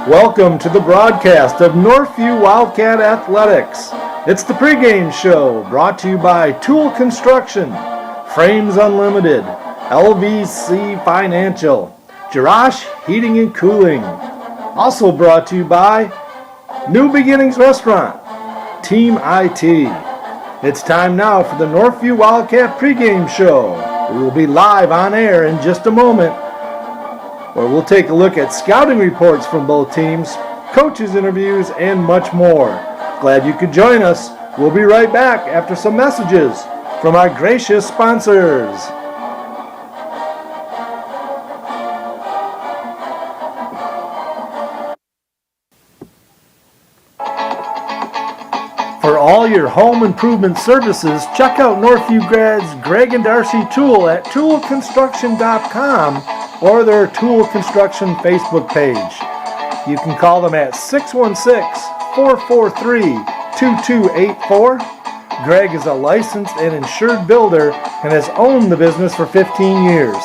Welcome to the broadcast of Northview Wildcat Athletics. It's the pregame show brought to you by Tool Construction, Frames Unlimited, LVC Financial, Jerash Heating and Cooling. Also brought to you by New Beginnings Restaurant, Team IT. It's time now for the Northview Wildcat pregame show. We will be live on air in just a moment, where we'll take a look at scouting reports from both teams, coaches' interviews, and much more. Glad you could join us. We'll be right back after some messages from our gracious sponsors. For all your home improvement services, check out Northview grads Greg and Darcy Tool at toolconstruction.com or their Tool Construction Facebook page. You can call them at 616-443-2284. Greg is a licensed and insured builder and has owned the business for 15 years.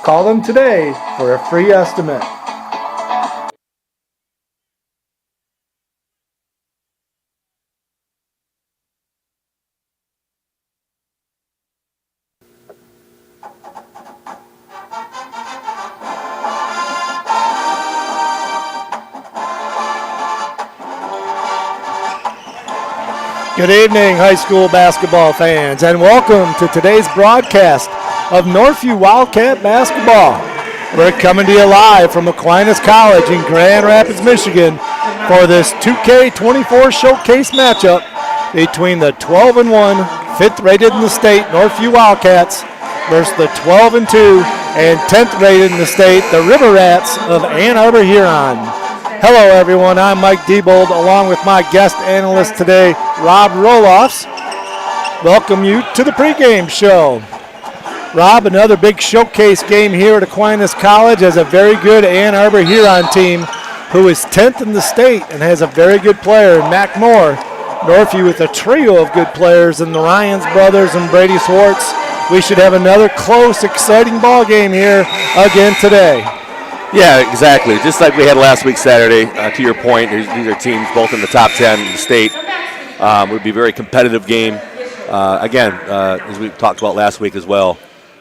Call them today for a free estimate. Good evening, high school basketball fans, and welcome to today's broadcast of Northview Wildcat Basketball. We're coming to you live from Aquinas College in Grand Rapids, Michigan for this 2K24 showcase matchup between the 12-1, 5th rated in the state Northview Wildcats versus the 12-2 and 10th rated in the state, the River Rats of Ann Arbor Huron. Hello, everyone. I'm Mike Diebold, along with my guest analyst today, Rob Roloffs. Welcome you to the pregame show. Rob, another big showcase game here at Aquinas College as a very good Ann Arbor Huron team who is 10th in the state and has a very good player in Mac Moore. Northview with a trio of good players in the Ryans brothers and Brady Swartz. We should have another close, exciting ball game here again today. Yeah, exactly. Just like we had last week Saturday, to your point, these are teams both in the top 10 in the state. It would be a very competitive game. Again, as we talked about last week as well,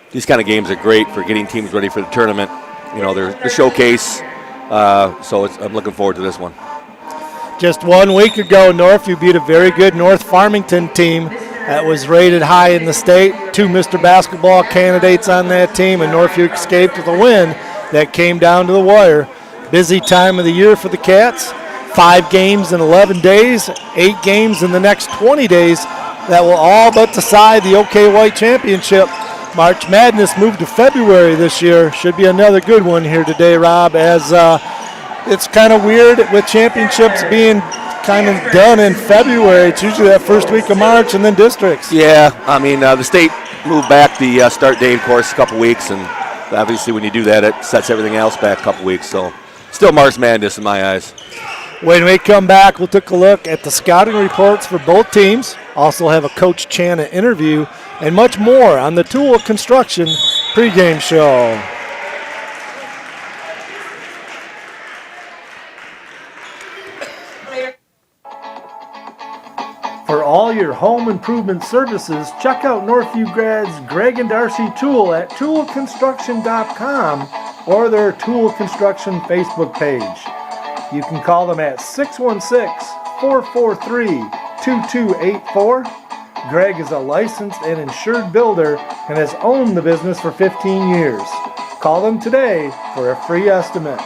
these kind of games are great for getting teams ready for the tournament. You know, they're the showcase, so I'm looking forward to this one. Just 1 week ago, Northview beat a very good North Farmington team that was rated high in the state. 2 Mr. Basketball candidates on that team, and Northview escaped with a win that came down to the wire. Busy time of the year for the Cats. 5 games in 11 days, 8 games in the next 20 days that will all but decide the OK White Championship. March Madness moved to February this year. Should be another good one here today, Rob, as it's kind of weird with championships being kind of done in February. It's usually that first week of March and then districts. Yeah, I mean, the state moved back the start date, of course, a couple weeks, and obviously when you do that, it sets everything else back a couple weeks. So still March Madness in my eyes. When we come back, we'll take a look at the scouting reports for both teams. Also have a Coach Chana interview and much more on the Tool Construction pregame show. For all your home improvement services, check out Northview grads Greg and Darcy Tool at toolconstruction.com or their Tool Construction Facebook page. You can call them at 616-443-2284. Greg is a licensed and insured builder and has owned the business for 15 years. Call them today for a free estimate.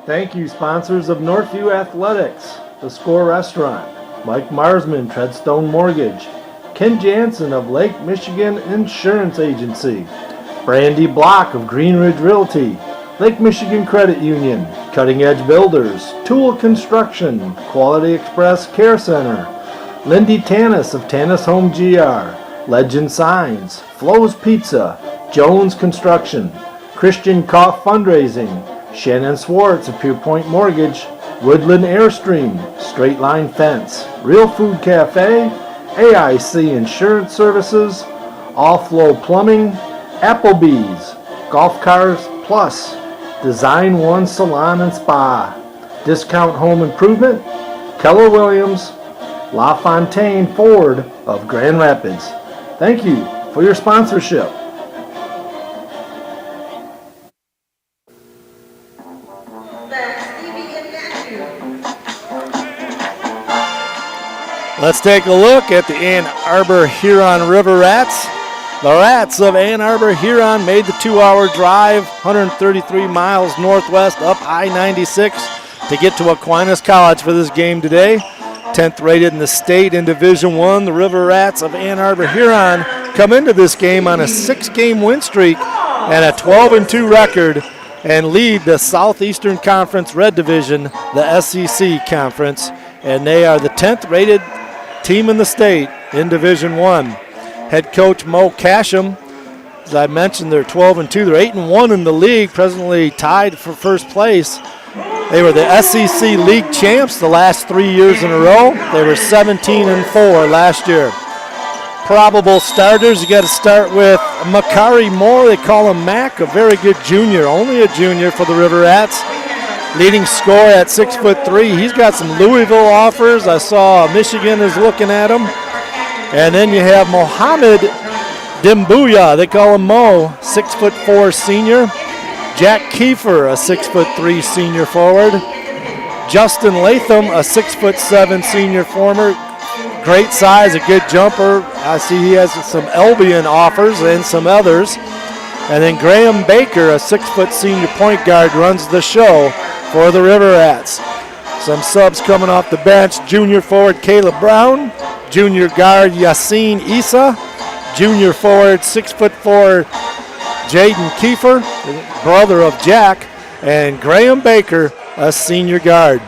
Thank you, sponsors of Northview Athletics, The Score Restaurant, Mike Marsman, Treadstone Mortgage, Ken Jansen of Lake Michigan Insurance Agency, Brandy Block of Green Ridge Realty, Lake Michigan Credit Union, Cutting Edge Builders, Tool Construction, Quality Express Care Center, Lindy Tanis of Tanis Home GR, Legend Signs, Flo's Pizza, Jones Construction, Christian Koff Fundraising, Shannon Swartz of Pure Point Mortgage, Woodland Airstream, Straight Line Fence, Real Food Cafe, AIC Insurance Services, All Flow Plumbing, Applebee's, Golf Cars Plus, Design One Salon and Spa, Discount Home Improvement, Keller Williams, LaFontaine Ford of Grand Rapids. Thank you for your sponsorship. Let's take a look at the Ann Arbor Huron River Rats. The Rats of Ann Arbor Huron made the 2-hour drive, 133 miles northwest up I-96 to get to Aquinas College for this game today. 10th rated in the state in Division I, the River Rats of Ann Arbor Huron come into this game on a 6-game win streak and a 12-2 record and lead the Southeastern Conference Red Division, the SEC Conference, and they are the 10th rated team in the state in Division I. Head coach Mo Casham, as I mentioned, they're 12-2. They're 8-1 in the league, presently tied for first place. They were the SEC League champs the last 3 years in a row. They were 17-4 last year. Probable starters, you got to start with Makari Moore. They call him Mac, a very good junior, only a junior for the River Rats. Leading scorer at 6'3". He's got some Louisville offers. I saw Michigan is looking at him. And then you have Mohammed Dimbuya. They call him Mo, 6'4" senior. Jack Kiefer, a 6'3" senior forward. Justin Latham, a 6'7" senior forward. Great size, a good jumper. I see he has some Albion offers and some others. And then Graham Baker, a 6' senior point guard, runs the show for the River Rats. Some subs coming off the bench. Junior forward Caleb Brown. Junior guard Yassine Issa. Junior forward 6'4" Jaden Kiefer, brother of Jack. And Graham Baker, a senior guard.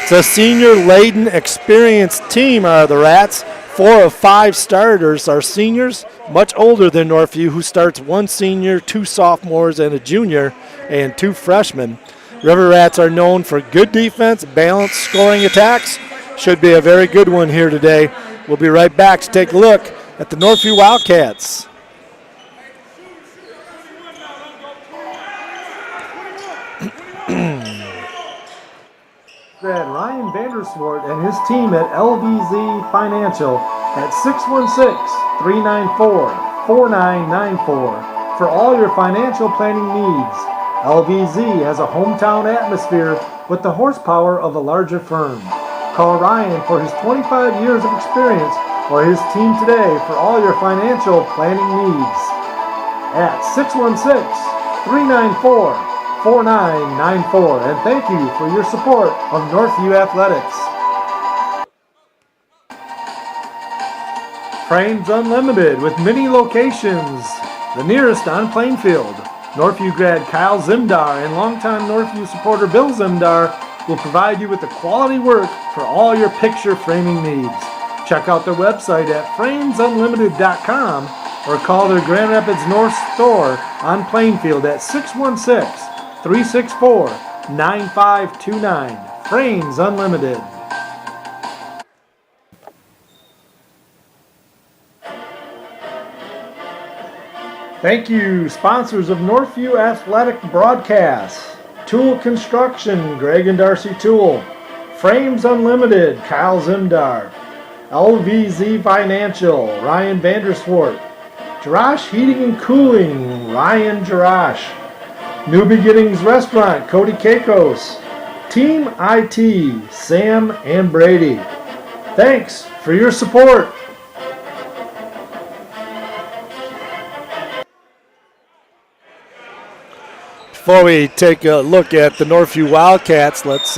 It's a senior-laden, experienced team are the Rats. 4 of 5 starters are seniors, much older than Northview, who starts 1 senior, 2 sophomores, and a junior, and 2 freshmen. River Rats are known for good defense, balanced scoring attacks. Should be a very good one here today. We'll be right back to take a look at the Northview Wildcats. Ryan Vanderswart and his team at LVZ Financial at 616-394-4994 for all your financial planning needs. LVZ has a hometown atmosphere with the horsepower of a larger firm. Call Ryan for his 25 years of experience or his team today for all your financial planning needs at 616-394-4994, and thank you for your support of Northview Athletics. Frames Unlimited with many locations, the nearest on Plainfield. Northview grad Kyle Zimdar and longtime Northview supporter Bill Zimdar will provide you with the quality work for all your picture framing needs. Check out their website at framesunlimited.com or call their Grand Rapids North store on Plainfield at 616-364-9529. Frames Unlimited. Thank you, sponsors of Northview Athletic Broadcasts. Tool Construction, Greg and Darcy Tool. Frames Unlimited, Kyle Zimdar. LVZ Financial, Ryan Vanderswart. Jarash Heating and Cooling, Ryan Jarash. New Beginnings Restaurant, Cody Kakos. Team IT, Sam and Brady. Thanks for your support. Before we take a look at the Northview Wildcats, let's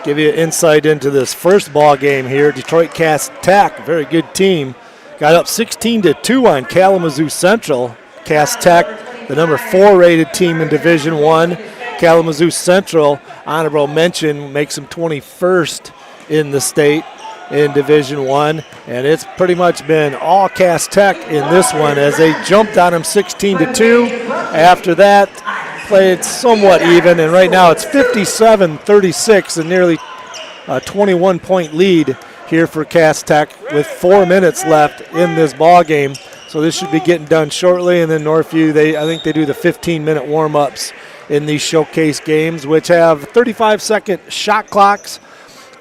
give you insight into this first ball game here. Detroit Cass Tech, very good team, got up 16-2 on Kalamazoo Central. Cass Tech, the number 4 rated team in Division I. Kalamazoo Central, honorable mention, makes them 21st in the state in Division I, and it's pretty much been all Cass Tech in this one as they jumped on them 16-2. After that, played somewhat even, and right now it's 57-36, a nearly 21-point lead here for Cass Tech with 4 minutes left in this ball game. So this should be getting done shortly. And then Northview, I think they do the 15-minute warm-ups in these showcase games, which have 35-second shot clocks.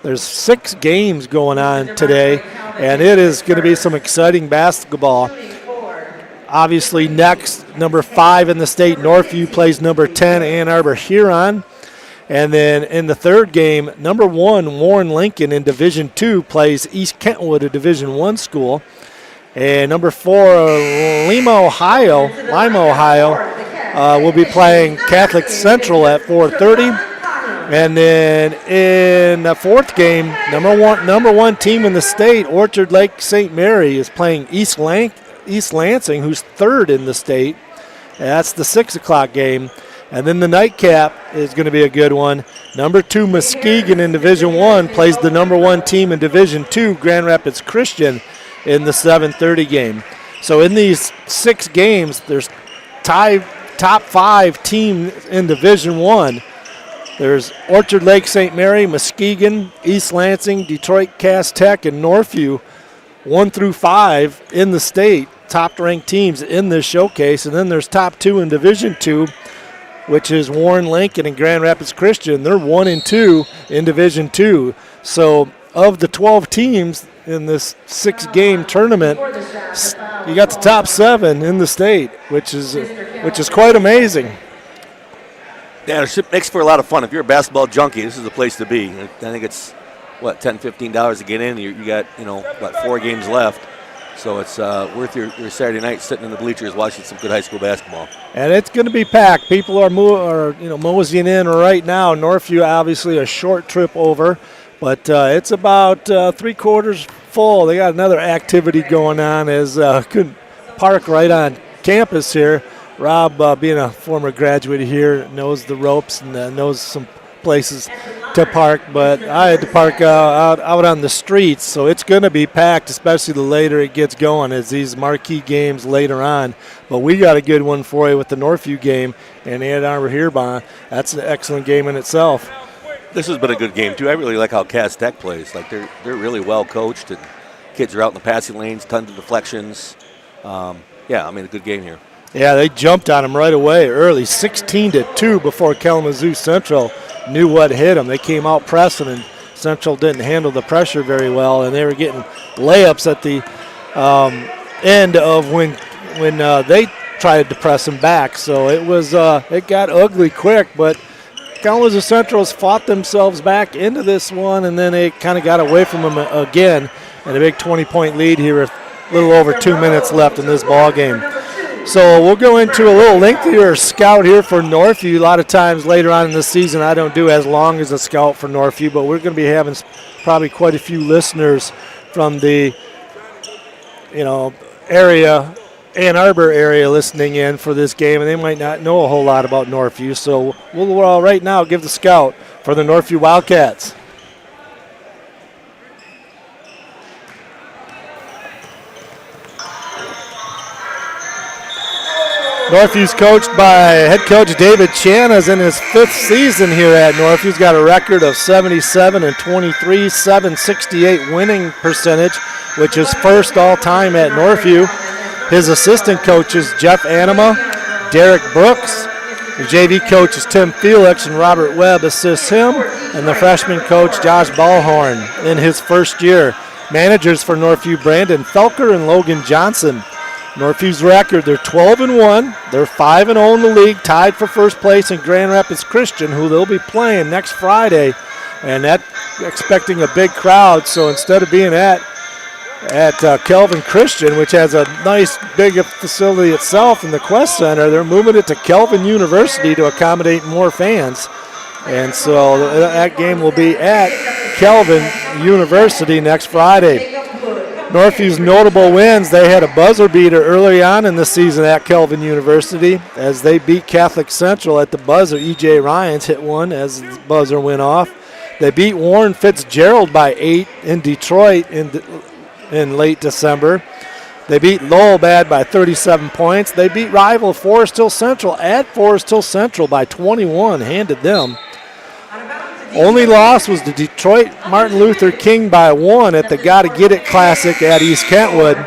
There's 6 games going on today, and it is going to be some exciting basketball. Obviously, next, number 5 in the state, Northview plays number 10, Arbor Huron. And then in the third game, number 1, Warren Lincoln in Division II plays East Kentwood, a Division I school. And number 4, Lima, Ohio, will be playing Catholic Central at 4:30. And then in the fourth game, number one team in the state, Orchard Lake St. Mary, is playing East Lansing, who's 3rd in the state. That's the 6 o'clock game. And then the nightcap is going to be a good one. Number 2, Muskegon in Division I plays the number 1 team in Division II, Grand Rapids Christian, in the 7:30 game. So in these 6 games, there's top 5 teams in Division I. There's Orchard Lake St. Mary, Muskegon, East Lansing, Detroit Cass Tech, and Northview, 1 through 5 in the state, top-ranked teams in this showcase. And then there's top 2 in Division II, which is Warren Lincoln and Grand Rapids Christian. They're 1 and 2 in Division II. So of the 12 teams in this 6-game tournament, you got the top 7 in the state, which is quite amazing. Yeah, it makes for a lot of fun. If you're a basketball junkie, this is the place to be. I think it's, $10, $15 to get in. You got, 4 games left. So it's worth your Saturday night sitting in the bleachers watching some good high school basketball. And it's going to be packed. People are moseying in right now. Northview, obviously, a short trip over. But it's about 3/4 full. They got another activity going on as couldn't park right on campus here. Rob, being a former graduate here, knows the ropes and knows some places to park. But I had to park out on the streets, so it's going to be packed, especially the later it gets going as these marquee games later on. But we got a good one for you with the Northview game and Arbor Huron. That's an excellent game in itself. This has been a good game, too. I really like how Cass Tech plays. They're really well coached, and kids are out in the passing lanes, tons of deflections. A good game here. Yeah, they jumped on them right away early, 16-2 before Kalamazoo Central knew what hit them. They came out pressing, and Central didn't handle the pressure very well, and they were getting layups at the end of when they tried to press them back. So it got ugly quick, but Kalamazoo Central's fought themselves back into this one, and then they kind of got away from them again, and a big 20-point lead here with a little over 2 minutes left in this ball game. So we'll go into a little lengthier scout here for Northview. A lot of times later on in the season, I don't do as long as a scout for Northview, but we're going to be having probably quite a few listeners from the area, Ann Arbor area, listening in for this game, and they might not know a whole lot about Northview. So we'll right now give the scout for the Northview Wildcats. Northview's coached by head coach David Chanas in his 5th season here at Northview. He's got a record of 77-23, .768 winning percentage, which is first all-time at Northview. His assistant coaches Jeff Anima, Derek Brooks. The JV coach is Tim Felix, and Robert Webb assists him. And the freshman coach Josh Ballhorn in his first year. Managers for Northview, Brandon Felker and Logan Johnson. Northview's record, they're 12-1. They're 5-0 in the league, tied for first place in Grand Rapids Christian, who they'll be playing next Friday. And that expecting a big crowd, so instead of being at Kelvin Christian, which has a nice big facility itself in the Quest Center, they're moving it to Kelvin University to accommodate more fans. And so that game will be at Kelvin University next Friday. Northview's notable wins, they had a buzzer beater early on in the season at Kelvin University as they beat Catholic Central at the buzzer. E.J. Ryans hit one as the buzzer went off. They beat Warren Fitzgerald by 8 in Detroit in late December. They beat Lowell Bad by 37 points. They beat rival Forest Hill Central at Forest Hill Central by 21, handed them. Only loss was the Detroit Martin Luther King by 1 at the Gotta Get It Classic at East Kentwood.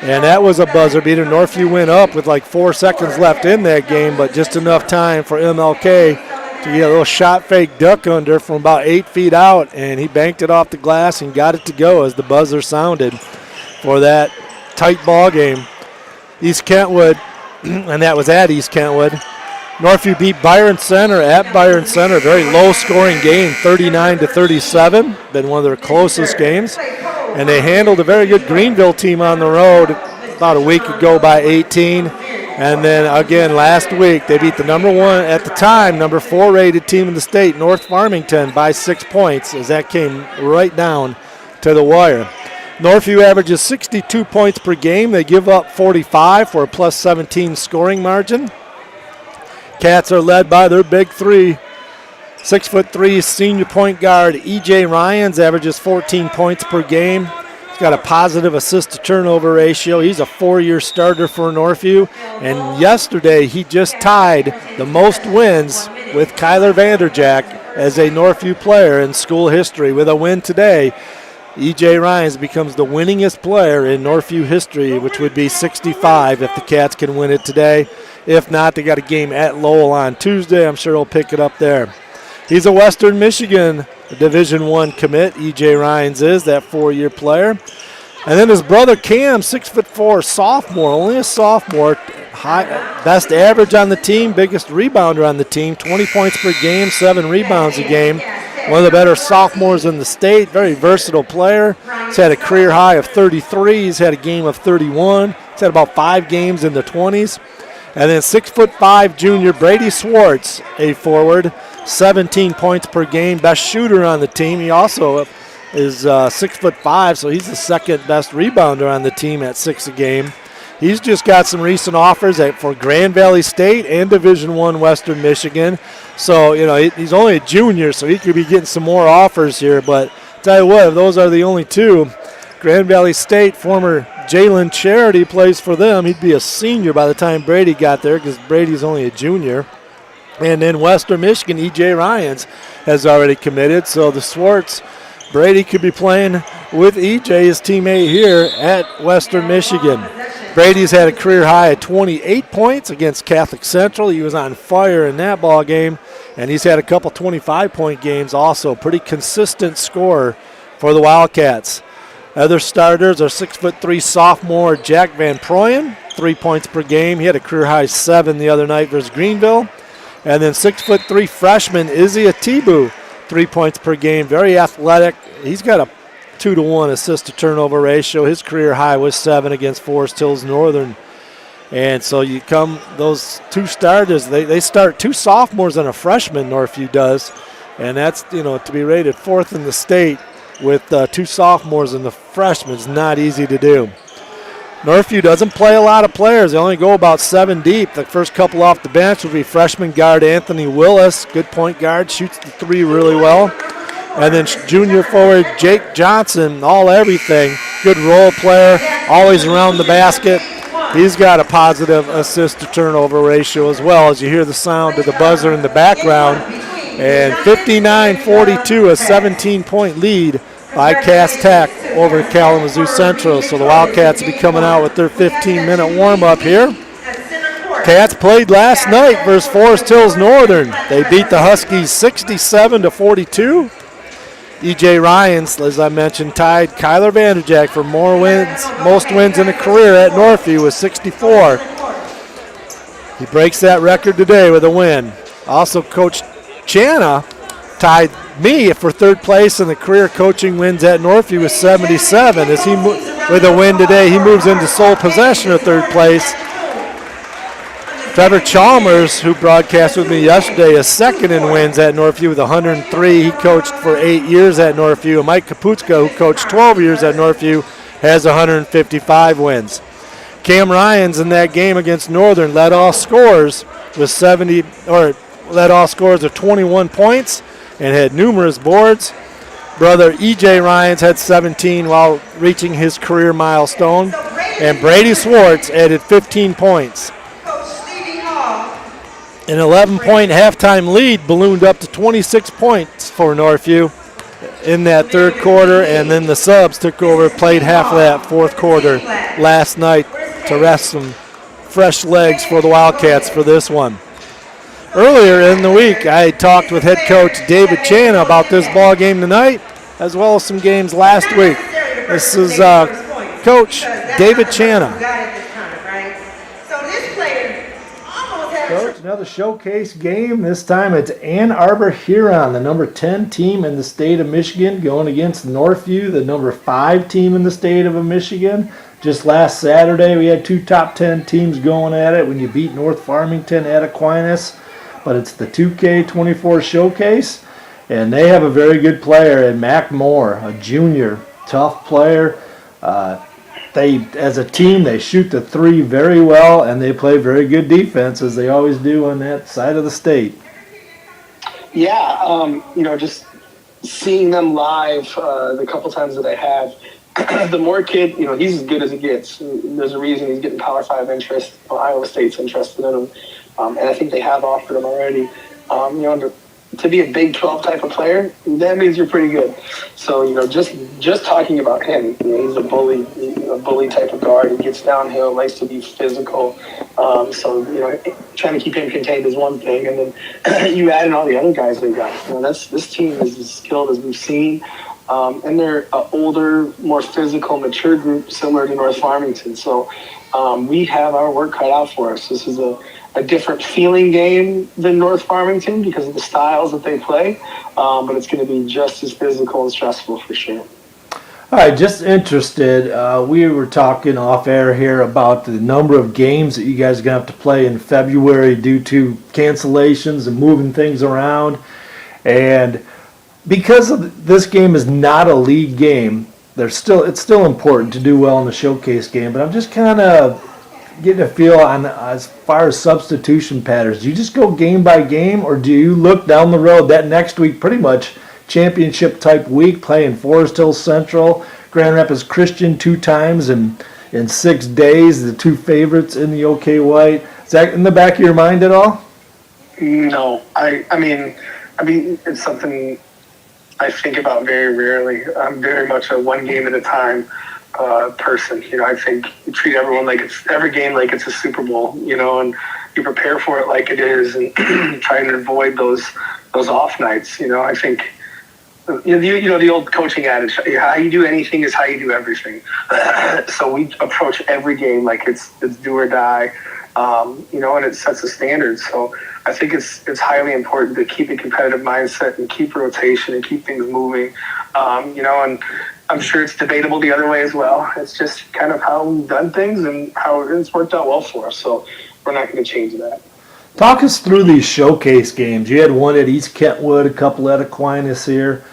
And that was a buzzer beater. Northview went up with like 4 seconds left in that game, but just enough time for MLK to get a little shot fake duck under from about 8 feet out, and he banked it off the glass and got it to go as the buzzer sounded for that tight ball game. East Kentwood, and that was at East Kentwood. Northview beat Byron Center at Byron Center. Very low-scoring game, 39-37. Been one of their closest games. And they handled a very good Greenville team on the road about a week ago by 18. And then, again, last week, they beat the number 1 at the time, number 4 rated team in the state, North Farmington, by 6 points, as that came right down to the wire. Northview averages 62 points per game. They give up 45 for a plus 17 scoring margin. Cats are led by their big 3. 6'3" senior point guard E.J. Ryans averages 14 points per game. He's got a positive assist-to-turnover ratio. He's a 4-year starter for Northview. And yesterday he just tied the most wins with Kyler Vanderjack as a Northview player in school history. With a win today, E.J. Ryans becomes the winningest player in Northview history, which would be 65 if the Cats can win it today. If not, they got a game at Lowell on Tuesday. I'm sure they'll pick it up there. He's a Western Michigan Division I commit. E.J. Ryans is that 4-year player. And then his brother Cam, 6'4", sophomore, only a sophomore. Best average on the team, biggest rebounder on the team, 20 points per game, 7 rebounds a game. One of the better sophomores in the state, very versatile player. He's had a career high of 33. He's had a game of 31. He's had about 5 games in the 20s. And then 6'5" junior Brady Swartz, a forward, 17 points per game, best shooter on the team. He also is 6'5", so he's the second best rebounder on the team at 6 a game. He's just got some recent offers for Grand Valley State and Division I Western Michigan. So, he's only a junior, so he could be getting some more offers here. But tell you what, if those are the only 2, Grand Valley State, former Jalen Charity, plays for them. He'd be a senior by the time Brady got there because Brady's only a junior. And then Western Michigan, E.J. Ryans has already committed. So the Swartz, Brady could be playing with E.J., his teammate here at Western Michigan. Brady's had a career high of 28 points against Catholic Central. He was on fire in that ball game. And he's had a couple 25-point games also. Pretty consistent scorer for the Wildcats. Other starters are 6'3" sophomore Jack Van Proyen, 3 points per game. He had a career high 7 the other night versus Greenville. And then 6'3" freshman Izzy Atibu, 3 points per game. Very athletic. He's got a 2-to-1 assist-to-turnover ratio. His career high was 7 against Forest Hills Northern. And so those 2 starters, they start 2 sophomores and a freshman, Northview does. And that's, to be rated 4th in the state with 2 sophomores and the freshmen is not easy to do. Northview doesn't play a lot of players. They only go about 7 deep. The first couple off the bench will be freshman guard Anthony Willis, good point guard, shoots the 3 really well. And then junior forward Jake Johnson, all everything, good role player, always around the basket. He's got a positive assist-to-turnover ratio as well, as you hear the sound of the buzzer in the background. And 59-42, a 17-point lead by Cass Tech over Kalamazoo Central. So the Wildcats will be coming out with their 15-minute warm-up here. Cats played last night versus Forest Hills Northern. They beat the Huskies 67-42. E.J. Ryans, as I mentioned, tied Kyler Vanderjack for most wins in a career at Northview with 64. He breaks that record today with a win. Also, Coach Channa tied me for 3rd place in the career coaching wins at Northview with 77. As with a win today, he moves into sole possession of 3rd place. Trevor Chalmers, who broadcast with me yesterday, is 2nd in wins at Northview with 103. He coached for 8 years at Northview. And Mike Kaputska, who coached 12 years at Northview, has 155 wins. Cam Ryans in that game against Northern led all scorers with 21 points and had numerous boards. Brother E.J. Ryans had 17 while reaching his career milestone. And Brady Swartz added 15 points. An 11-point halftime lead ballooned up to 26 points for Northview in that third quarter, and then the subs took over, played half of that fourth quarter last night to rest some fresh legs for the Wildcats for this one. Earlier in the week, I talked with head coach David Chana about this ball game tonight, as well as some games last week. This is Coach David Chana. Coach, another showcase game. This time it's Arbor Huron, the number 10 team in the state of Michigan, going against Northview, the number 5 team in the state of Michigan. Just last Saturday, we had 2 top 10 teams going at it when you beat North Farmington at Aquinas. But it's the 2K24 showcase, and they have a very good player in Mac Moore, a junior, tough player. As a team, they shoot the 3 very well, and they play very good defense, as they always do on that side of the state. Yeah, just seeing them live the couple times that I have, the Moore kid, he's as good as it gets. There's a reason he's getting Power 5 interest. Iowa State's interested in him, and I think they have offered him already. To be a Big 12 type of player, that means you're pretty good. So, just talking about him, he's a bully type of guard. He gets downhill, likes to be physical. Trying to keep him contained is one thing. And then you add in all the other guys they got. This team is as skilled as we've seen. And they're an older, more physical, mature group, similar to North Farmington. So we have our work cut out for us. This is a different feeling game than North Farmington because of the styles that they play, but it's going to be just as physical and stressful for sure. All right, just interested, we were talking off air here about the number of games that you guys are going to have to play in February due to cancellations and moving things around. And because this game is not a league game, it's still important to do well in the showcase game, but I'm just kind of getting a feel on as far as substitution patterns. Do you just go game by game, or do you look down the road that next week, pretty much championship type week, playing Forest Hill Central, Grand Rapids Christian 2 times in 6 days, the 2 favorites in the OK White? Is that in the back of your mind at all? No, I mean it's something I think about very rarely. I'm very much a one game at a time person. I think you treat every game like it's a Super Bowl, and you prepare for it like it is, and try and avoid those off nights. I think the old coaching adage, how you do anything is how you do everything. So we approach every game like it's do or die, and it sets a standard. So I think it's highly important to keep a competitive mindset and keep rotation and keep things moving, and I'm sure it's debatable the other way as well. It's just kind of how we've done things and how it's worked out well for us. So we're not going to change that. Talk us through these showcase games. You had one at East Kentwood, a couple at Aquinas here.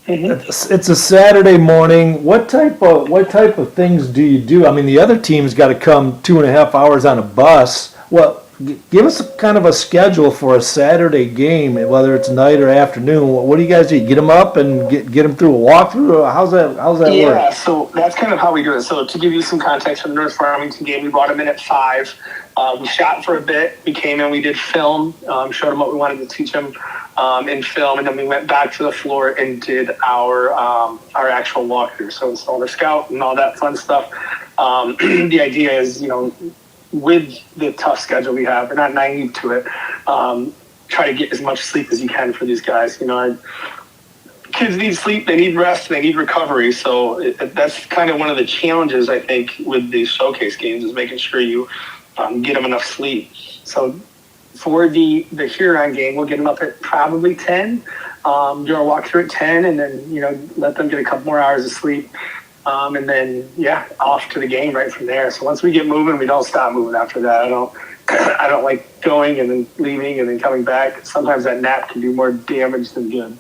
Mm-hmm. It's a Saturday morning. What type of things do you do? I mean, the other team's got to come 2.5 hours on a bus. Well, give us kind of a schedule for a Saturday game, whether it's night or afternoon. What do you guys do? Get them up and get them through a walkthrough? How's that work? Yeah, so that's kind of how we do it. So to give you some context for the North Farmington game, we brought them in at 5. We shot for a bit. We came in, we did film, showed them what we wanted to teach them in film, and then we went back to the floor and did our actual walkthrough. So installed our scout and all that fun stuff. The idea is, with the tough schedule we have, we're not naive to it. Try to get as much sleep as you can for these guys. Kids need sleep, they need rest, they need recovery. So that's kind of one of the challenges, I think, with these showcase games is making sure you get them enough sleep. So for the Huron game, we'll get them up at probably 10. Do a walkthrough at 10, and then let them get a couple more hours of sleep. And then, off to the game right from there. So once we get moving, we don't stop moving after that. I don't like going and then leaving and then coming back. Sometimes that nap can do more damage than good.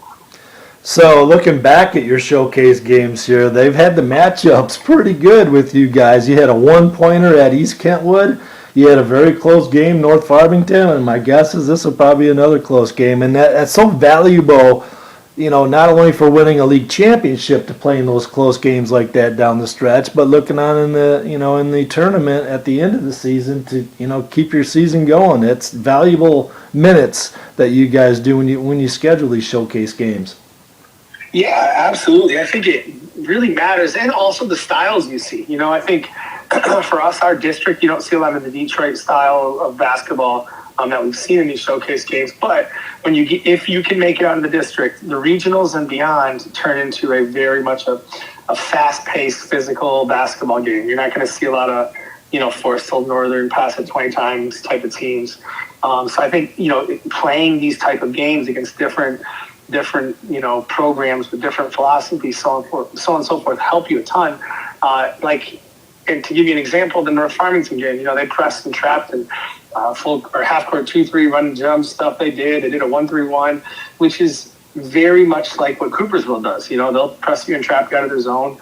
So looking back at your showcase games here, they've had the matchups pretty good with you guys. You had a 1-pointer at East Kentwood. You had a very close game, North Farmington, and my guess is this will probably be another close game. And that's so valuable not only for winning a league championship to play in those close games like that down the stretch, but looking on in the tournament at the end of the season to, keep your season going. It's valuable minutes that you guys do when you schedule these showcase games. Yeah, absolutely. I think it really matters, and also the styles you see. I think for us, our district, you don't see a lot of the Detroit style of basketball that we've seen in these showcase games. But if you can make it out of the district, the regionals and beyond turn into a very much a fast-paced, physical basketball game. You're not going to see a lot of, Forest Hill Northern pass it 20 times type of teams. So I think, playing these type of games against different programs with different philosophies, so on and so forth, help you a ton. And to give you an example, the North Farmington game, they pressed and trapped and full or half court 2-3 run and jump stuff they did. They did a 1-3-1, which is very much like what Coopersville does. They'll press you and trap you out of their zone.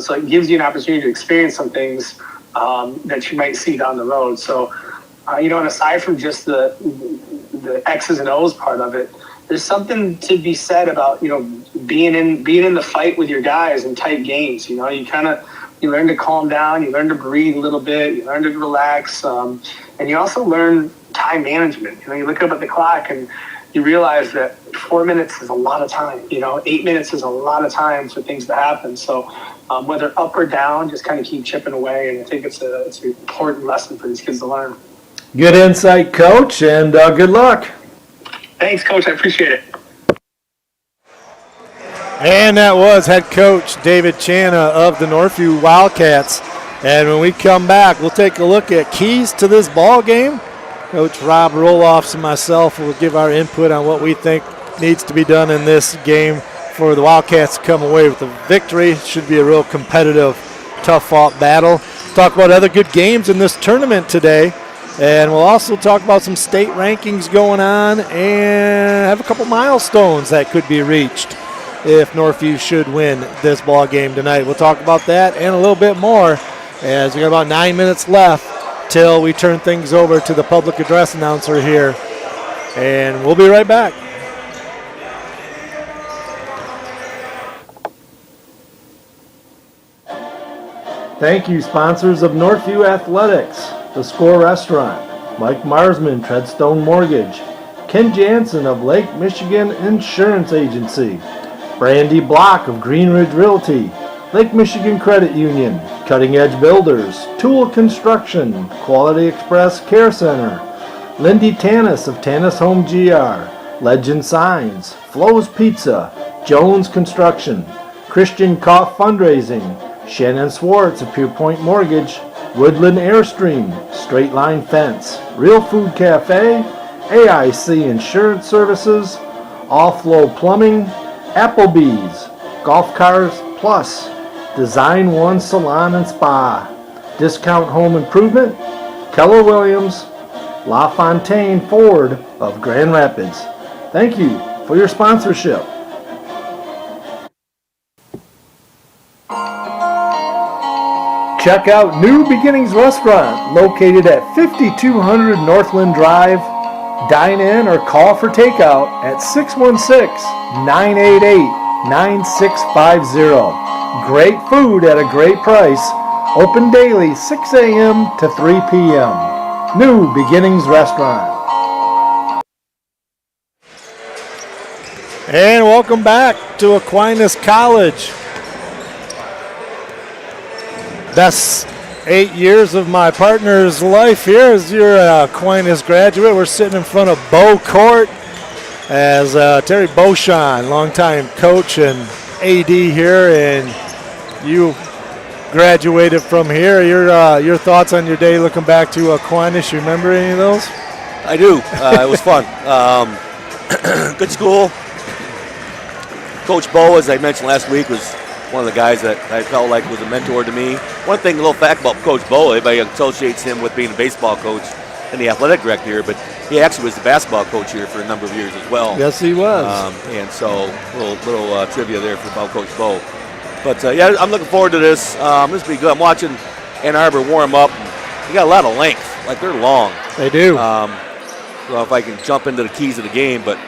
So it gives you an opportunity to experience some things that you might see down the road. So, and aside from just the X's and O's part of it, there's something to be said about, being in the fight with your guys in tight games. You learn to calm down, you learn to breathe a little bit, you learn to relax, and you also learn time management. You look up at the clock and you realize that 4 minutes is a lot of time. 8 minutes is a lot of time for things to happen. So whether up or down, just kind of keep chipping away, and I think it's an important lesson for these kids to learn. Good insight, Coach, and good luck. Thanks, Coach. I appreciate it. And that was head coach David Channa of the Northview Wildcats. And when we come back, we'll take a look at keys to this ball game. Coach Rob Roloffs and myself will give our input on what we think needs to be done in this game for the Wildcats to come away with a victory. Should be a real competitive, tough-fought battle. Talk about other good games in this tournament today. And we'll also talk about some state rankings going on and have a couple milestones that could be reached if Northview should win this ball game tonight. We'll talk about that and a little bit more as we got about 9 minutes left till we turn things over to the public address announcer here. And we'll be right back. Thank you, sponsors of Northview Athletics, The Score Restaurant, Mike Marsman, Treadstone Mortgage, Ken Jansen of Lake Michigan Insurance Agency, Brandy Block of Green Ridge Realty, Lake Michigan Credit Union, Cutting Edge Builders, Tool Construction, Quality Express Care Center, Lindy Tanis of Tanis Home GR, Legend Signs, Flo's Pizza, Jones Construction, Christian Koff Fundraising, Shannon Swartz of Pierpoint Mortgage, Woodland Airstream, Straight Line Fence, Real Food Cafe, AIC Insurance Services, All Flow Plumbing, Applebee's, Golf Cars Plus, Design One Salon and Spa, Discount Home Improvement, Keller Williams, LaFontaine Ford of Grand Rapids. Thank you for your sponsorship. Check out New Beginnings Restaurant, located at 5200 Northland Drive. Dine in or call for takeout at 616-988-9650. Great food at a great price. Open daily 6 a.m. to 3 p.m. New Beginnings Restaurant. And welcome back to Aquinas College. Best 8 years of my partner's life here as your Aquinas graduate. We're sitting in front of Bow Court as Terry Beauchamp, longtime coach and AD here, and you graduated from here. Your thoughts on your day looking back to Aquinas? You remember any of those? I do. It was fun. Good school. Coach Bo, as I mentioned last week, was one of the guys that I felt like was a mentor to me. One thing, a little fact about Coach Bo, everybody associates him with being a baseball coach and the athletic director here, but he actually was the basketball coach here for a number of years as well. Yes, he was. And so, little trivia there about Coach Bo. But yeah, I'm looking forward to this. This will be good. I'm watching Ann Arbor warm up. They got a lot of length. Like, they're long. They do. So if I can jump into the keys of the game, but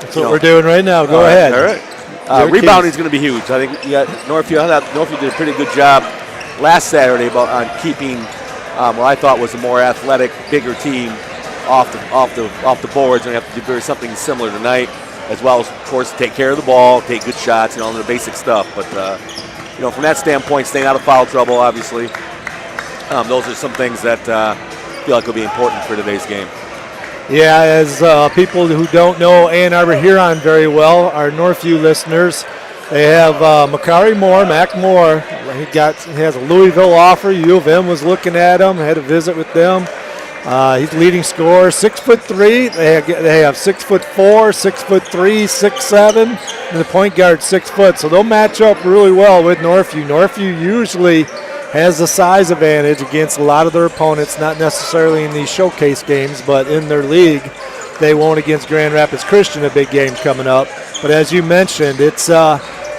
That's what we're doing right now. Go ahead. All right. Rebounding is going to be huge. I think you got Northview. I thought Northview did a pretty good job last Saturday on keeping what I thought was a more athletic, bigger team off the boards. And we have to do something similar tonight, as well as, of course, take care of the ball, take good shots, all the basic stuff. But from that standpoint, staying out of foul trouble, obviously, those are some things that I feel like will be important for today's game. Yeah, as people who don't know Ann Arbor Huron very well, our Northview listeners, they have Mac Moore. He has a Louisville offer. U of M was looking at him, had a visit with them. He's leading scorer, 6'3". They have 6'4", 6'3", 6'7", and the point guard 6 foot. So they'll match up really well with Northview. Northview usually has the size advantage against a lot of their opponents, not necessarily in these showcase games, but in their league. They won't against Grand Rapids Christian, a big game coming up. But as you mentioned, it's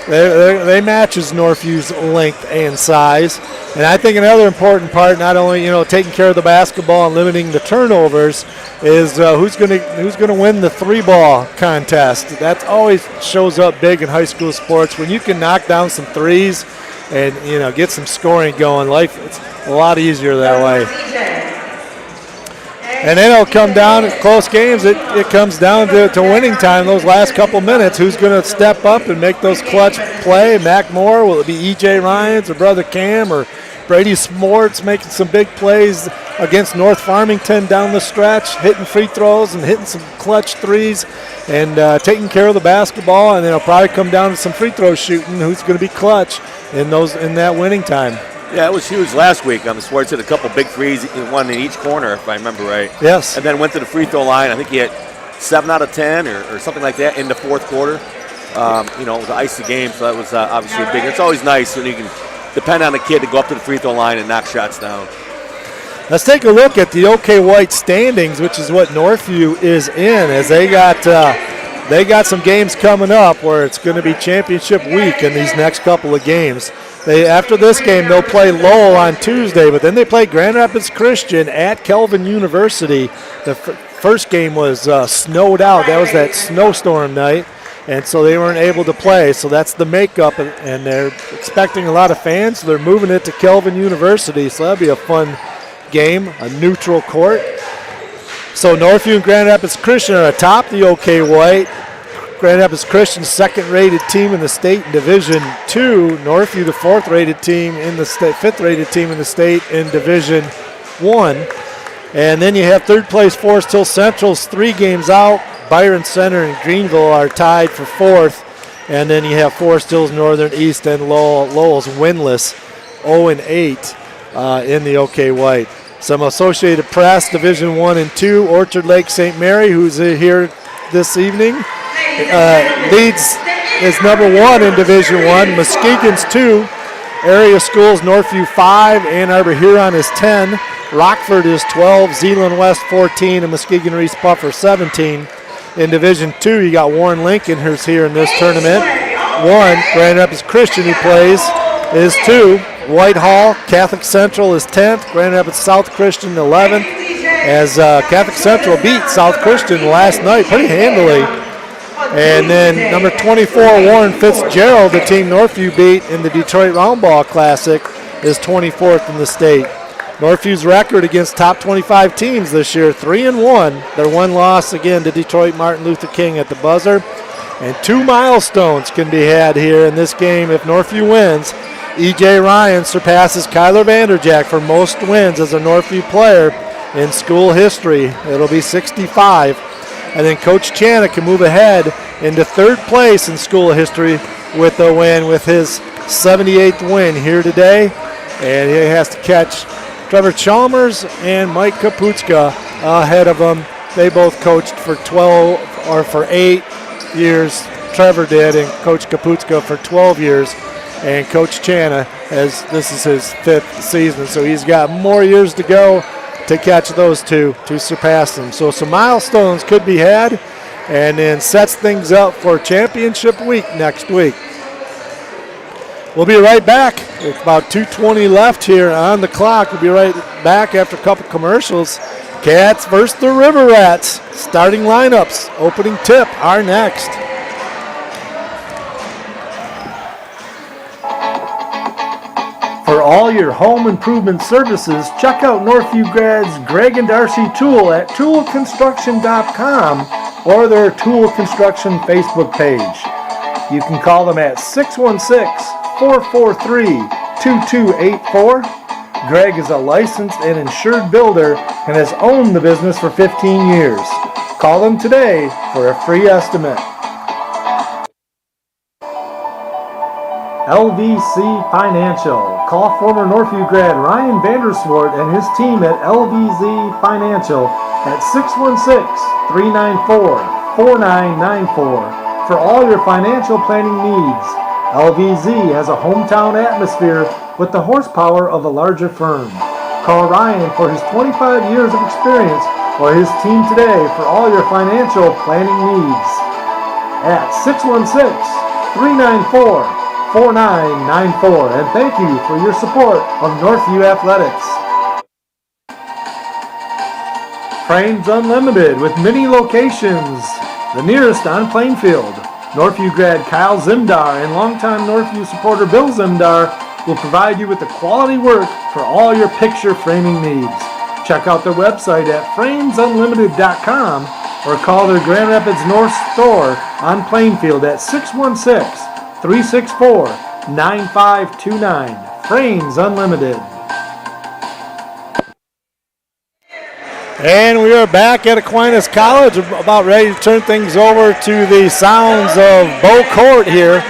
they matches Northview's length and size. And I think another important part, not only taking care of the basketball and limiting the turnovers, is who's going to win the 3-ball contest. That always shows up big in high school sports when you can knock down some threes and get some scoring going. Life, it's a lot easier that way. And then it'll come down to close games. It comes down to winning time, those last couple minutes. Who's going to step up and make those clutch play? Mac Moore, will it be E.J. Ryans or Brother Cam or Brady Smorts making some big plays against North Farmington down the stretch, hitting free throws and hitting some clutch threes and taking care of the basketball. And then it'll probably come down to some free throw shooting. Who's going to be clutch in that winning time? Yeah, it was huge last week. Swartz hit a couple big threes, one in each corner, if I remember right. Yes. And then went to the free throw line. I think he hit 7 out of 10 or something like that in the fourth quarter. It was an icy game, so that was obviously big. It's always nice when you can depend on a kid to go up to the free throw line and knock shots down. Let's take a look at the OK White standings, which is what Northview is in, as they got some games coming up where it's going to be championship week in these next couple of games. After this game, they'll play Lowell on Tuesday, but then they play Grand Rapids Christian at Kelvin University. The first game was snowed out. That was that snowstorm night, and so they weren't able to play. So that's the makeup, and they're expecting a lot of fans. So they're moving it to Kelvin University, so that'll be a fun game, a neutral court. So Northview and Grand Rapids Christian are atop the OK White. Grand Rapids Christian, second-rated team in the state in Division II. Northview, the fourth-rated team in the state, fifth-rated team in the state in Division I. And then you have third-place Forest Hill Central's 3 games out. Byron Center and Greenville are tied for fourth. And then you have Forest Hills, Northern East, and Lowell's winless, 0-8 in the OK White. Some Associated Press, Division I and II. Orchard Lake St. Mary, who's here this evening, leads is number 1 in Division I. Muskegon's 2. Area schools, Northview 5. Ann Arbor Huron is 10. Rockford is 12. Zeeland West 14. And Muskegon Reese Puffer 17. In Division II, you got Warren Lincoln, who's here in this tournament. 1. Grand Rapids Christian, who plays, is 2. Whitehall Catholic Central is 10th. Grand Rapids South Christian 11th. As Catholic Central beat South Christian last night pretty handily. And then number 24, Warren Fitzgerald, the team Northview beat in the Detroit Roundball Classic, is 24th in the state. Northview's record against top 25 teams this year, 3-1. Their one loss, again, to Detroit Martin Luther King at the buzzer. And 2 milestones can be had here in this game if Northview wins. E.J. Ryan surpasses Kyler Vanderjack for most wins as a Northview player in school history. It'll be 65. And then Coach Chana can move ahead into third place in school history with a win, with his 78th win here today. And he has to catch Trevor Chalmers and Mike Kaputska ahead of him. They both coached for 8 years. Trevor did, and Coach Kaputska for 12 years. And Coach Chana, this is his 5th season, so he's got more years to go to catch those two, to surpass them. So some milestones could be had, and then sets things up for championship week next week. We'll be right back. It's about 2:20 left here on the clock. We'll be right back after a couple commercials. Wildcats versus the River Rats. Starting lineups, opening tip are next. For all your home improvement services, check out Northview grads Greg and Darcy Tool at toolconstruction.com or their Tool Construction Facebook page. You can call them at 616-443-2284. Greg is a licensed and insured builder and has owned the business for 15 years. Call them today for a free estimate. LVC Financial. Call former Northview grad Ryan Vanderswart and his team at LVZ Financial at 616-394-4994 for all your financial planning needs. LVZ has a hometown atmosphere with the horsepower of a larger firm. Call Ryan for his 25 years of experience or his team today for all your financial planning needs at 616-394-4994. And thank you for your support of Northview Athletics. Frames Unlimited with many locations. The nearest on Plainfield. Northview grad Kyle Zimdar and longtime Northview supporter Bill Zimdar will provide you with the quality work for all your picture framing needs. Check out their website at framesunlimited.com or call their Grand Rapids North store on Plainfield at 616-364-9529. Frames Unlimited. And we are back at Aquinas College, about ready to turn things over to the sounds of Bo Court here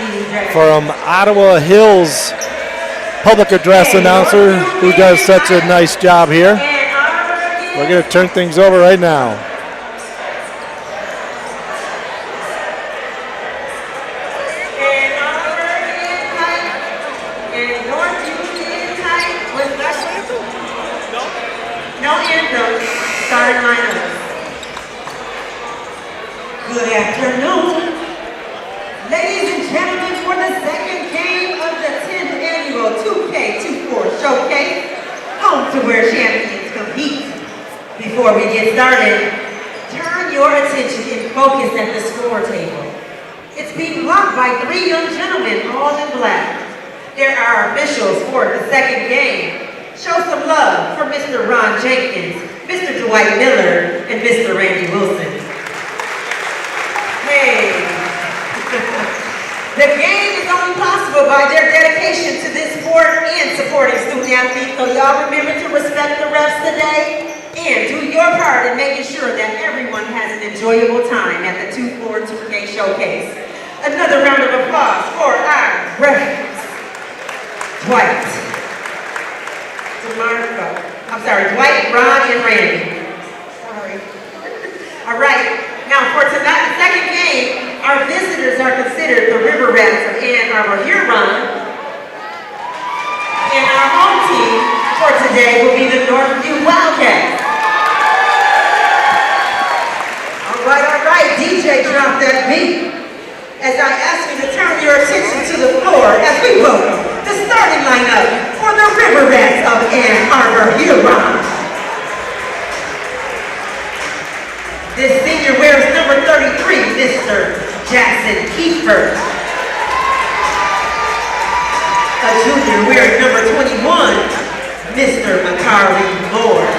from Ottawa Hills public address announcer, who does such a nice job here. We're going to turn things over right now. Good afternoon, ladies and gentlemen, for the second game of the 10th annual 2K24 Showcase, home to where champions compete. Before we get started, turn your attention and focus at the score table. It's being blocked by three young gentlemen, all in black. There are officials for the second game. Show some love for Mr. Ron Jenkins, Mr. Dwight Miller, and Mr. Randy Wilson. Hey. The game is only possible by their dedication to this sport and supporting student athletes, so y'all remember to respect the refs today and do your part in making sure that everyone has an enjoyable time at the 2K Showcase. Another round of applause for our refs. Dwight, Ron, and Randy. Sorry. All right. Now for tonight's second game, our visitors are considered the River Rats of Arbor Huron. And our home team for today will be the Northview Wildcats. All right, DJ, drop that beat. As I ask you to turn your attention to the floor as we welcome the starting lineup for the River Rats of Arbor Huron. This senior wears number 33, Mr. Jackson Kiefer. A junior wearing number 21, Mr. Makari Moore.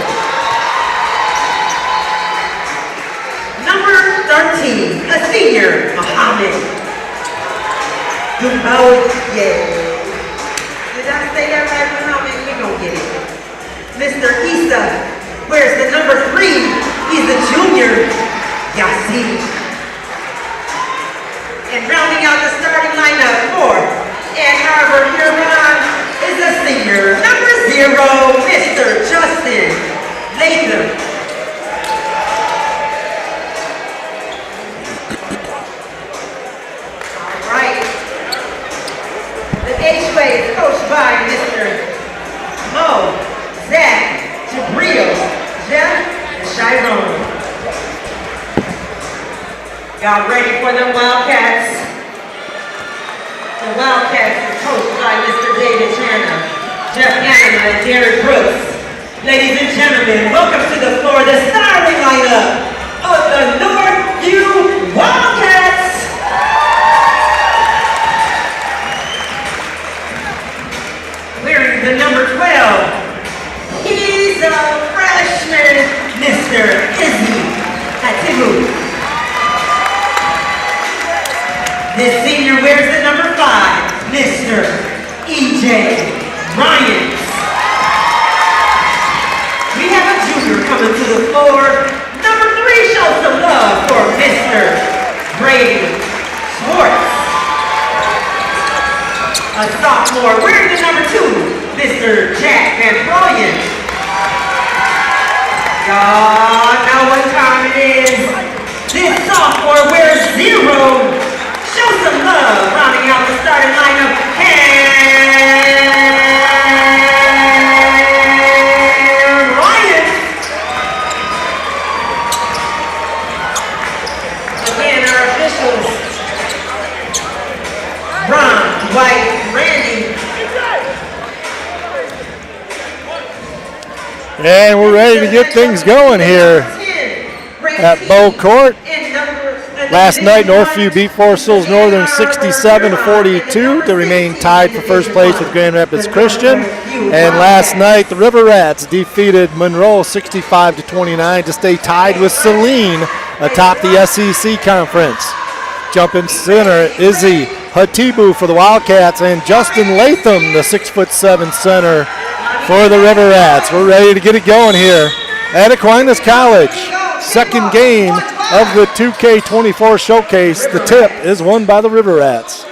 Number 13, a senior, Mohammed Dumbouye. Did I say that right, Mohammed? We gonna get it. Mr. Issa wears the number 3, he's a junior, Yassine. And rounding out the starting lineup for Arbor Huron is a senior, number 0, Mr. Justin Latham. All right. The HOA is coached by Mr. Mo, Zach, Jabril, Jeff, and Chiron. Y'all ready for the Wildcats? The Wildcats is coached by Mr. David Channer, Jeff Hanna, and Derek Brooks. Ladies and gentlemen, welcome to the floor, the starting lineup of the Northview Wildcats. Wearing the number 12, he's a freshman, Mr. Izzy Hatibu. This senior wears the number 5, Mr. E.J. Ryan. We have a junior coming to the floor. Number 3 shows some love for Mr. Brady Schwartz. A sophomore wearing the number 2, Mr. Jack Van Proyen. Y'all know what time it is. This sophomore wears 0. Show some love, rounding out the starting lineup. And we're ready to get things going here at Bow Court. Last night, Northview beat Forest Hills Northern 67-42 to remain tied for first place with Grand Rapids Christian. And last night, the River Rats defeated Monroe 65-29 to stay tied with Saline atop the SEC Conference. Jumping center, Izzy Hatibu for the Wildcats and Justin Latham, the 6'7" center for the River Rats. We're ready to get it going here at Aquinas College. Second game of the 2K24 showcase. The tip is won by the River Rats.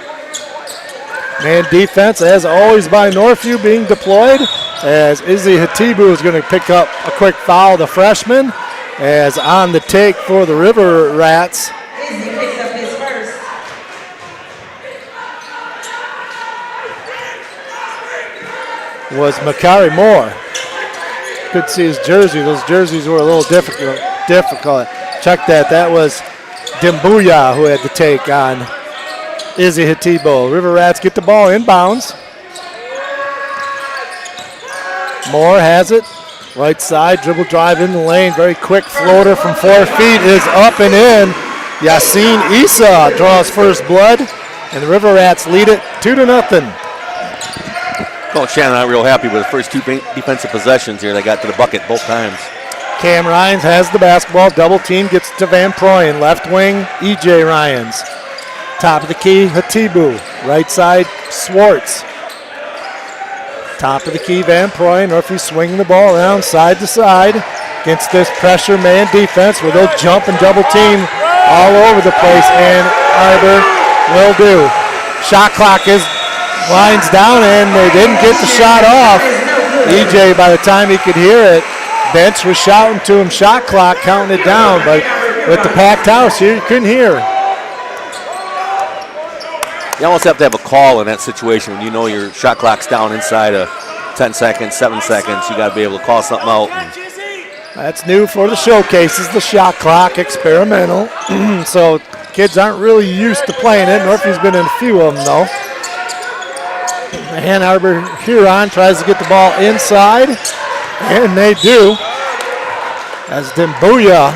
Man defense, as always, by Northview being deployed, as Izzy Hatibu is going to pick up a quick foul, the freshman, as on the take for the River Rats. Izzy picks up his first. Was Makari Moore. Could see his jersey. Those jerseys were a little difficult. Check that. That was Dimbuya who had to take on Izzy Hatibu. River Rats get the ball inbounds. Moore has it. Right side, dribble drive in the lane. Very quick floater from 4 feet is up and in. Yassine Issa draws first blood, and the River Rats lead it 2-0. Coach Shannon not real happy with the first 2 defensive possessions here. They got to the bucket both times. Cam Ryans has the basketball. Double team gets to Van Proyen. Left wing, E.J. Ryans. Top of the key, Hatibu. Right side, Schwartz. Top of the key, Van Proyen. Northview swinging the ball around side to side against this pressure man defense where they'll jump and double team all over the place, and Arbor will do. Shot clock is winds down, and they didn't get the shot off. E.J., by the time he could hear it, bench was shouting to him, shot clock, counting it down, but with the packed house here, you couldn't hear. You almost have to have a call in that situation when you know your shot clock's down inside of 10 seconds, 7 seconds. You got to be able to call something out. That's new for the showcases, the shot clock, experimental. So kids aren't really used to playing it. Northview's been in a few of them, though. And Arbor Huron tries to get the ball inside, and they do. As Dimbuya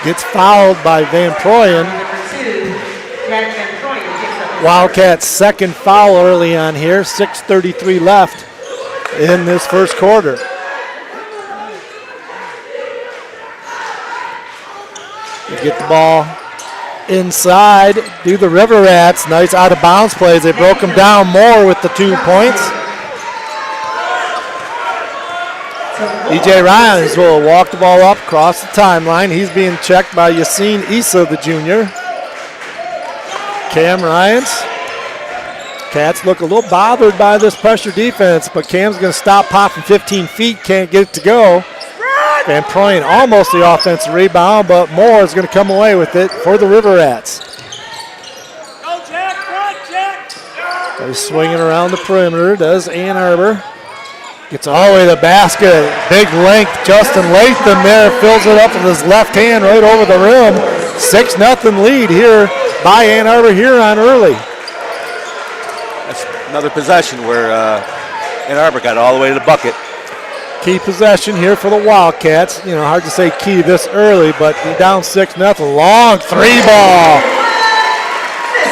gets fouled by Van Proyen. Wildcats' second foul early on here. 6:33 left in this first quarter. They get the ball inside, do the River Rats. Nice out of bounds plays. They broke them down more with the 2 points. E.J. Ryans will walk the ball up across the timeline. He's being checked by Yassine Issa, the junior. Cam Ryans. Cats look a little bothered by this pressure defense, but Cam's going to stop popping 15 feet, can't get it to go. Van Proyen almost the offensive rebound, but Moore is going to come away with it for the River Rats. Go, Jack, front, Jack. They're swinging around the perimeter, does Ann Arbor. Gets all the way to the basket. Big length, Justin Latham there, fills it up with his left hand right over the rim. 6-0 lead here by Ann Arbor Huron early. That's another possession where Ann Arbor got all the way to the bucket. Key possession here for the Wildcats. You know, hard to say key this early, but down 6-0. Long three ball.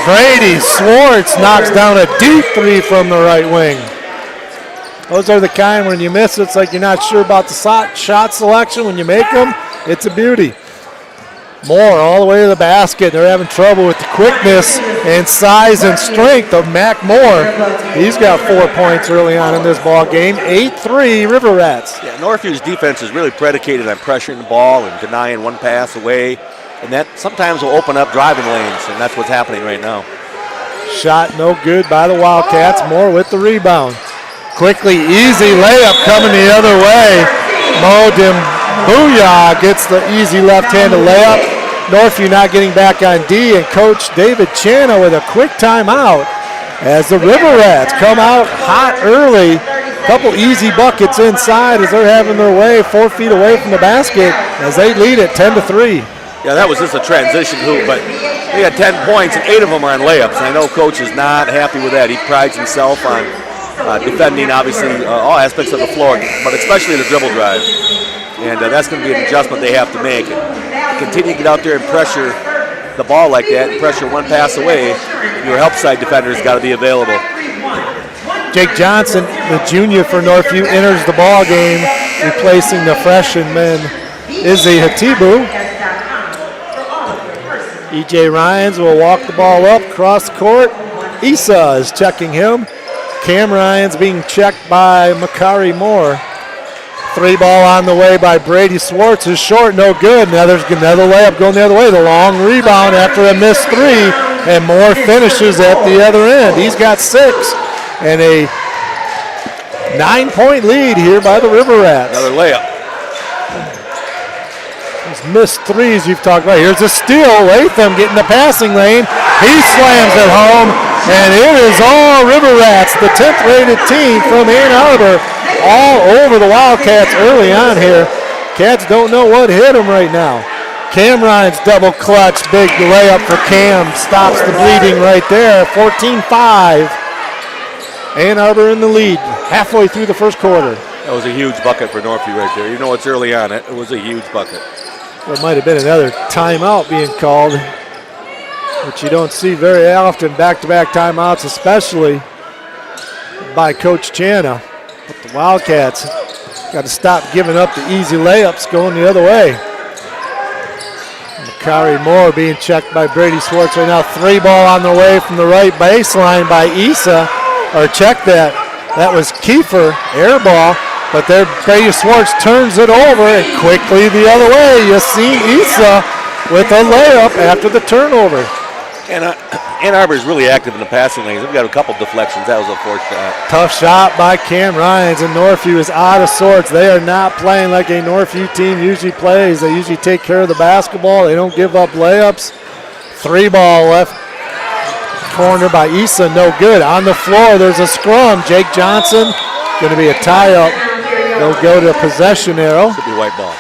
Brady Swartz knocks down a deep three from the right wing. Those are the kind when you miss, it's like you're not sure about the shot selection. When you make them, it's a beauty. Moore all the way to the basket. They're having trouble with the quickness and size and strength of Mac Moore. He's got 4 points early on in this ball game. 8-3 River Rats. Yeah, Northview's defense is really predicated on pressuring the ball and denying one pass away, and that sometimes will open up driving lanes, and that's what's happening right now. Shot no good by the Wildcats. Moore with the rebound. Quickly, easy layup coming the other way. Mo Booyah gets the easy left-handed layup. Northview not getting back on D, and Coach David Chana with a quick timeout as the River Rats come out hot early. Couple easy buckets inside as they're having their way 4 feet away from the basket as they lead it 10-3. Yeah, that was just a transition hoop, but they had 10 points and 8 of them on layups. And I know Coach is not happy with that. He prides himself on defending, obviously, all aspects of the floor, but especially the dribble drive. And that's going to be an adjustment they have to make. And continue to get out there and pressure the ball like that and pressure one pass away. Your help side defender's got to be available. Jake Johnson, the junior for Northview, enters the ball game, replacing the freshman Izzy Hatibu. E.J. Ryans will walk the ball up across the court. Issa is checking him. Cam Ryans being checked by Makari Moore. Three ball on the way by Brady Swartz is short, no good. Now there's another layup going the other way. The long rebound after a missed three, and Moore finishes at the other end. He's got 6 and a 9-point lead here by the River Rats. Another layup. Those missed threes you've talked about. Here's a steal. Latham getting the passing lane. He slams it home, and it is all River Rats, the 10th rated team from Ann Arbor, all over the Wildcats early on here. Cats don't know what hit them right now. Cam Ryan's double clutch, big layup for Cam, stops the bleeding right there. 14-5. Ann Arbor in the lead, halfway through the first quarter. That was a huge bucket for Northview right there. You know it's early on. It was a huge bucket. There might have been another timeout being called, which you don't see very often, back-to-back timeouts, especially by Coach Chana. But the Wildcats got to stop giving up the easy layups going the other way. Makari Moore being checked by Brady Swartz right now. Three ball on the way from the right baseline by Issa, or check that. That was Kiefer, air ball, but there Brady Swartz turns it over and quickly the other way. You see Issa with a layup after the turnover. And Ann Arbor is really active in the passing lanes. They've got a couple deflections. That was a forced shot. Tough shot by Cam Ryans, and Northview is out of sorts. They are not playing like a Northview team usually plays. They usually take care of the basketball. They don't give up layups. Three ball left corner by Issa, no good. On the floor, there's a scrum. Jake Johnson, going to be a tie-up. They'll go to possession arrow. Should be white ball.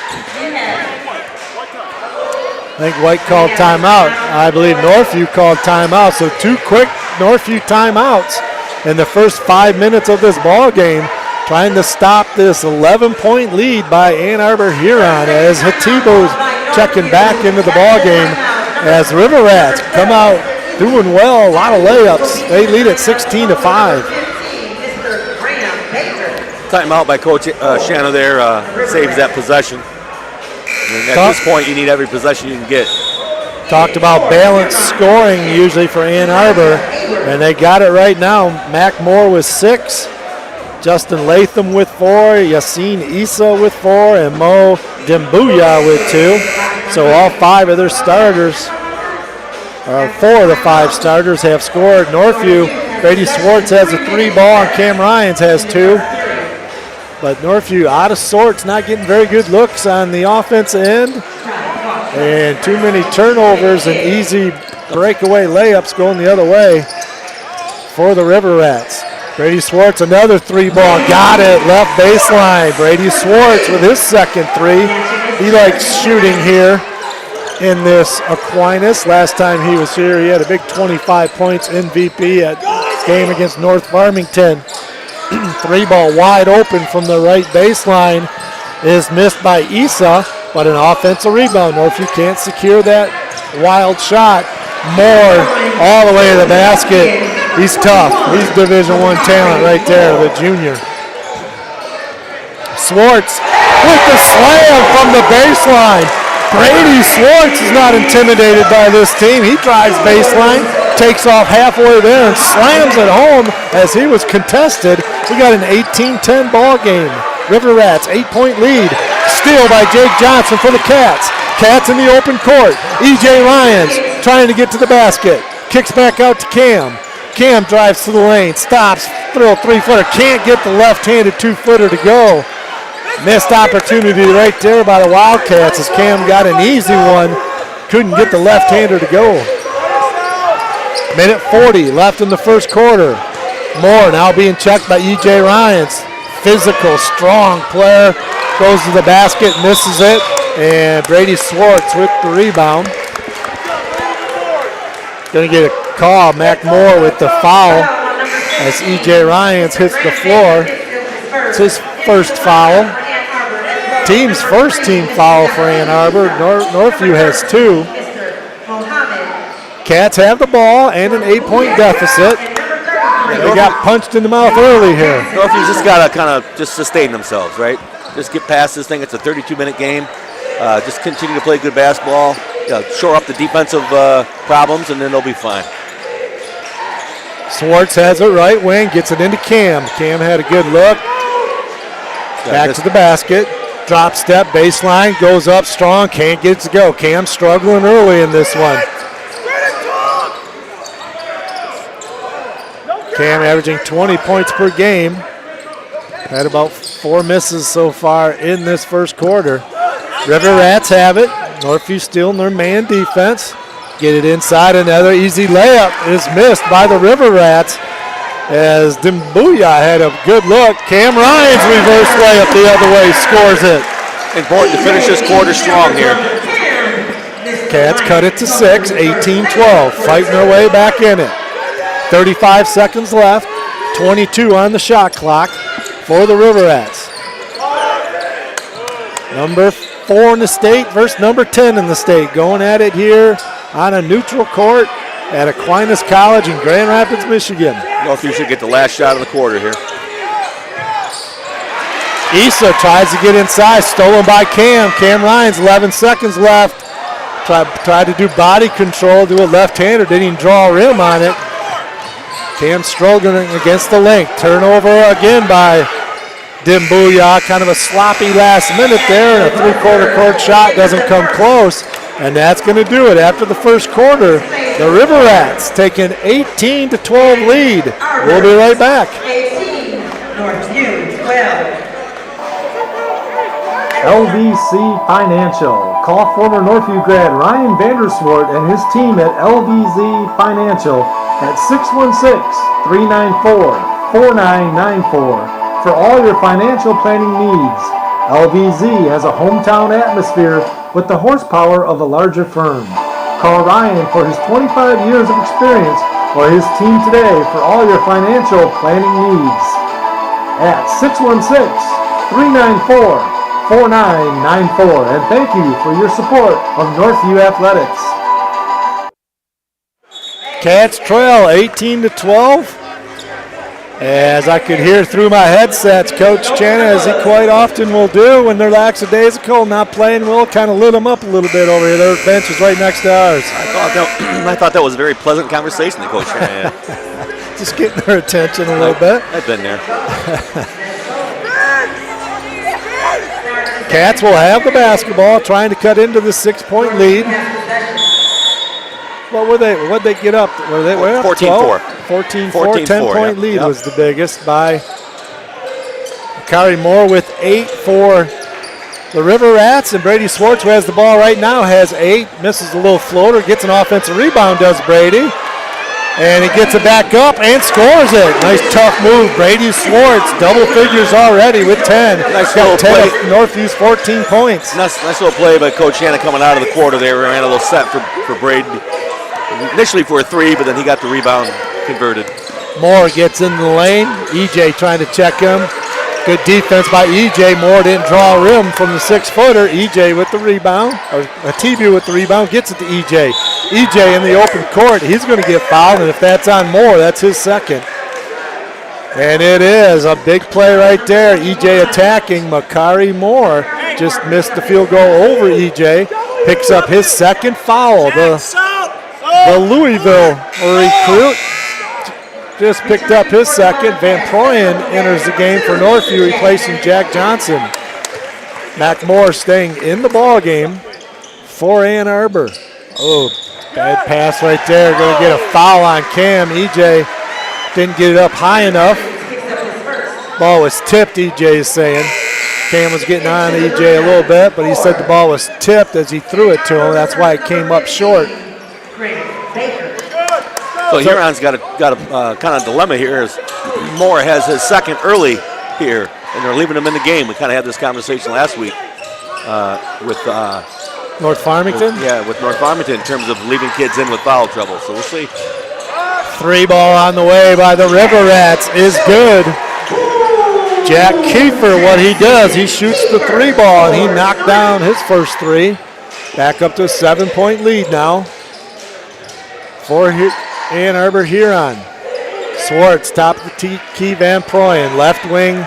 I think White called timeout. I believe Northview called timeout. So 2 quick Northview timeouts in the first 5 minutes of this ball game, trying to stop this 11-point lead by Ann Arbor Huron as Hatibo's checking back into the ball game as River Rats come out doing well, a lot of layups. They lead at 16-5. Timeout by Coach Shanna there saves that possession. And at this point, you need every possession you can get. Talked about balanced scoring usually for Ann Arbor, and they got it right now. Mac Moore with 6, Justin Latham with 4, Yassine Issa with 4, and Mo Dembuya with 2. So all 5 of their starters, or 4 of the 5 starters have scored. Northview, Brady Swartz has a 3 ball, and Cam Ryans has 2. But Northview out of sorts, not getting very good looks on the offensive end. And too many turnovers and easy breakaway layups going the other way for the River Rats. Brady Swartz, another 3 ball, got it, left baseline. Brady Swartz with his second 3. He likes shooting here in this Aquinas. Last time he was here, he had a big 25 points MVP at game against North Farmington. Three ball wide open from the right baseline is missed by Issa, but an offensive rebound. Northview can't secure that wild shot. Moore all the way to the basket. He's tough. He's Division I talent right there, the junior. Swartz with the slam from the baseline. Brady Swartz is not intimidated by this team. He drives baseline, takes off halfway there, and slams it home as he was contested. We got an 18-10 ball game. River Rats, 8-point lead. Steal by Jake Johnson for the Cats. Cats in the open court. E.J. Lyons trying to get to the basket. Kicks back out to Cam. Cam drives to the lane, stops, throw a three-footer. Can't get the left-handed two-footer to go. Missed opportunity right there by the Wildcats as Cam got an easy one. Couldn't get the left-hander to go. Minute 40 left in the first quarter. Moore now being checked by E.J. Ryans. Physical, strong player. Goes to the basket, misses it. And Brady Swartz with the rebound. Going to get a call. Mac Moore with the foul as E.J. Ryans hits the floor. It's his first foul. Team's first team foul for Ann Arbor. Northview has two. Cats have the ball and an 8-point deficit. They got punched in the mouth early here. Northview's just got to kind of just sustain themselves, right? Just get past this thing. It's a 32-minute game. Just continue to play good basketball. Shore up the defensive problems, and then they'll be fine. Swartz has it right wing, gets it into Cam. Cam had a good look. Back to the basket. Drop step, baseline, goes up strong, can't get it to go. Cam struggling early in this one. Cam averaging 20 points per game. Had about 4 misses so far in this first quarter. River Rats have it. Northview still in their man defense. Get it inside, another easy layup is missed by the River Rats as Dimbuya had a good look. Cam Ryan's reverse layup the other way, scores it. Important to finish this quarter strong here. Cats cut it to 6, 18-12, fighting their way back in it. 35 seconds left, 22 on the shot clock for the River Rats. Number 4 in the state versus number 10 in the state, going at it here on a neutral court at Aquinas College in Grand Rapids, Michigan. Northview should get the last shot of the quarter here. Issa tries to get inside, stolen by Cam. Cam Ryans, 11 seconds left. Tried to do body control, do a left-hander, didn't even draw a rim on it. Cam struggling against the length. Turnover again by Dimbuya. Kind of a sloppy last minute there, and a three-quarter court shot doesn't come close. And that's going to do it. After the first quarter, the River Rats take an 18-12 lead. We'll be right back. 18, Northview 12. LVC Financial. Call former Northview grad Ryan Vanderswart and his team at LVZ Financial at 616-394-4994 for all your financial planning needs. LVZ has a hometown atmosphere with the horsepower of a larger firm. Call Ryan for his 25 years of experience or his team today for all your financial planning needs at 616-394-4994. And thank you for your support of Northview Athletics. Cats trail 18-12. As I could hear through my headsets, Coach Channa, as he quite often will do when they're lackadaisical, not playing well, kind of lit them up a little bit over here. Their bench is right next to ours. I thought that was a very pleasant conversation that Coach Channa had. Just getting their attention a little bit. I've been there. Cats will have the basketball, trying to cut into the 6-point lead. What were they? What'd they get up? Were they 14-4. 14-4. 14-4, 10-point yep. lead Yep. was the biggest by Kari Moore with 8 for the River Rats. And Brady Swartz, who has the ball right now, has 8. Misses a little floater, gets an offensive rebound, does Brady. And he gets it back up and scores it. Nice tough move. Brady Swartz, double figures already with 10. Nice got little 10 play. of Northview's 14 points. Nice little play by Coach Hanna coming out of the quarter there. Ran a little set for Brady. Initially for a 3, but then he got the rebound converted. Moore gets in the lane. EJ trying to check him. Good defense by EJ. Moore didn't draw a rim from the 6-footer. EJ with the rebound, or TB with the rebound, gets it to EJ. EJ in the open court. He's going to get fouled, and if that's on Moore, that's his second. And it is a big play right there. EJ attacking. Makari Moore just missed the field goal over EJ. Picks up his second foul. The Louisville recruit just picked up his second. Van Proyen enters the game for Northview, replacing Jack Johnson. Mac Moore staying in the ball game for Ann Arbor. Oh, bad pass right there. Going to get a foul on Cam. EJ didn't get it up high enough. Ball was tipped, EJ is saying. Cam was getting on EJ a little bit, but he said the ball was tipped as he threw it to him. That's why it came up short. So Huron's got a kind of dilemma here as Moore has his second early here, and they're leaving him in the game. We kind of had this conversation last week with North Farmington? With North Farmington in terms of leaving kids in with foul trouble. So we'll see. 3 ball on the way by the River Rats is good. Jack Kiefer, what he does, he shoots the 3 ball, and he knocked down his first 3. Back up to a 7-point lead now for Ann Arbor Huron. Swartz, top of the key, Van Proyen. Left wing,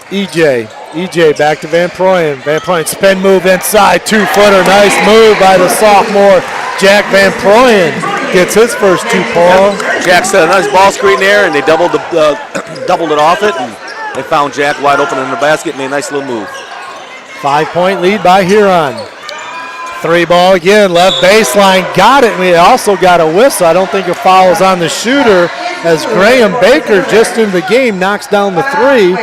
EJ. EJ back to Van Proyen. Van Proyen spin move inside, 2-footer. Nice move by the sophomore, Jack Van Proyen. Gets his first 2 ball. Jack set a nice ball screen there, and they doubled it off it, and they found Jack wide open in the basket, made a nice little move. 5-point lead by Huron. 3 ball again, left baseline, got it. We also got a whistle. I don't think a foul is on the shooter as Graham Baker, just in the game, knocks down the 3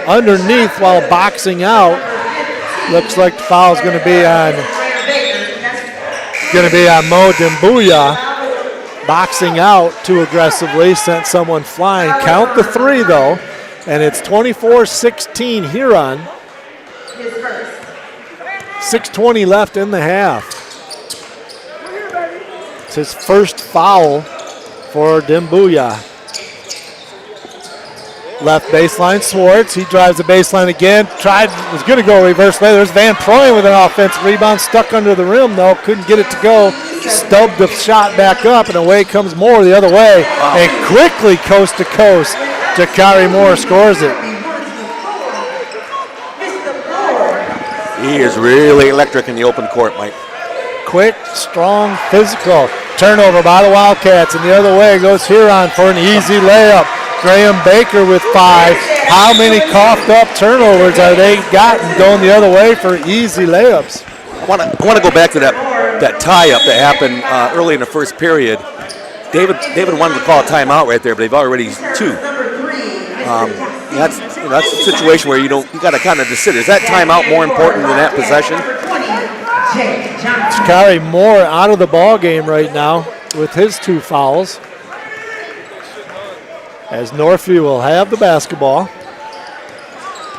underneath while boxing out. Looks like the foul is going to be on Mo Dembuya. Boxing out too aggressively, sent someone flying. Count the 3 though, and it's 24-16 Huron. 6:20 left in the half. It's his first foul for Dembuya. Left baseline, Swartz. He drives the baseline again. Was going to go reverse lay. There's Van Proyen with an offensive rebound. Stuck under the rim, though. Couldn't get it to go. Stubbed the shot back up, and away comes Moore the other way. Wow. And quickly, coast to coast, Jakari Moore scores it. He is really electric in the open court, Mike. Quick, strong, physical. Turnover by the Wildcats, and the other way goes Huron for an easy layup. Graham Baker with 5. How many coughed up turnovers are they gotten going the other way for easy layups? I want to go back to that tie-up that happened early in the first period. David wanted to call a timeout right there, but they've already used 2. That's a situation where you got to kind of consider, is that timeout more important than that possession? Jakari Moore out of the ball game right now with his 2 fouls. As Northview will have the basketball.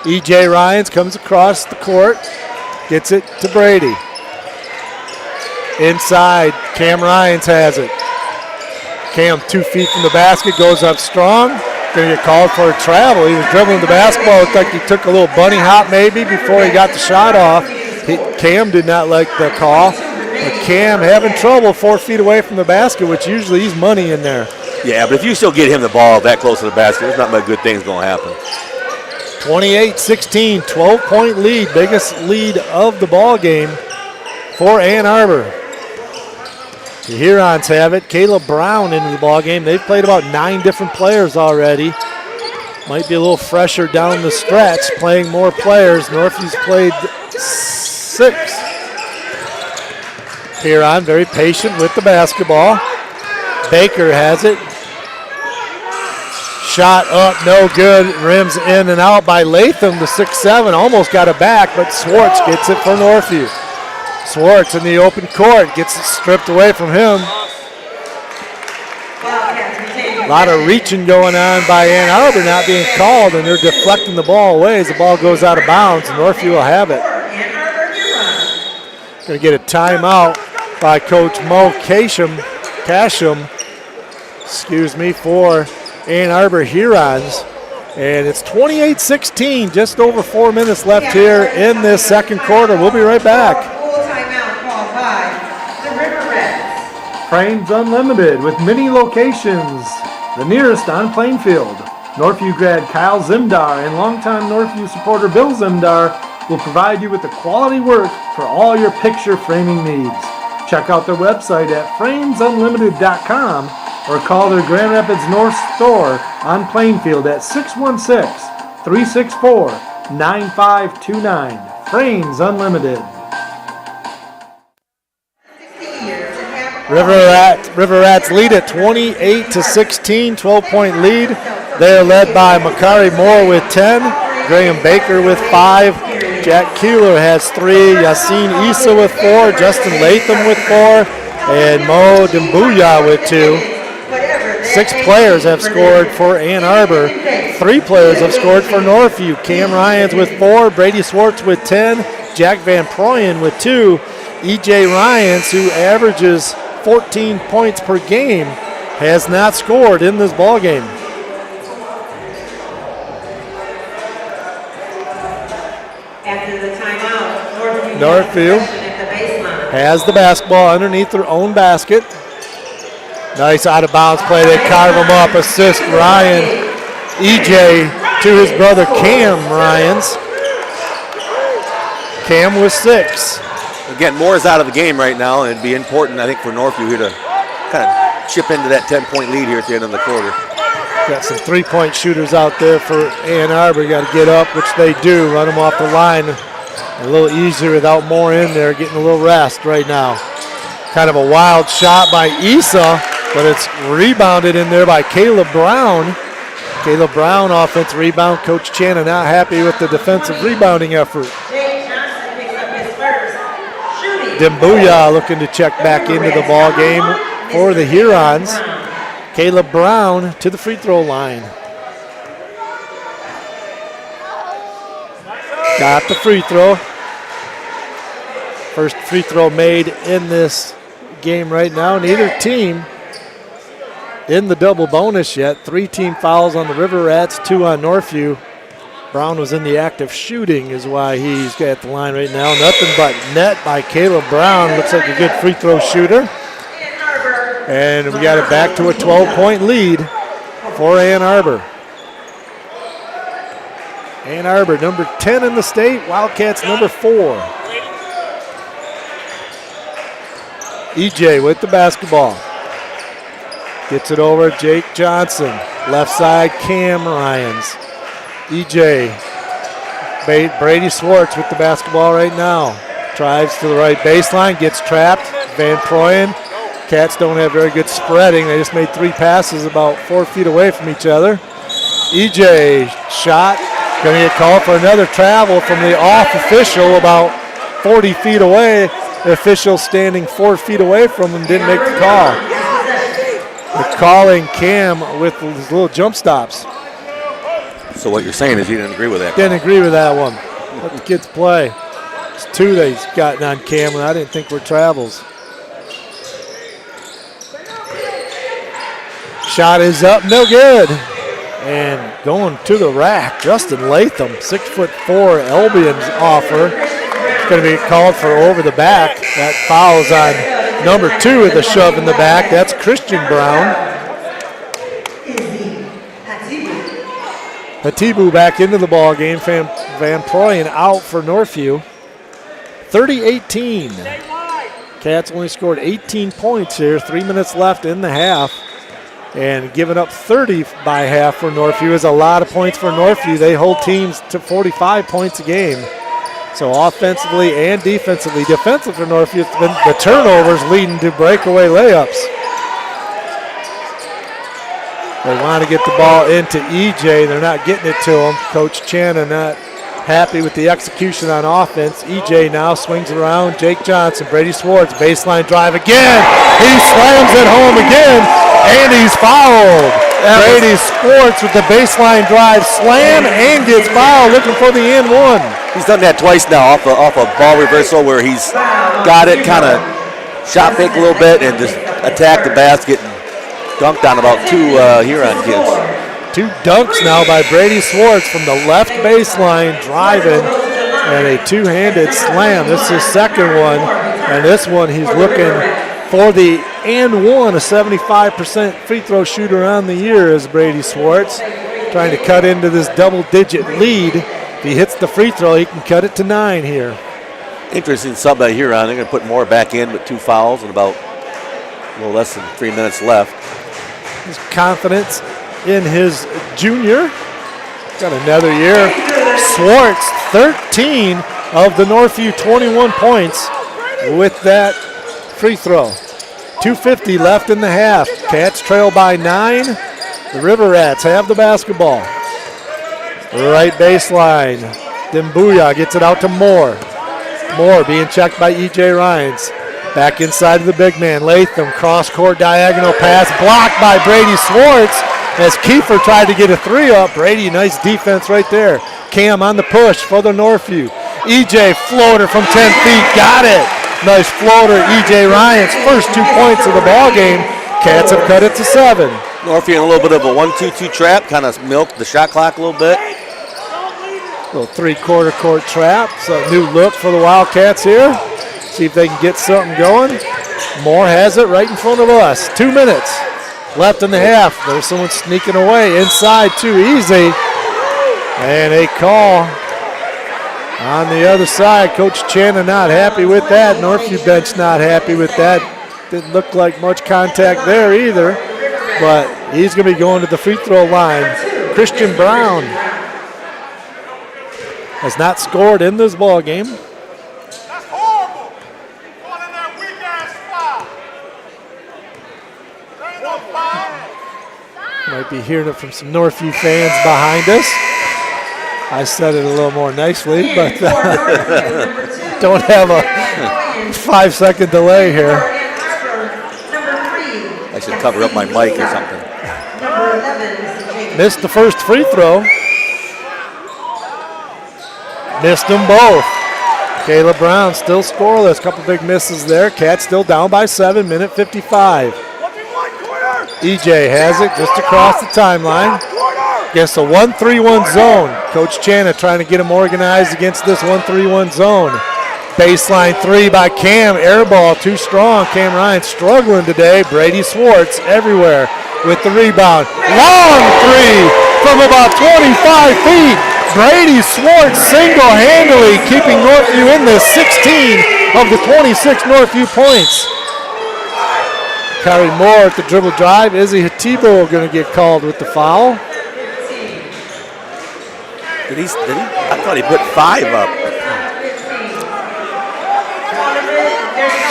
E.J. Ryans comes across the court, gets it to Brady. Inside, Cam Ryans has it. Cam 2 feet from the basket, goes up strong. Going to get called for a travel. He was dribbling the basketball. Looked like he took a little bunny hop maybe before he got the shot off. Cam did not like the call. But Cam having trouble 4 feet away from the basket, which usually he's money in there. Yeah, but if you still get him the ball that close to the basket, there's not much good things going to happen. 28-16, 12-point lead, biggest lead of the ball game for Ann Arbor. The Hurons have it. Caleb Brown into the ball game. They've played about 9 different players already. Might be a little fresher down the stretch, playing more players. Northview's played 6. Huron very patient with the basketball. Baker has it. Shot up, no good. Rims in and out by Latham, the 6'7". Almost got it back, but Swartz gets it for Northview. Swartz in the open court, gets it stripped away from him. A lot of reaching going on by Ann Arbor, not being called, and they're deflecting the ball away as the ball goes out of bounds, and Northview will have it. Going to get a timeout by Coach Mo Casham, for Ann Arbor Hurons. And it's 28-16, just over 4 minutes left here in this second quarter. We'll be right back. Full timeout called by the River Rats. Cranes Unlimited with many locations. The nearest on Plainfield. Northview grad Kyle Zimdar and longtime Northview supporter Bill Zimdar will provide you with the quality work for all your picture framing needs. Check out their website at framesunlimited.com or call their Grand Rapids North store on Plainfield at 616-364-9529. Frames Unlimited. River Rats lead at 28-16, 12-point lead. They're led by Makari Moore with 10, Graham Baker with 5, Jack Keeler has 3, Yassine Issa with 4, Justin Latham with 4, and Mo Dembuya with 2. 6 players have scored for Ann Arbor. 3 players have scored for Northview. Cam Ryans with 4, Brady Swartz with 10, Jack Van Proyen with 2. E.J. Ryans, who averages 14 points per game, has not scored in this ball game. After the timeout, Northview has the basketball underneath their own basket. Nice out of bounds play. They carve him up. Assist Ryan EJ to his brother Cam Ryans. Cam with 6. Again, Moore is out of the game right now, and it'd be important, I think, for Northview here to kind of chip into that 10-point lead here at the end of the quarter. Got some 3-point shooters out there for Ann Arbor. Got to get up, which they do. Run them off the line a little easier without Moore in there, getting a little rest right now. Kind of a wild shot by Issa, but it's rebounded in there by Caleb Brown. Caleb Brown, offensive rebound. Coach Channa not happy with the defensive rebounding effort. Dembuya looking to check back into the ball game for the Hurons. Caleb Brown to the free throw line. Got the free throw. First free throw made in this game right now. Neither team in the double bonus yet. 3 team fouls on the River Rats, 2 on Northview. Brown was in the act of shooting is why he's got the line right now. Nothing but net by Caleb Brown. Looks like a good free throw shooter. And we got it back to a 12-point lead for Ann Arbor. Ann Arbor, number 10 in the state. Wildcats, number 4. EJ with the basketball. Gets it over Jake Johnson. Left side, Cam Ryans. EJ. Brady Swartz with the basketball right now. Drives to the right baseline, gets trapped. Van Proyen. Cats don't have very good spreading. They just made 3 passes about 4 feet away from each other. EJ shot. Going to get called for another travel from the off official about 40 feet away. The official standing 4 feet away from him didn't make the call. They're calling Cam with his little jump stops. So what you're saying is you didn't agree with that? Didn't agree with that one. Let the kids play. It's 2 that he's gotten on Cam, and I didn't think were travels. Shot is up, no good. And going to the rack, Justin Latham, 6'4", Albion's offer. It's going to be called for over the back. That fouls on number 2 with a shove in the back. That's Christian Brown. Hatibu back into the ball game. Van Proyen out for Northview. 30-18. Cats only scored 18 points here. 3 minutes left in the half. And giving up 30 by half for Northview is a lot of points for Northview. They hold teams to 45 points a game. So offensively and defensively. Defensive for Northview, it's been the turnovers leading to breakaway layups. They want to get the ball into EJ. They're not getting it to him. Coach Channa not happy with the execution on offense. EJ now swings it around. Jake Johnson, Brady Swartz, baseline drive again. He slams it home again, and he's fouled. Brady Swartz with the baseline drive slam and gets fouled, looking for the and one. He's done that twice now off a ball reversal where he's got it, kind of shot fake a little bit and just attacked the basket and dunked on about two Huron kids. 2 dunks now by Brady Swartz from the left baseline, driving, and a two-handed slam. This is his second one, and this one he's looking for the and one, a 75% free throw shooter on the year is Brady Swartz, trying to cut into this double-digit lead. If he hits the free throw, he can cut it to 9 here. Interesting sub by Huron. They're going to put Moore back in with 2 fouls and about a little less than 3 minutes left. His confidence in his junior. Got another year. Swartz, 13 of the Northview 21 points with that free throw. 2:50 left in the half. Cats trail by 9. The River Rats have the basketball. Right baseline. Dembuya gets it out to Moore. Moore being checked by E.J. Ryans. Back inside of the big man. Latham, cross-court diagonal pass, blocked by Brady Swartz as Kiefer tried to get a 3 up. Brady, nice defense right there. Cam on the push for the Northview. E.J. floater from 10 feet, got it. Nice floater, E.J. Ryans, first 2 points of the ball game. Cats have cut it to 7. Northview in a little bit of a 1-2-2 trap, kind of milked the shot clock a little bit. Little 3-quarter court trap. So new look for the Wildcats here. See if they can get something going. Moore has it right in front of us. 2 minutes left in the half. There's someone sneaking away inside, too easy. And a call on the other side. Coach Channa not happy with that. Northview bench not happy with that. Didn't look like much contact there either. But he's going to be going to the free throw line. Christian Brown has not scored in this ball game. That's horrible. Going in that weak ass foul. There ain't no foul. Might be hearing it from some Northview fans behind us. I said it a little more nicely, but don't have a 5-second delay here. I should cover up my mic or something. Missed the first free throw. Missed them both. Caleb Brown still scoreless. Couple big misses there. Cats still down by 7, minute 55. EJ has it just across the timeline. Against a 1-3-1 zone. Coach Channa trying to get him organized against this 1-3-1 zone. Baseline 3 by Cam. Air ball too strong. Cam Ryan struggling today. Brady Swartz everywhere with the rebound. Long 3 from about 25 feet. Brady Swartz single-handedly keeping Northview in this. 16 of the 26 Northview points. Kyrie Moore at the dribble drive. Izzy Hatibo going to get called with the foul. Did he? I thought he put 5 up.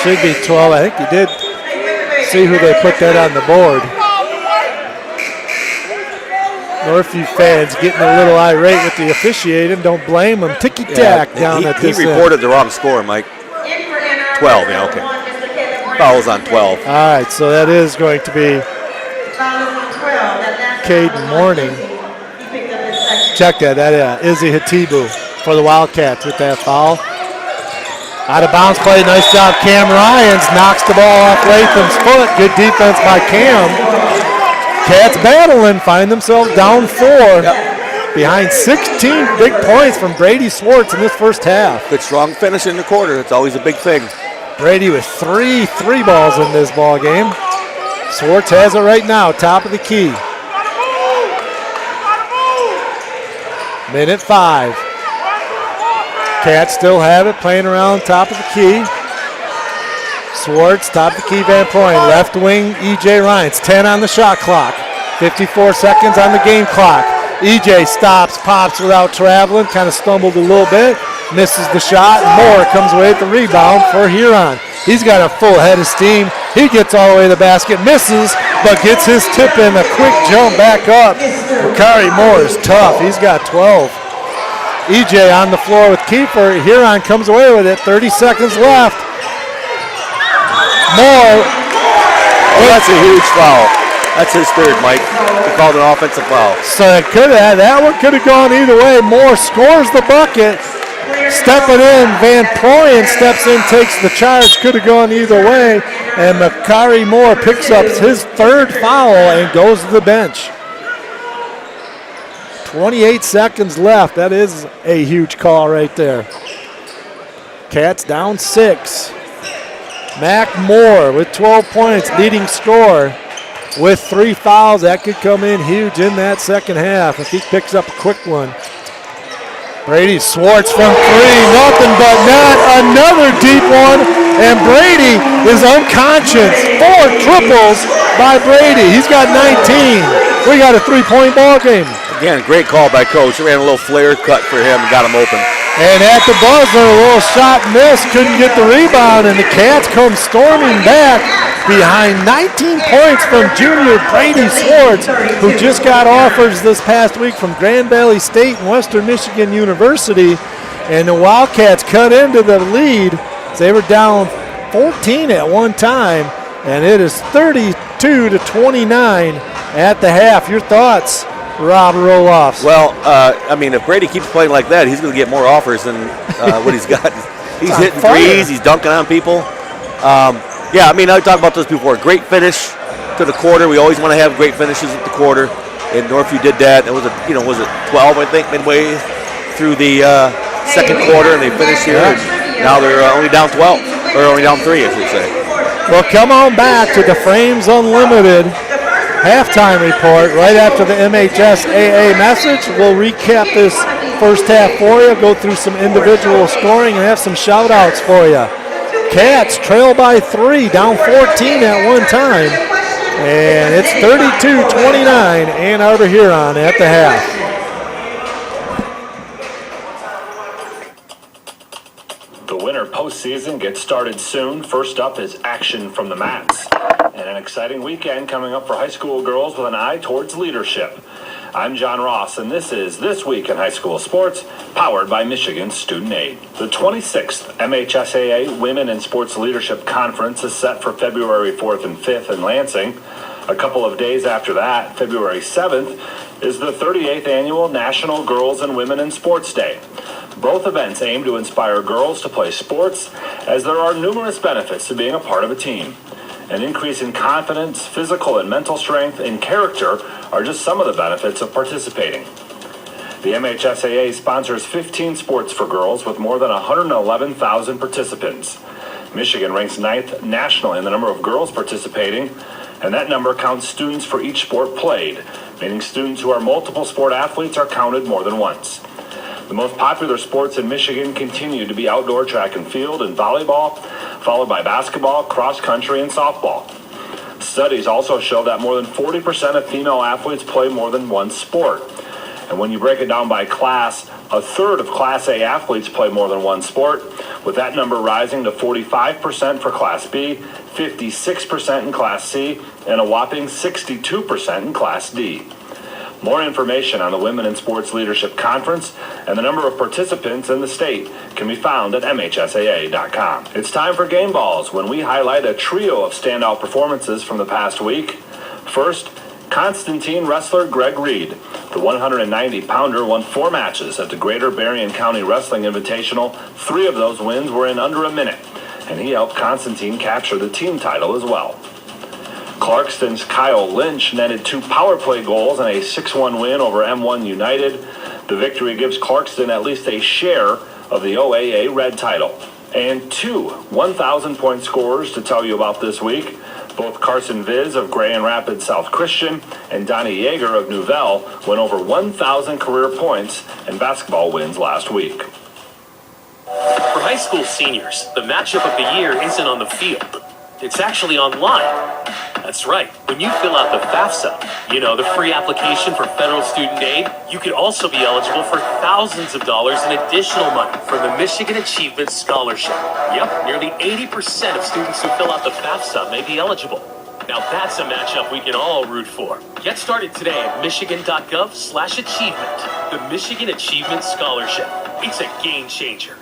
Should be 12. I think he did see who they put that on the board. Northview fans getting a little irate with the officiating. Don't blame them. Ticky-tack down at this He reported the wrong score, Mike. 12, yeah, okay. Foul's on 12. All right, so that is going to be Caden Morning. Check that Izzy Hatibu for the Wildcats with that foul. Out of bounds play, nice job. Cam Ryans knocks the ball off Latham's foot. Good defense by Cam. Cats battling, find themselves down 4. Behind 16 big points from Brady Swartz in this first half. Good strong finish in the quarter. It's always a big thing. Brady with 3 balls in this ball game. Swartz has it right now, top of the key. Minute 5. Cats still have it, playing around top of the key. Swartz, top of the key, Van Proyen. Left wing, E.J. Ryans. 10 on the shot clock. 54 seconds on the game clock. E.J. stops, pops without traveling. Kind of stumbled a little bit. Misses the shot. Moore comes away with the rebound for Huron. He's got a full head of steam. He gets all the way to the basket, misses, but gets his tip in. A quick jump back up. Makari Moore is tough. He's got 12. EJ on the floor with Kiefer. Huron comes away with it. 30 seconds left. Moore. Oh, that's a huge foul. That's his third, Mike. He called an offensive foul. So that one could have gone either way. Moore scores the bucket. Stepping in, Van Proyen steps in, takes the charge. Could have gone either way. And Makari Moore picks up his third foul and goes to the bench. 28 seconds left. That is a huge call right there. Cats down 6. Mac Moore with 12 points, leading scorer with 3 fouls. That could come in huge in that second half if he picks up a quick one. Brady Swartz from 3, nothing but net. Another deep one, and Brady is unconscious. 4 triples by Brady. He's got 19. We got a 3-point ball game. Again, great call by Coach. He ran a little flare cut for him and got him open. And at the buzzer, a little shot missed, couldn't get the rebound, and the Cats come storming back behind 19 points from junior Brady Swartz, who just got offers this past week from Grand Valley State and Western Michigan University. And the Wildcats cut into the lead. They were down 14 at one time, and it is 32-29 at the half. Your thoughts, Rob Roloffs? Well, I mean, if Brady keeps playing like that, he's going to get more offers than what he's got. He's hitting threes. He's dunking on people. Yeah, I mean, I talked about this before. Great finish to the quarter. We always want to have great finishes at the quarter, and Northview did that. It was was it 12, I think, midway through the second quarter, and they finished here. And now they're only down 12, or only down 3, I should say. Well, come on back to the Frames Unlimited halftime report right after the MHSAA message. We'll recap this first half for you, go through some individual scoring, and have some shout-outs for you. Cats trail by 3, down 14 at one time, and it's 32-29, and Arbor Huron at the half. The winter postseason gets started soon. First up is action from the mats, and an exciting weekend coming up for high school girls with an eye towards leadership. I'm John Ross, and this is This Week in High School Sports, powered by Michigan Student Aid. The 26th MHSAA Women in Sports Leadership Conference is set for February 4th and 5th in Lansing. A couple of days after that, February 7th, is the 38th Annual National Girls and Women in Sports Day. Both events aim to inspire girls to play sports, as there are numerous benefits to being a part of a team. An increase in confidence, physical and mental strength, and character are just some of the benefits of participating. The MHSAA sponsors 15 sports for girls with more than 111,000 participants. Michigan ranks 9th nationally in the number of girls participating, and that number counts students for each sport played, meaning students who are multiple sport athletes are counted more than once. The most popular sports in Michigan continue to be outdoor track and field and volleyball, followed by basketball, cross country, and softball. Studies also show that more than 40% of female athletes play more than one sport. And when you break it down by class, a third of Class A athletes play more than one sport, with that number rising to 45% for Class B, 56% in Class C, and a whopping 62% in Class D. More information on the Women in Sports Leadership Conference and the number of participants in the state can be found at MHSAA.com. It's time for Game Balls, when we highlight a trio of standout performances from the past week. First, Constantine wrestler Greg Reed. The 190-pounder won 4 matches at the Greater Berrien County Wrestling Invitational. 3 of those wins were in under a minute, and he helped Constantine capture the team title as well. Clarkston's Kyle Lynch netted 2 power play goals and a 6-1 win over M1 United. The victory gives Clarkston at least a share of the OAA Red title. And 2 1,000-point scorers to tell you about this week. Both Carson Viz of Grand Rapids South Christian and Donnie Yeager of Nouvelle went over 1,000 career points and basketball wins last week. For high school seniors, the matchup of the year isn't on the field. It's actually online. That's right. When you fill out the FAFSA, the free application for federal student aid, you could also be eligible for thousands of dollars in additional money from the Michigan Achievement Scholarship. Yep, nearly 80% of students who fill out the FAFSA may be eligible. Now that's a matchup we can all root for. Get started today at michigan.gov/achievement. The Michigan Achievement Scholarship. It's a game changer.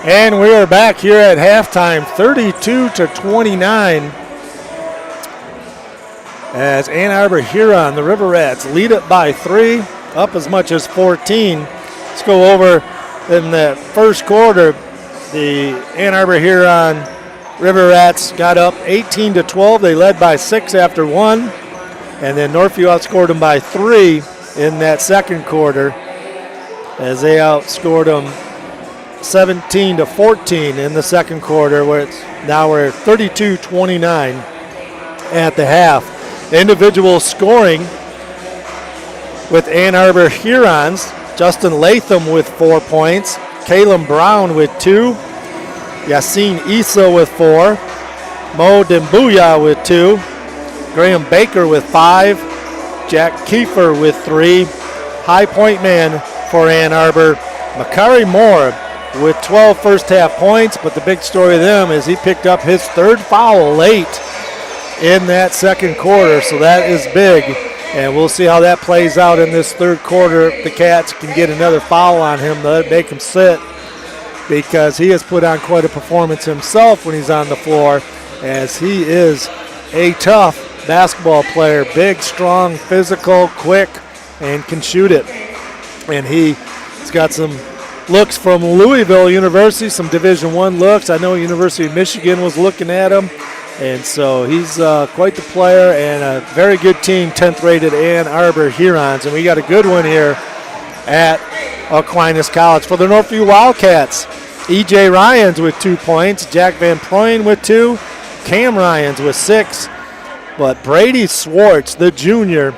And we are back here at halftime, 32-29. as Ann Arbor Huron, the River Rats, lead it by 3, up as much as 14. Let's go over in the first quarter. The Ann Arbor Huron River Rats got up 18-12. They led by 6 after 1. And then Northview outscored them by 3 in that second quarter as they outscored them 17-14 in the second quarter, where it's now we're 32-29 at the half. Individual scoring with Ann Arbor Hurons. Justin Latham with 4 points. Caleb Brown with 2. Yassine Issa with 4. Mo Dembuya with 2. Graham Baker with 5. Jack Kiefer with 3. High point man for Ann Arbor, Makari Moore with 12 first half points, but the big story of them is he picked up his 3rd foul late in that second quarter, so that is big, and we'll see how that plays out in this third quarter. If the Cats can get another foul on him, they'll make him sit, because he has put on quite a performance himself when he's on the floor, as he is a tough basketball player, big, strong, physical, quick, and can shoot it. And he's got some looks from Louisville University, some Division I looks. I know University of Michigan was looking at him. And so he's quite the player, and a very good team, 10th rated Ann Arbor Hurons. And we got a good one here at Aquinas College. For the Northview Wildcats, E.J. Ryans with 2 points, Jack Van Proyen with 2, Cam Ryans with 6. But Brady Swartz, the junior,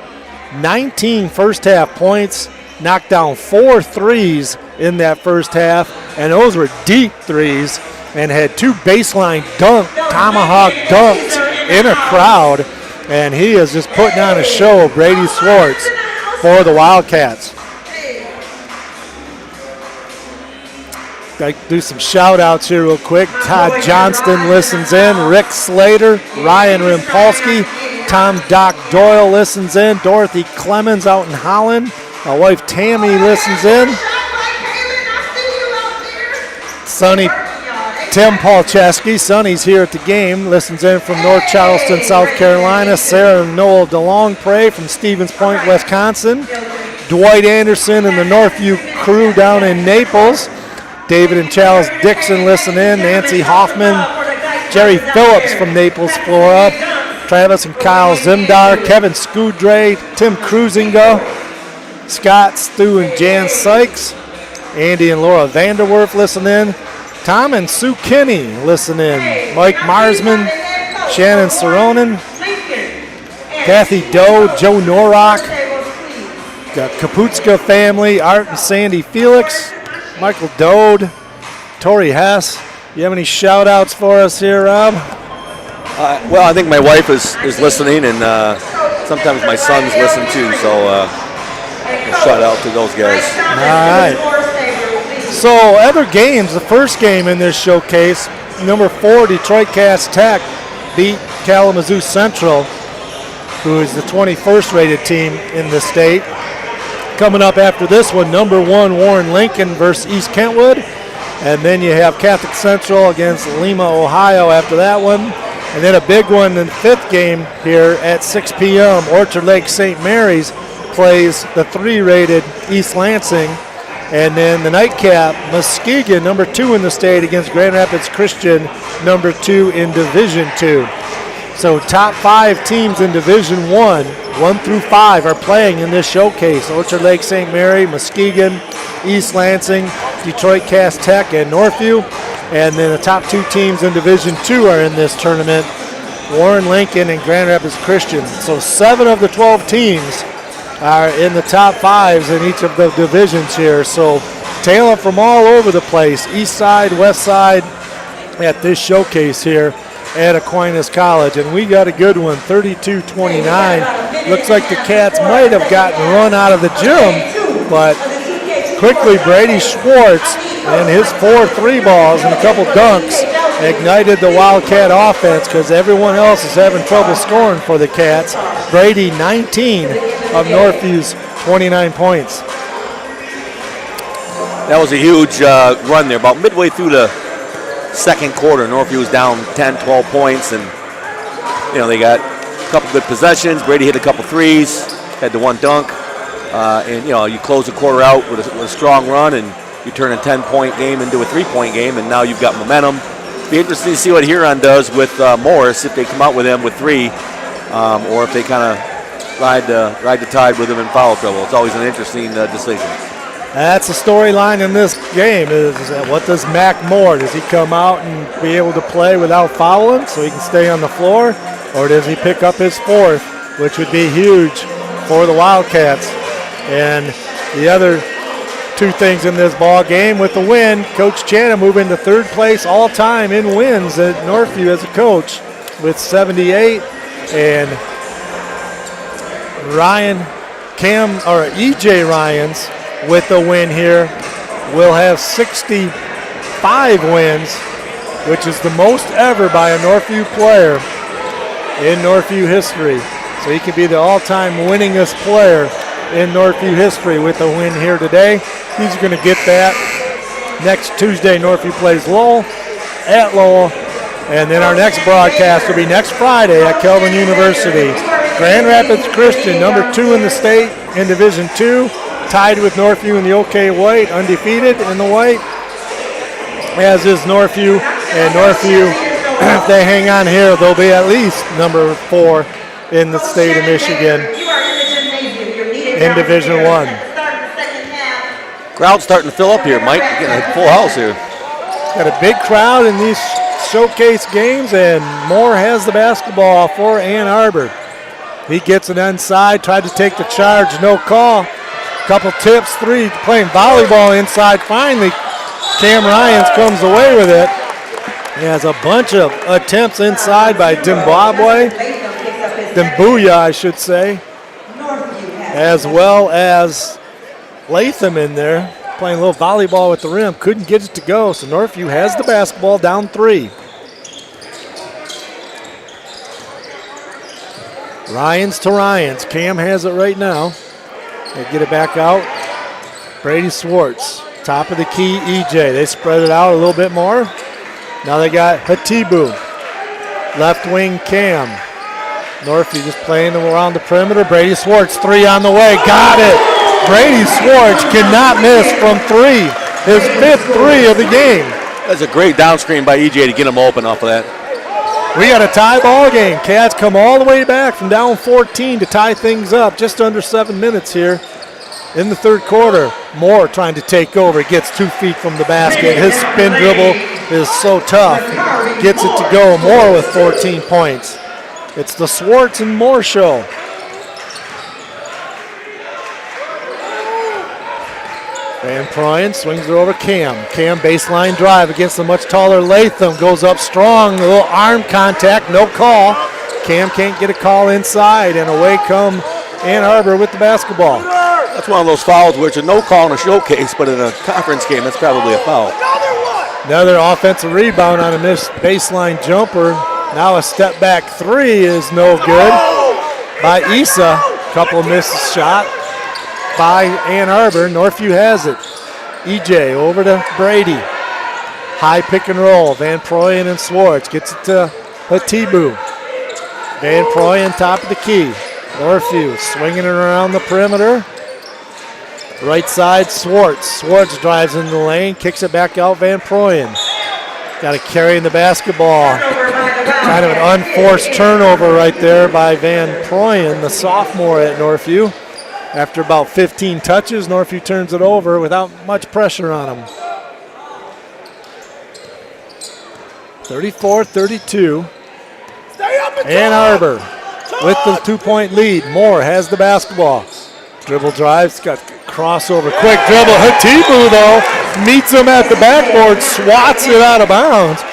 19 first half points, knocked down 4 threes in that first half, and those were deep threes, and had 2 baseline tomahawk dunks in a crowd, and he is just putting on a show, Brady Swartz, for the Wildcats. Got to do some shout-outs here real quick. Todd Johnston listens in. Rick Slater, Ryan Rimpolsky, Tom Doc Doyle listens in. Dorothy Clemens out in Holland. My wife Tammy listens in. Sonny Tim Paulcheski, Sonny's here at the game, listens in from North Charleston, South Carolina. Sarah Noel DeLongpre from Stevens Point, Wisconsin. Dwight Anderson and the Northview crew down in Naples. David and Charles Dixon listen in. Nancy Hoffman, Jerry Phillips from Naples, Florida. Travis and Kyle Zimdar, Kevin Scudre, Tim Cruisinga, Scott, Stu, and Jan Sykes. Andy and Laura Vanderwerf listen in. Tom and Sue Kinney listen in. Mike Marsman, Shannon Saronin, Kathy Doe, Joe Norak, got Kaputska family, Art and Sandy Felix, Michael Dode, Tori Hess. You have any shout outs for us here, Rob? Well, I think my wife is listening, and sometimes my sons listen too, so shout out to those guys. All right. So other games, the first game in this showcase, number 4 Detroit Cass Tech beat Kalamazoo Central, who is the 21st rated team in the state. Coming up after this one, number 1 Warren Lincoln versus East Kentwood. And then you have Catholic Central against Lima, Ohio after that one. And then a big one in the 5th game here at 6 p.m. Orchard Lake St. Mary's plays the 3-rated East Lansing. And then the nightcap, Muskegon, number 2 in the state, against Grand Rapids Christian, number 2 in Division 2. So top 5 teams in Division 1 through 5, are playing in this showcase. Orchard Lake St. Mary, Muskegon, East Lansing, Detroit Cass Tech, and Northview. And then the top 2 teams in Division 2 are in this tournament, Warren Lincoln and Grand Rapids Christian. So 7 of the 12 teams are in the top 5s in each of the divisions here. So talent from all over the place, east side, west side, at this showcase here at Aquinas College. And we got a good one, 32-29. Looks like the Cats might have gotten run out of the gym, but quickly Brady Schwartz and his 4 3-balls and a couple dunks ignited the Wildcat offense, because everyone else is having trouble scoring for the Cats. Brady, 19 of Northview's 29 points. That was a huge run there. About midway through the second quarter, Northview was down 10, 12 points, and they got couple good possessions. Brady hit a couple threes, had the one dunk. And, you close the quarter out with a strong run, and you turn a 10-point game into a 3-point game, and now you've got momentum. It'll be interesting to see what Huron does with Morris, if they come out with him with 3, or if they kind of ride the tide with him in foul trouble. It's always an interesting decision. That's the storyline in this game is what does Mac Moore, does he come out and be able to play without fouling so he can stay on the floor, or does he pick up his 4th, which would be huge for the Wildcats? And the other 2 things in this ball game with the win, Coach Channa moving to 3rd place all time in wins at Northview as a coach with 78, and EJ Ryans with the win here will have 65 wins, which is the most ever by a Northview player in Northview history. So he can be the all-time winningest player in Northview history with a win here today. He's going to get that. Next Tuesday, Northview plays Lowell at Lowell. And then our next broadcast will be next Friday at Kelvin University. Grand Rapids Christian, number 2 in the state in Division II, tied with Northview in the OK White, undefeated in the white, as is Northview. And Northview, if they hang on here, they'll be at least number 4 in the state of Michigan in Division I. Crowd's starting to fill up here, Mike. You're getting a full house here. Got a big crowd in these showcase games, and Moore has the basketball for Ann Arbor. He gets it inside, tried to take the charge, no call. Couple tips, 3, playing volleyball inside. Finally, Cam Ryans comes away with it. He has a bunch of attempts inside by Dimbuya, I should say, as well as Latham in there, playing a little volleyball with the rim. Couldn't get it to go, so Northview has the basketball, down 3. Ryans to Ryans. Cam has it right now. They get it back out. Brady Swartz, top of the key, EJ. They spread it out a little bit more. Now they got Hatibu. Left wing, Cam. Northview just playing around the perimeter. Brady Swartz, 3 on the way. Got it. Brady Swartz cannot miss from 3. His 5th 3 of the game. That's a great down screen by EJ to get him open off of that. We got a tie ball game. Cats come all the way back from down 14 to tie things up. Just under 7 minutes here in the 3rd quarter. Moore trying to take over. Gets 2 feet from the basket. His spin dribble is so tough. Gets it to go. Moore with 14 points. It's the Swartz and Moore show. Van Proyen swings it over Cam. Cam baseline drive against the much taller Latham. Goes up strong, a little arm contact, no call. Cam can't get a call inside, and away come Ann Arbor with the basketball. That's one of those fouls where it's a no call in a showcase, but in a conference game, that's probably a foul. Another offensive rebound on a missed baseline jumper. Now a step back 3 is no good by Issa. Couple missed shot by Ann Arbor. Northview has it. EJ over to Brady. High pick and roll. Van Proyen and Swartz gets it to Hatibu. Van Proyen top of the key. Northview swinging it around the perimeter. Right side, Swartz. Swartz drives in the lane, kicks it back out. Van Proyen. Got to carry in the basketball. Kind of an unforced turnover right there by Van Proyen, the sophomore at Northview. After about 15 touches, Northview turns it over without much pressure on him. 34-32. Ann Arbor with the 2-point lead. Moore has the basketball. Dribble drives, got crossover, quick dribble. Hatibu, though, meets him at the backboard, swats it out of bounds.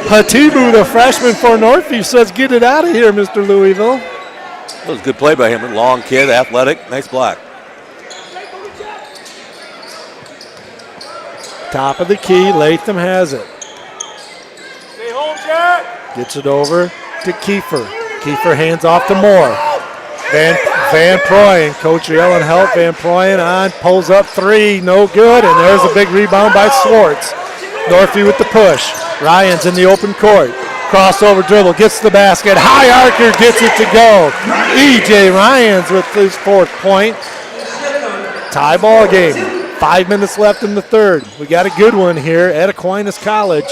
Hatibu, the freshman for Northview, says, "Get it out of here, Mr. Louisville." That was a good play by him. Long kid, athletic, nice block. Top of the key, Latham has it. Stay home, Jack. Gets it over to Kiefer. Kiefer hands off to Moore. Van Proyen, Coach yelling help. Van Proyen on, pulls up 3, no good, and there's a big rebound by Swartz. Northview with the push. Ryans in the open court. Crossover dribble, gets to the basket. High archer gets it to go. E.J. Ryans with his 4th point. Tie ball game. 5 minutes left in the third. We got a good one here at Aquinas College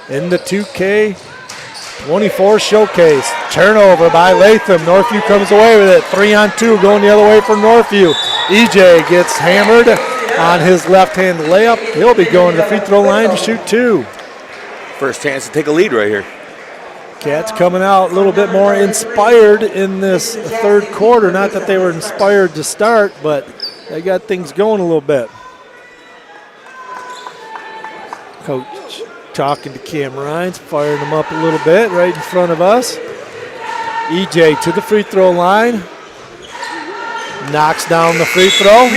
in the 2K24 showcase. Turnover by Latham. Northview comes away with it. 3-on-2 going the other way for Northview. E.J. gets hammered on his left-hand layup. He'll be going to the free throw line to shoot 2. First chance to take a lead right here. Cats coming out a little bit more inspired in this third quarter. Not that they were inspired to start, but they got things going a little bit. Coach talking to Cam Rhines, firing him up a little bit right in front of us. EJ to the free throw line. Knocks down the free throw.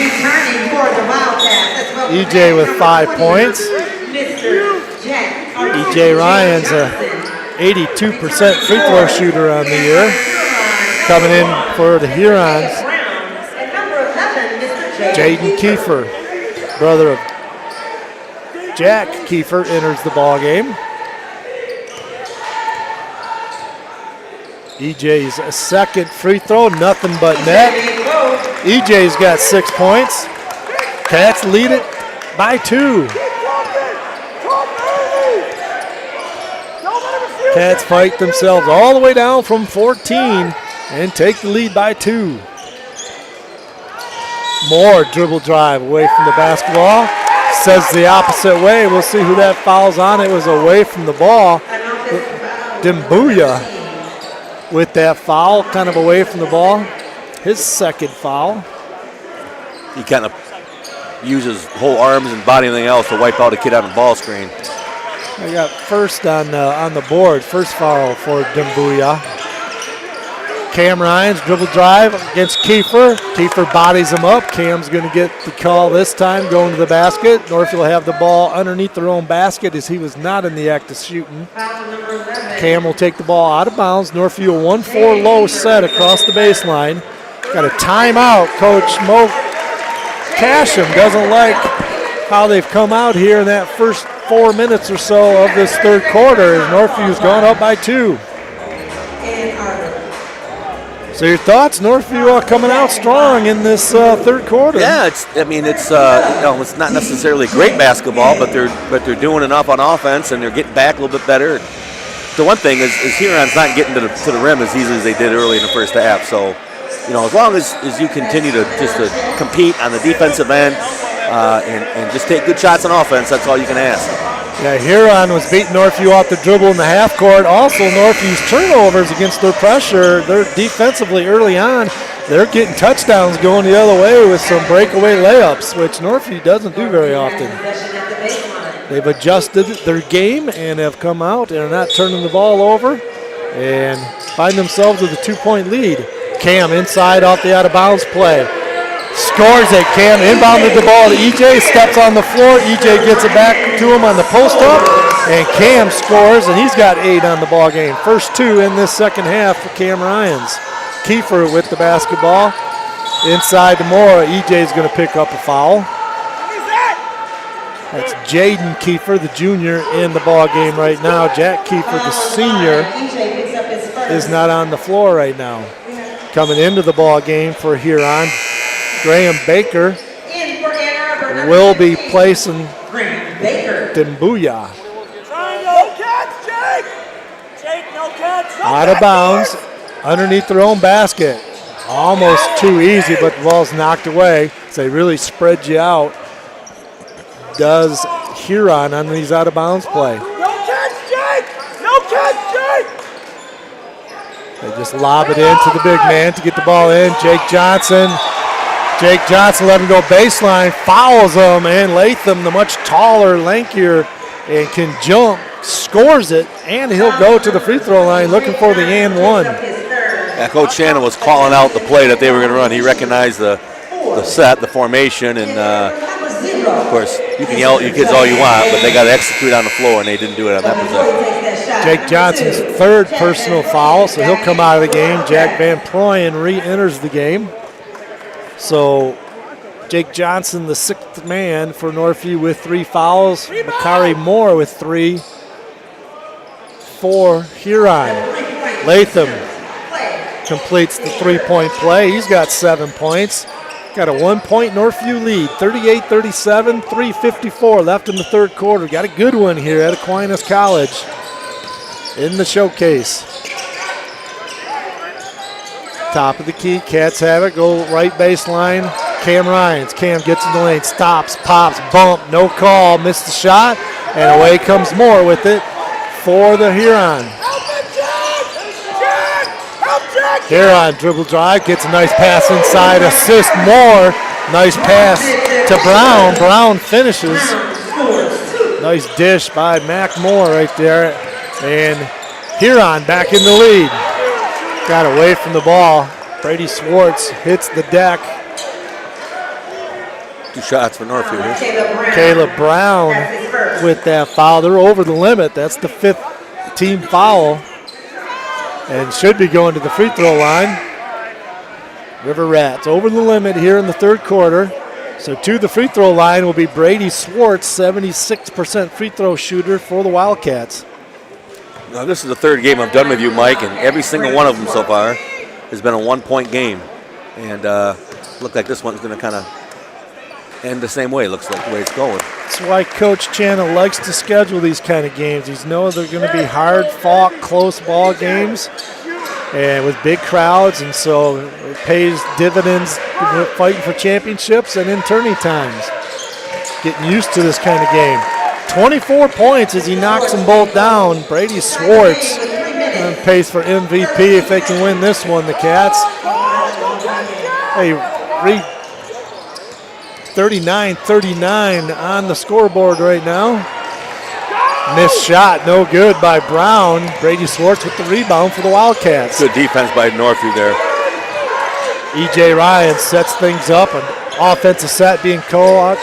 EJ with 5 points. EJ Ryan's a 82% free throw shooter on the year. Coming in for the Hurons, Jaden Kiefer, brother of Jack Kiefer, enters the ball game. EJ's second free throw, nothing but net. EJ's got 6 points. Cats lead it by 2. Cats fight themselves all the way down from 14 and take the lead by 2. More dribble drive away from the basketball. Says the opposite way. We'll see who that fouls on. It was away from the ball. Dimbuya with that foul, kind of away from the ball. His second foul. He kind of uses whole arms and body and everything else to wipe out a kid on the ball screen. I got first on the board. First foul for Dimbuya. Cam Ryan's dribble drive against Kiefer. Kiefer bodies him up. Cam's going to get the call this time, going to the basket. Northview will have the ball underneath their own basket as he was not in the act of shooting. Cam will take the ball out of bounds. Northview a 1-4 low set across the baseline. Got a timeout. Coach Mo Casham doesn't like how they've come out here in that first 4 minutes or so of this third quarter as Northview's gone up by 2. So your thoughts, Northview coming out strong in this third quarter? Yeah, it's not necessarily great basketball, but they're doing enough on offense and they're getting back a little bit better. The one thing is Huron's not getting to the rim as easily as they did early in the first half. So, as long as you continue to compete on the defensive end and just take good shots on offense, that's all you can ask. Yeah, Huron was beating Northview off the dribble in the half court. Also, Northview's turnovers against their pressure. They're defensively early on. They're getting touchdowns going the other way with some breakaway layups, which Northview doesn't do very often. They've adjusted their game and have come out and are not turning the ball over and find themselves with a 2-point lead. Cam inside off the out-of-bounds play. Scores it. Cam inbounded the ball to EJ, steps on the floor. EJ gets it back to him on the post-up, and Cam scores, and he's got 8 on the ball game. First 2 in this second half for Cam Ryans. Kiefer with the basketball. Inside to Mora. EJ's going to pick up a foul. That's Jaden Kiefer, the junior, in the ball game right now. Jack Kiefer, the senior, is not on the floor right now. Coming into the ball game for Huron, Graham Baker will be placing Dimbuya. Out of bounds, underneath their own basket. Almost too easy, but the ball's knocked away. So they really spread you out. Does Huron on these out of bounds play. They just lob it into the big man to get the ball in. Jake Johnson let him go baseline, fouls him, and Latham, the much taller, lankier, and can jump, scores it, and he'll go to the free throw line looking for the and one. Yeah, Coach Shannon was calling out the play that they were going to run. He recognized the set, the formation, and of course, you can yell at your kids all you want, but they got to execute on the floor, and they didn't do it on that possession. Jake Johnson's third personal foul, so he'll come out of the game. Jack Van Proyen re-enters the game. So Jake Johnson, the 6th man for Northview with 3 fouls. Makari Moore with 3. for Huron. Latham completes the three-point play. He's got 7 points. Got a 1-point Northview lead, 38-37, 3:54 left in the third quarter. Got a good one here at Aquinas College in the showcase. Top of the key, Cats have it, go right baseline. Cam Ryans, Cam gets in the lane, stops, pops, bump, no call, missed the shot, and away comes Moore with it for the Huron. Huron dribble drive, gets a nice pass inside, assist Moore. Nice pass to Brown. Brown finishes. Nice dish by Mac Moore right there. And Huron back in the lead. Got away from the ball. Brady Swartz hits the deck. 2 shots for Northview here. Caleb Brown with that foul. They're over the limit. That's the 5th team foul. And should be going to the free throw line. River Rats over the limit here in the third quarter. So to the free throw line will be Brady Swartz, 76% free throw shooter for the Wildcats. Now this is the third game I've done with you, Mike, and every single one of them so far has been a 1-point game. And look like this one's going to kind of end the same way, looks like the way it's going. That's why Coach Channel likes to schedule these kind of games. He knows they're going to be hard-fought, close ball games and with big crowds, and so it pays dividends fighting for championships and in tourney times. Getting used to this kind of game. 24 points as he knocks them both down. Brady Swartz on pace for MVP if they can win this one, the Cats. Hey, 39-39 on the scoreboard right now. Missed shot, no good by Brown. Brady Swartz with the rebound for the Wildcats. Good defense by Northview there. E.J. Ryan sets things up. An offensive set being called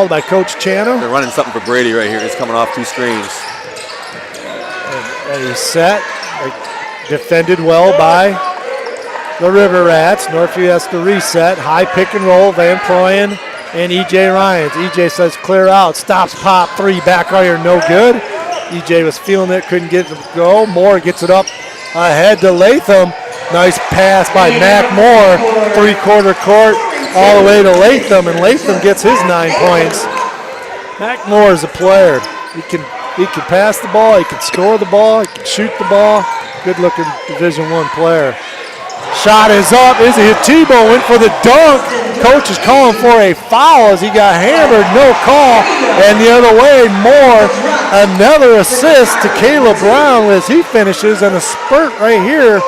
by Coach Channel. They're running something for Brady right here. He's coming off 2 screens. And he's set. Defended well by the River Rats. Northview has to reset. High pick and roll. Van Proyen and E.J. Ryans. E.J. says clear out. Stops, pop, 3, back iron, no good. E.J. was feeling it, couldn't get it to go. Moore gets it up ahead to Latham. Nice pass by Mac Moore. 3-quarter court all the way to Latham, and Latham gets his 9 points. Mac Moore is a player. He can pass the ball, he can score the ball, he can shoot the ball. Good-looking Division I player. Shot is up. Izzy Tebow went for the dunk. Coach is calling for a foul as he got hammered. No call. And the other way, Moore, another assist to Caleb Brown as he finishes, and a spurt right here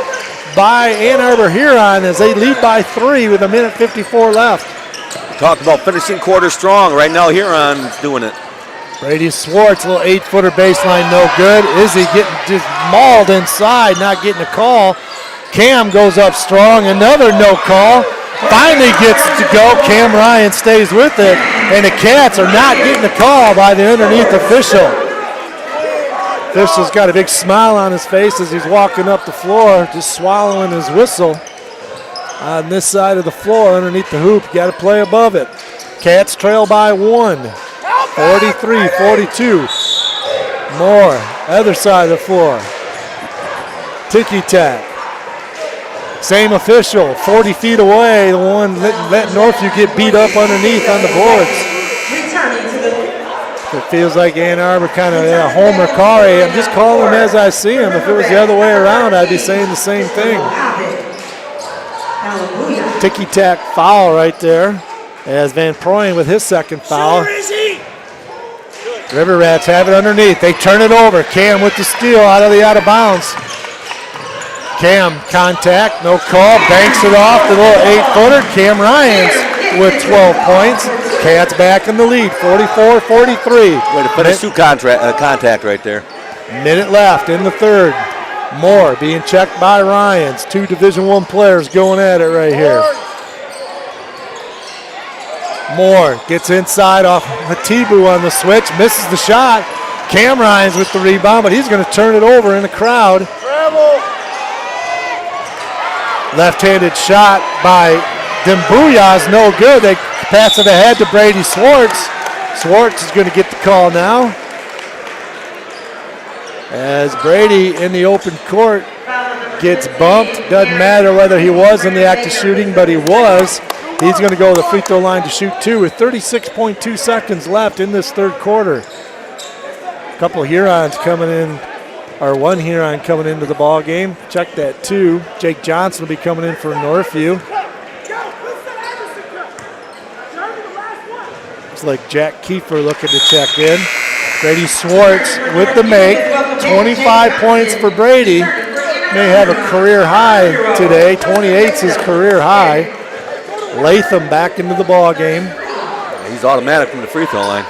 by Ann Arbor Huron as they lead by 3 with 1:54 left. Talk about finishing quarter strong. Right now, Huron's doing it. Brady Swartz, a little 8-footer baseline, no good. Izzy getting just mauled inside, not getting a call. Cam goes up strong, another no call. Finally gets it to go. Cam Ryan stays with it, and the Cats are not getting a call by the underneath official. Official's got a big smile on his face as he's walking up the floor, just swallowing his whistle. On this side of the floor, underneath the hoop, got to play above it. Cats trail by 1, 43-42. Moore, other side of the floor. Ticky-tack. Same official, 40 feet away, the one letting Northview get beat up underneath on the boards. It feels like Ann Arbor kind of a homer call. I'm just calling them as I see them. If it was the other way around, I'd be saying the same thing. Ticky-tack foul right there as Van Proyen with his second foul. River Rats have it underneath. They turn it over. Cam with the steal out of bounds. Cam, contact, no call, banks it off, the little 8-footer. Cam Ryans with 12 points. Cats back in the lead, 44-43. Way to finish 2 contact right there. Minute left in the third. Moore being checked by Ryans. 2 Division I players going at it right here. Moore gets inside off Hatibu on the switch, misses the shot. Cam Ryans with the rebound, but he's going to turn it over in the crowd. Left-handed shot by Dembuya's no good. They pass it ahead to Brady Swartz. Swartz is going to get the call now. As Brady in the open court gets bumped. Doesn't matter whether he was in the act of shooting, but he was. He's going to go to the free throw line to shoot 2 with 36.2 seconds left in this third quarter. A couple of Hurons coming in, or one Huron coming into the ball game. Check that too. Jake Johnson will be coming in for Northview. Looks like Jack Kiefer looking to check in. Brady Swartz with the make. 25 points for Brady. May have a career high today. 28's his career high. Latham back into the ball game. He's automatic from the free throw line.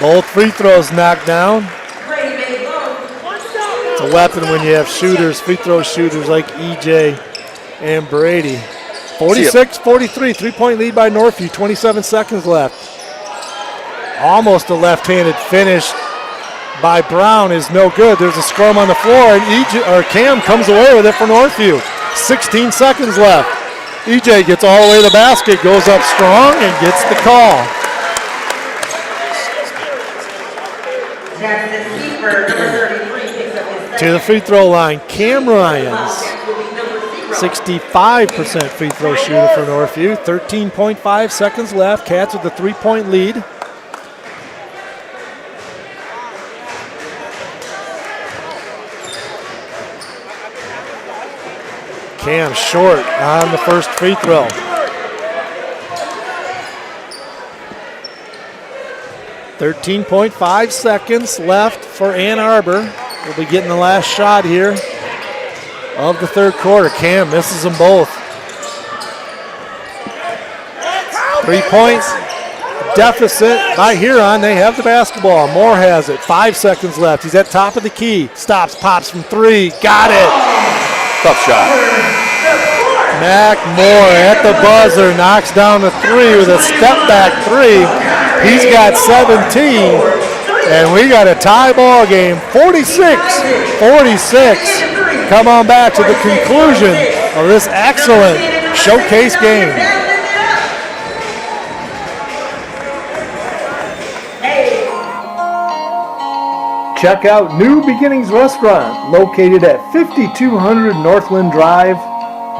Both free throws knocked down. It's a weapon when you have shooters, free throw shooters like EJ and Brady. 46-43, three-point lead by Northview, 27 seconds left. Almost a left-handed finish by Brown is no good. There's a scrum on the floor, and Cam comes away with it for Northview. 16 seconds left. EJ gets all the way to the basket, goes up strong, and gets the call. To the free throw line, Cam Ryans. 65% free throw shooter for Northview. 13.5 seconds left. Cats with the 3-point lead. Cam short on the first free throw. .5 seconds left for Ann Arbor. We'll be getting the last shot here of the third quarter. Cam misses them both. 3 points deficit by Huron. They have the basketball. Moore has it. 5 seconds left. He's at top of the key. Stops, pops from 3. Got it. Tough shot. Mac Moore at the buzzer knocks down the 3 with a step back 3. He's got 17, and we got a tie ball game. 46-46. Come on back to the conclusion of this excellent showcase game. Check out New Beginnings Restaurant, located at 5200 Northland Drive.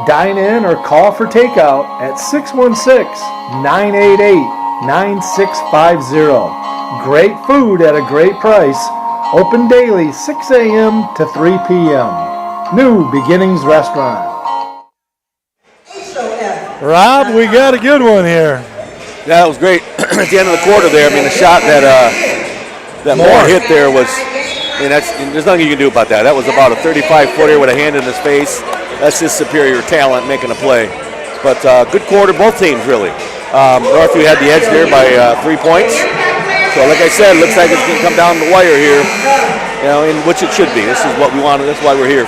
Dine in or call for takeout at 616-988-9650. Great food at a great price. Open daily 6 a.m. to 3 p.m. New Beginnings Restaurant. Rob, we got a good one here. Yeah, that was great. At the end of the quarter there, I mean, the shot that Moore hit there was, I mean, there's nothing you can do about that. That was about a 35-footer with a hand in his face. That's just superior talent making a play. But good quarter, both teams really. Northview had the edge there by 3 points. So like I said, looks like it's going to come down the wire here, you know, in which it should be. This is what we wanted. That's why we're here.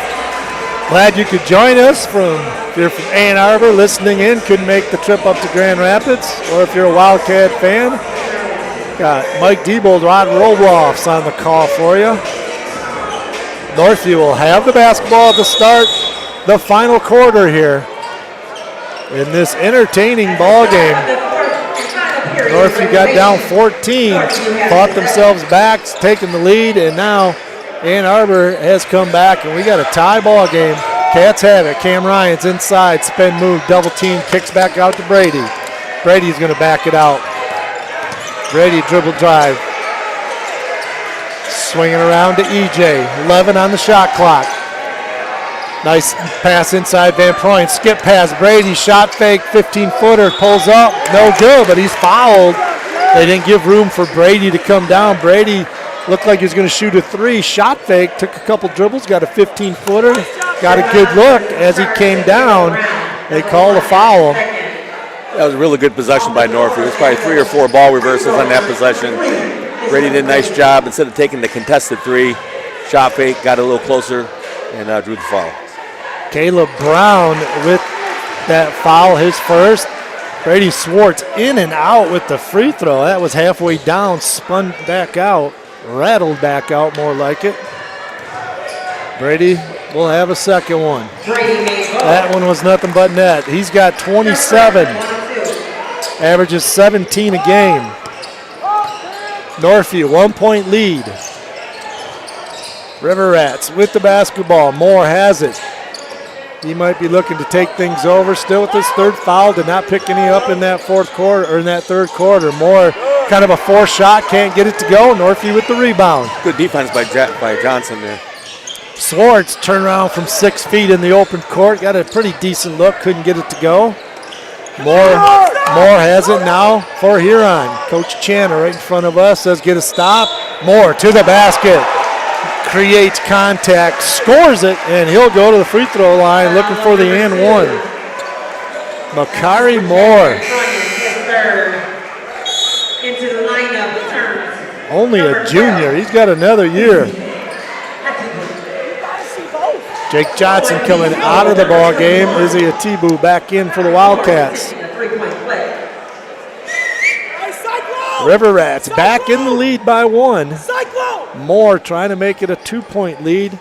Glad you could join us if you're from Ann Arbor listening in, couldn't make the trip up to Grand Rapids, or if you're a Wildcat fan, got Mike Diebold, Rod Robloffs on the call for you. Northview will have the basketball to start the final quarter here in this entertaining ball game. Northview got down 14, fought themselves back, taking the lead, and now Ann Arbor has come back, and we got a tie ball game. Cats have it. Cam Ryan's inside, spin move, double team, kicks back out to Brady. Brady's going to back it out. Brady dribble drive. Swinging around to EJ. 11 on the shot clock. Nice pass inside Van Proyn. Skip pass. Brady shot fake. 15-footer. Pulls up. No good, but he's fouled. They didn't give room for Brady to come down. Brady looked like he was going to shoot a 3. Shot fake. Took a couple dribbles. Got a 15-footer. Got a good look as he came down. They called a foul. That was a really good possession by Northview. It was probably 3 or 4 ball reversals on that possession. Brady did a nice job. Instead of taking the contested 3, shot fake, got a little closer, and drew the foul. Caleb Brown with that foul, his first. Brady Swartz in and out with the free throw. That was halfway down, spun back out, rattled back out more like it. Brady will have a second one. That one was nothing but net. He's got 27. averages 17 a game. Northview, 1-point lead. River Rats with the basketball. Moore has it. He might be looking to take things over. Still with his third foul. Did not pick any up in that fourth quarter or in that third quarter. Moore, kind of a forced shot, can't get it to go. Northview with the rebound. Good defense by Johnson there. Swartz turned around from 6 feet in the open court. Got a pretty decent look. Couldn't get it to go. Moore has it now for Huron. Coach Channer right in front of us says get a stop. Moore to the basket. Creates contact, scores it, and he'll go to the free throw line looking for the and one. Makari Moore. Only a junior. He's got another year. Jake Johnson coming out of the ball game. Izzy Atibu back in for the Wildcats. River Rats back in the lead by 1. Moore trying to make it a 2-point lead.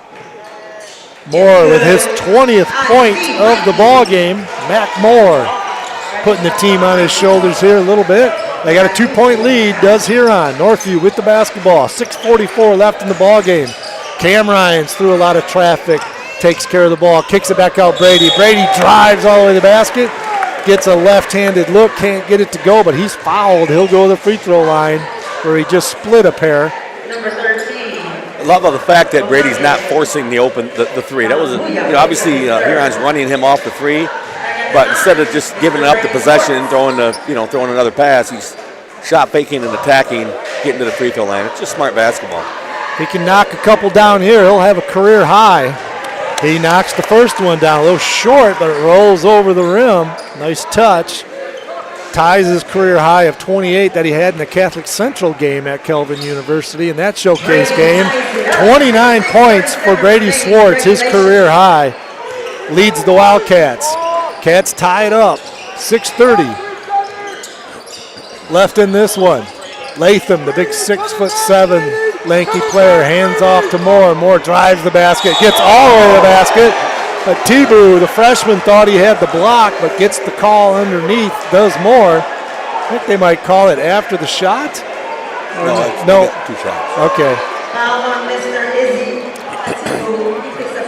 Moore with his 20th point of the ball game. Mac Moore putting the team on his shoulders here a little bit. They got a 2-point lead, does Huron. Northview with the basketball. 6:44 left in the ball game. Cam Ryans through a lot of traffic. Takes care of the ball, kicks it back out Brady. Brady drives all the way to the basket. Gets a left-handed look, can't get it to go, but he's fouled. He'll go to the free throw line where he just split a pair. Number 13. I love the fact that Brady's not forcing the three. That was obviously Huron's running him off the three, but instead of just giving up the possession and throwing another pass, he's shot faking and attacking, getting to the free throw line. It's just smart basketball. If he can knock a couple down here, he'll have a career high. He knocks the first one down a little short, but it rolls over the rim. Nice touch. Ties his career high of 28 that he had in the Catholic Central game at Kelvin University in that showcase game. 29 points for Brady Swartz, his career high. Leads the Wildcats. Cats tie it up. 6:30 left in this one. Latham, the big 6'7" lanky player, hands off to Moore. Moore drives the basket, gets all the way to the basket. But Tibu, the freshman, thought he had the block, but gets the call underneath, does more. I think they might call it after the shot. No. 2 shots. Okay.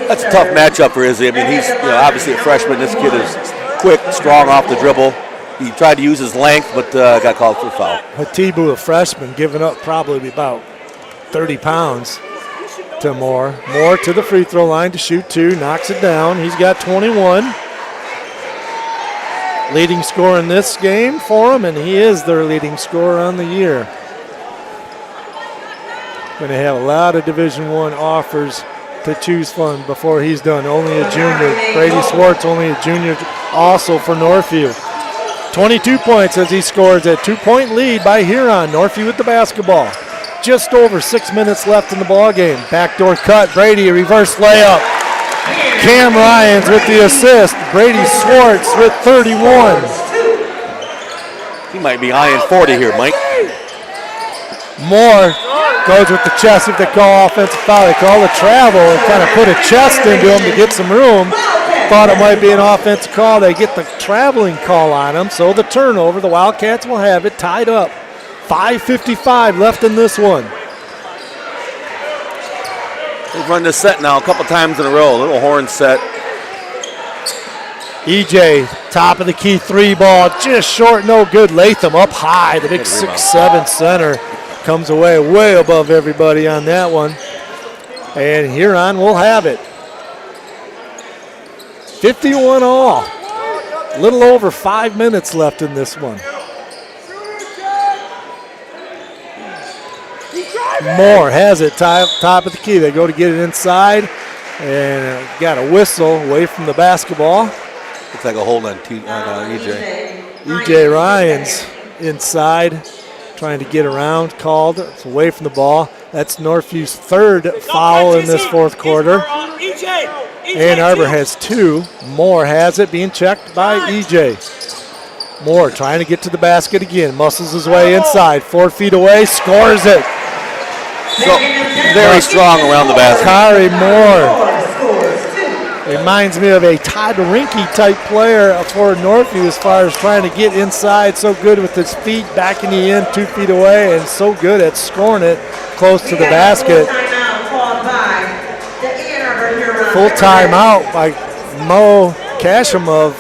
That's a tough matchup for Izzy. I mean, he's obviously a freshman. This kid is quick, strong off the dribble. He tried to use his length, but got called for a foul. Hatibu, a freshman, giving up probably about 30 pounds to Moore. Moore to the free throw line to shoot 2, knocks it down. He's got 21. Leading scorer in this game for him, and he is their leading scorer on the year. Going to have a lot of Division I offers to choose from before he's done. Only a junior. Brady Swartz, only a junior also for Northview. 22 points as he scores a 2-point lead by Huron. Northview with the basketball. Just over 6 minutes left in the ball game. Backdoor cut. Brady, a reverse layup. Cam Ryans with the assist. Brady Swartz with 31. He might be eyeing 40 here, Mike. Moore goes with the chest. If they call offensive foul, they call the travel and kind of put a chest into him to get some room. Thought it might be an offensive call. They get the traveling call on him, so the turnover. The Wildcats will have it tied up. 5:55 left in this one. They've run this set now a couple times in a row. A little horn set. EJ, top of the key 3 ball, just short, no good. Latham up high, the big 6'7" center. Comes away way above everybody on that one. And Huron will have it. 51 all. A little over 5 minutes left in this one. Moore has it, top of the key. They go to get it inside, and got a whistle away from the basketball. Looks like a hold on EJ. EJ Ryans inside, trying to get around, called. It's away from the ball. That's Northview's 3rd foul in this 4th quarter. Ann Arbor has 2. Moore has it, being checked by EJ. Moore trying to get to the basket again. Muscles his way inside. 4 feet away, scores it. So very strong around the basket. Kari Moore Reminds me of a Todd Rinke type player for Northview as far as trying to get inside. So good with his feet, backing you in 2 feet away, and so good at scoring it close to the basket. Full timeout by Mo Casham of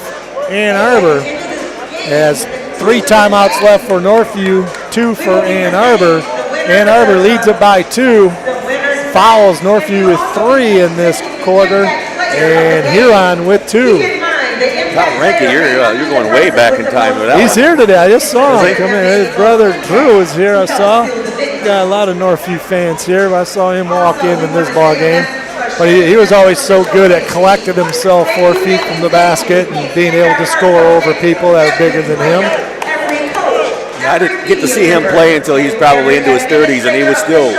Ann Arbor. Has 3 timeouts left for Northview, 2 for Ann Arbor. Ann Arbor leads it by 2. Fouls Northview with 3 in this quarter. And Huron with 2. Todd Ranke, you're going way back in time with that. He's here today. I just saw him come in. His brother Drew is here. I saw. Got a lot of Northview fans here. I saw him walk in this ball game. But he was always so good at collecting himself 4 feet from the basket and being able to score over people that were bigger than him. I didn't get to see him play until he's probably into his 30s, and he was still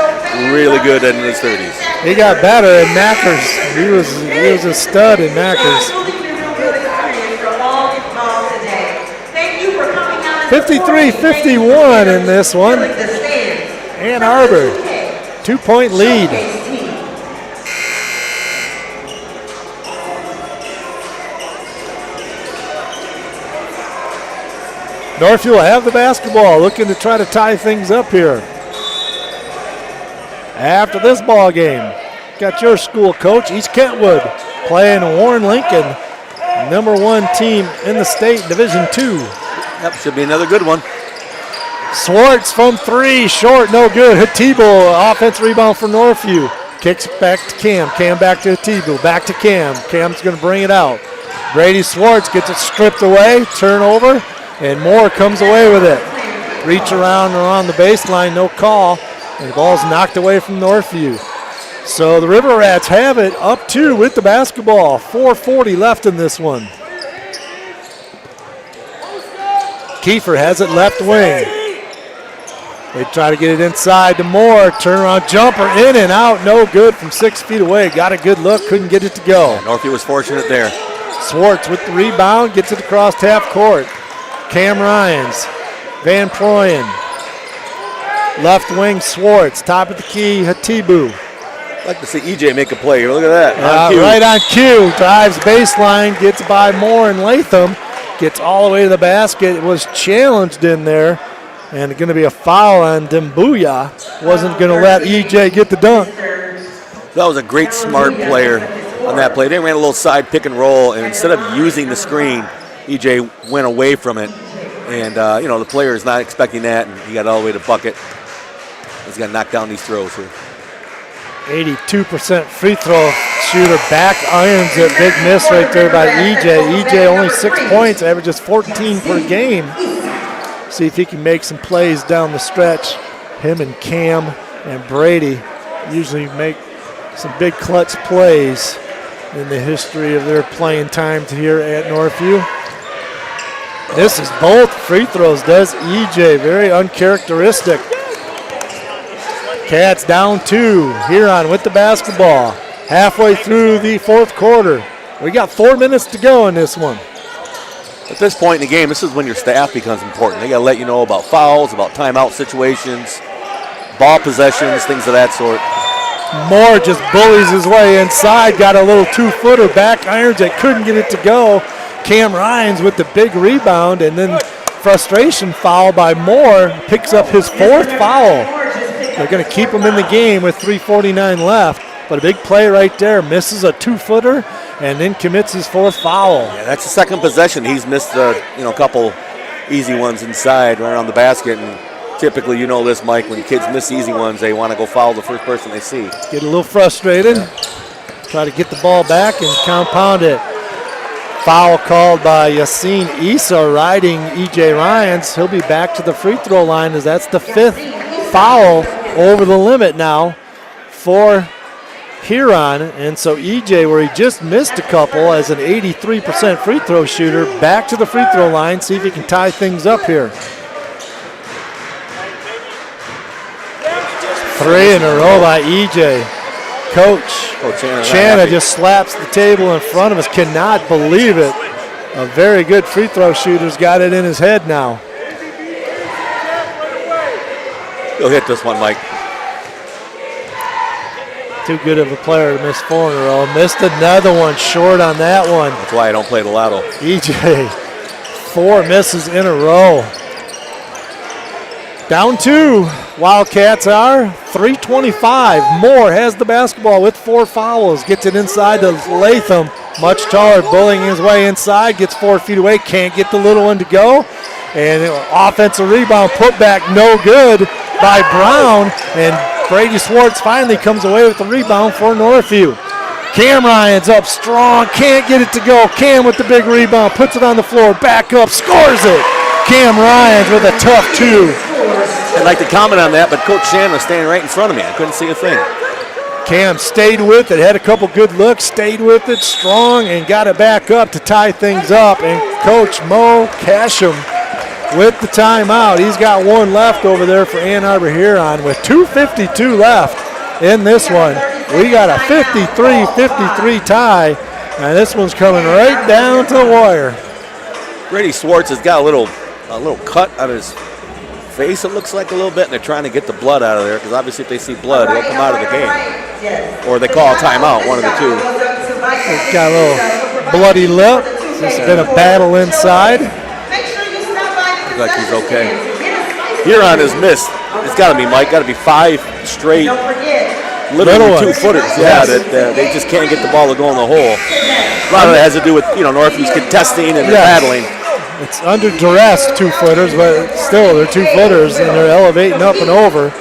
really good in hhis 30s. He got better in Mackers. He was a stud in Mackers. 53-51 in this one. Ann Arbor, 2-point lead. Northview will have the basketball, looking to try to tie things up here. After this ball game, got your school coach, East Kentwood, playing Warren Lincoln, #1 team in the state, Division II. Yep, should be another good one. Swartz from 3, short, no good. Hatibo, offense rebound for Northview. Kicks back to Cam. Cam back to Hatibo. Back to Cam. Cam's going to bring it out. Brady Swartz gets it stripped away. Turnover. And Moore comes away with it. Reach around the baseline, no call. And the ball's knocked away from Northview. So the River Rats have it up 2 with the basketball. 4:40 left in this one. Kiefer has it left wing. They try to get it inside to Moore. Turnaround jumper in and out. No good from 6 feet away. Got a good look. Couldn't get it to go. Yeah, Northview was fortunate there. Swartz with the rebound. Gets it across half court. Cam Ryans. Van Proyen. Left wing Swartz. Top of the key Hatibu. I'd like to see EJ make a play here. Look at that. Right on cue. Drives baseline. Gets by Moore and Latham. Gets all the way to the basket. It was challenged in there. And going to be a foul on Dembuya. Wasn't going to let EJ get the dunk. That was a great smart player on that play. They ran a little side pick and roll, and instead of using the screen, EJ went away from it. And, the player is not expecting that, and he got all the way to bucket. He's got to knock down these throws here. 82% free throw shooter. Back irons it. Big miss right there by EJ. EJ only 6 points, averages 14 per game. See if he can make some plays down the stretch. Him and Cam and Brady usually make some big clutch plays in the history of their playing time here at Northview. This is both free throws, does EJ. Very uncharacteristic. Cats down 2. Huron with the basketball. Halfway through the 4th quarter. We got 4 minutes to go in this one. At this point in the game, this is when your staff becomes important. They got to let you know about fouls, about timeout situations, ball possessions, things of that sort. Moore just bullies his way inside. Got a little 2-footer. Back irons it. Couldn't get it to go. Cam Ryans with the big rebound, and then frustration foul by Moore. Picks up his 4th foul. They're going to keep him in the game with 3:49 left. But a big play right there. Misses a 2-footer and then commits his 4th foul. Yeah, that's the second possession. He's missed a couple easy ones inside right around the basket. And typically, you know this, Mike, when kids miss easy ones, they want to go foul the first person they see. Get a little frustrated. Yeah. Try to get the ball back and compound it. Foul called by Yassine Issa riding E.J. Ryans. He'll be back to the free throw line as that's the 5th foul over the limit now for Huron. And so EJ, where he just missed a couple as an 83% free throw shooter, back to the free throw line, see if he can tie things up here. 3 in a row by EJ. Coach Channa just slaps the table in front of us. Cannot believe it. A very good free throw shooter's got it in his head now. He'll hit this one, Mike. Too good of a player to miss 4 in a row. Missed another one short on that one. That's why I don't play the lotto. EJ, 4 misses in a row. Down 2. Wildcats are 3:25. Moore has the basketball with 4 fouls. Gets it inside to Latham. Much taller, bullying his way inside. Gets 4 feet away. Can't get the little one to go. And offensive rebound, put back, no good by Brown. And Brady Swartz finally comes away with the rebound for Northview. Cam Ryan's up strong. Can't get it to go. Cam with the big rebound. Puts it on the floor. Back up. Scores it. Cam Ryan's with a tough 2. I'd like to comment on that, but Coach Shannon was standing right in front of me. I couldn't see a thing. Cam stayed with it, had a couple good looks, stayed with it strong, and got it back up to tie things up. And Coach Mo Casham with the timeout. He's got 1 left over there for Ann Arbor Huron with 2:52 left in this one. We got a 53-53 tie, and this one's coming right down to the wire. Brady Swartz has got a little cut on his face, it looks like a little bit, and they're trying to get the blood out of there because obviously if they see blood, he'll come out of the game. Or they call a timeout, one of the two. He's got a little bloody lip. This has been a battle inside. Looks like he's okay. Huron has missed. It's got to be, Mike, got to be 5 straight literally 2-footers. Yeah, that they just can't get the ball to go in the hole. A lot of that has to do with, Northview's contesting and battling. It's under duress 2-footers, but still they're 2-footers and they're elevating up and over.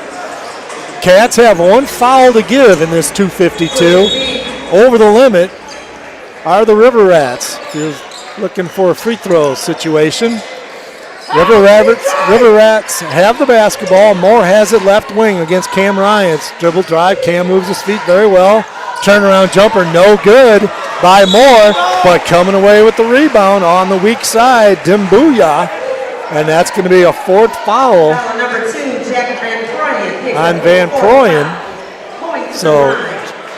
Cats have 1 foul to give in this 2:52. Over the limit are the River Rats. If you're looking for a free throw situation. River Rats have the basketball. Moore has it left wing against Cam Ryan's dribble drive. Cam moves his feet very well. Turnaround jumper, no good by Moore, but coming away with the rebound on the weak side, Dimbuya, and that's going to be a 4th foul on Van Proyen. So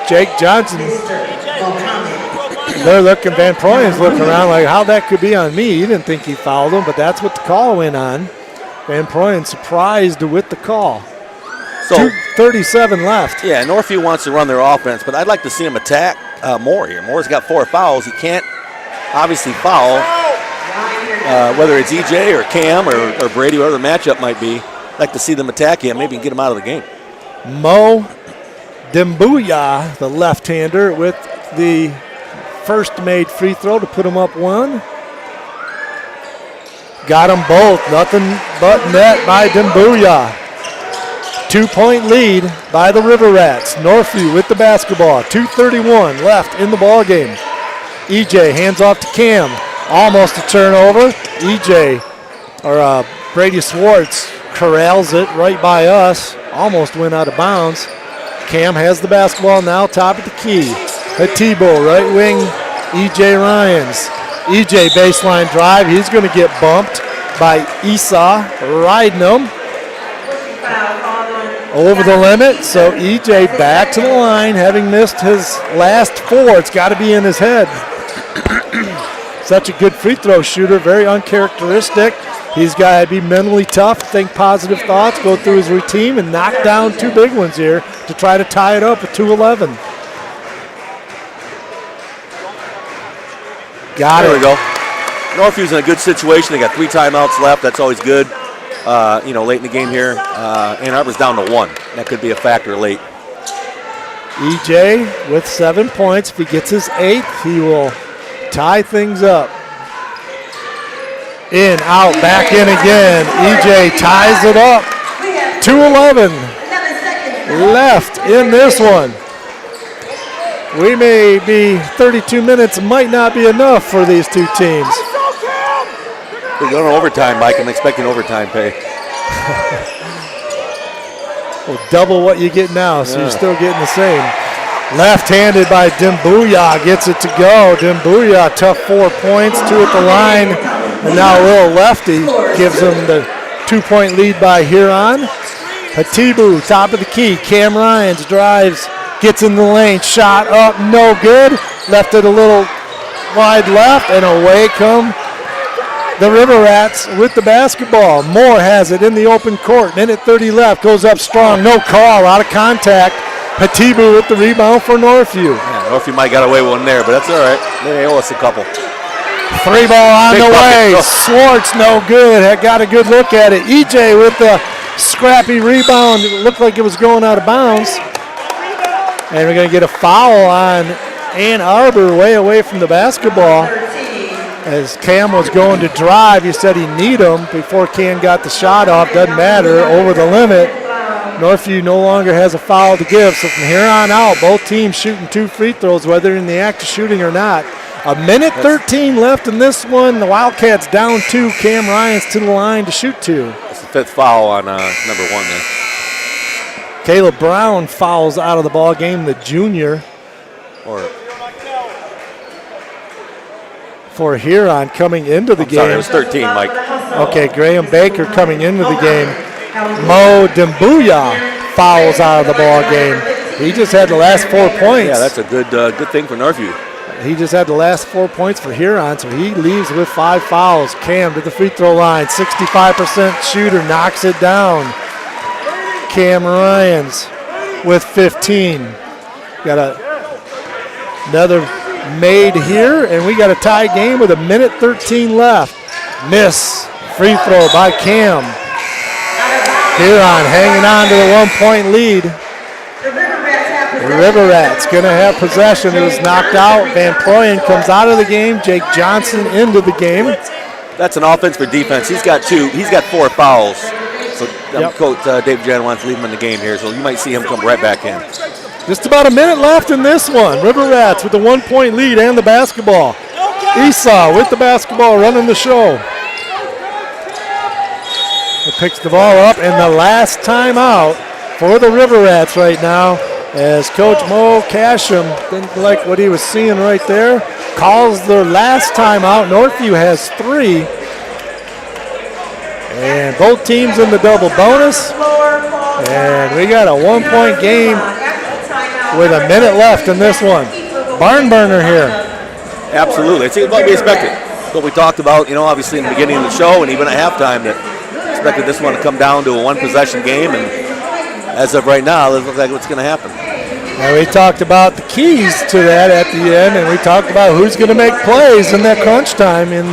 Jake Johnson, they're looking, Van Proyen's looking around like how that could be on me. He didn't think he fouled him, but that's what the call went on. Van Proyen surprised with the call. So 2:37 left. Yeah, Northview wants to run their offense, but I'd like to see him attack Moore here. Moore's got 4 fouls. He can't obviously foul, whether it's EJ or Cam or Brady, whatever the matchup might be. I'd like to see them attack him, maybe get him out of the game. Mo Dimbuya, the left-hander, with the first made free throw to put him up 1. Got them both. Nothing but net by Dimbuya. 2-point lead by the River Rats. Northview with the basketball. 2:31 left in the ball game. EJ hands off to Cam. Almost a turnover. EJ, or Brady Swartz, corrals it right by us. Almost went out of bounds. Cam has the basketball now, top of the key. Hatibo, right wing, EJ Ryans. EJ baseline drive. He's going to get bumped by Esau, riding him over the limit. So EJ back to the line, having missed his last 4. It's got to be in his head. Such a good free throw shooter, very uncharacteristic. He's got to be mentally tough, think positive thoughts, go through his routine, and knock down 2 big ones here to try to tie it up at 2:11. Got it. There we go. Northview's in a good situation. They got 3 timeouts left. That's always good. Late in the game here. Ann Arbor's down to 1. That could be a factor late. EJ with 7 points. If he gets his 8th, he will tie things up. In, out, back in again. EJ ties it up. 2:11 left in this one. We may be 32 minutes, might not be enough for these 2 teams. We're going to overtime, Mike. I'm expecting overtime pay. Well, double what you get now, so you're still getting the same. Left-handed by Dimbuya, gets it to go. Dimbuya, tough 4 points, 2 at the line, and now a little lefty gives them the 2-point lead by Huron. Hatibu, top of the key. Cam Ryans drives, gets in the lane, shot up, no good. Left it a little wide left, and away come the River Rats with the basketball. Moore has it in the open court. Minute 30 left. Goes up strong. No call. Out of contact. Patibu with the rebound for Northview. Yeah, Northview might got away with one there, but that's all right. They owe us a couple. 3 ball on Big the way. bucket. Swartz, no good. Had got a good look at it. EJ with the scrappy rebound. It looked like it was going out of bounds. And we're going to get a foul on Ann Arbor way away from the basketball. As Cam was going to drive, he said he'd need him before Cam got the shot off. Doesn't matter. Over the limit. Northview no longer has a foul to give. So from here on out, both teams shooting 2 free throws, whether in the act of shooting or not. A minute 13 left in this one. The Wildcats down 2. Cam Ryan's to the line to shoot 2. That's the 5th foul on number 1 there. Caleb Brown fouls out of the ball game, the junior. For Huron coming into the game. Sorry, it was 13, Mike. Okay, Graham Baker coming into the game. Mo Dembuya fouls out of the ball game. He just had the last 4 points. Yeah, that's a good thing for Northview. He just had the last 4 points for Huron, so he leaves with 5 fouls. Cam to the free throw line, 65% shooter, knocks it down. Cam Ryans with 15. Got another made here, and we got a tie game with a minute 13 left. Miss free throw by Cam. Huron hanging on to the 1-point lead. The River Rats going to have possession. It was knocked out. Van Proyen comes out of the game. Jake Johnson into the game. That's an offense for defense. He's got 2. He's got 4 fouls. So Coach Dave Jan wants to leave him in the game here, so you might see him come right back in. Just about a minute left in this one. River Rats with the 1-point lead and the basketball. Esau with the basketball running the show. He picks the ball up, and the last timeout for the River Rats right now, as Coach Mo Casham didn't like what he was seeing right there, calls their last timeout. Northview has 3. And both teams in the double bonus. And we got a 1-point game with a minute left in this one. Barn burner here. Absolutely. It's what we expected. What we talked about, obviously in the beginning of the show and even at halftime, that expected this one to come down to a 1-possession game. And as of right now, it looks like what's going to happen. And we talked about the keys to that at the end, and we talked about who's going to make plays in that crunch time and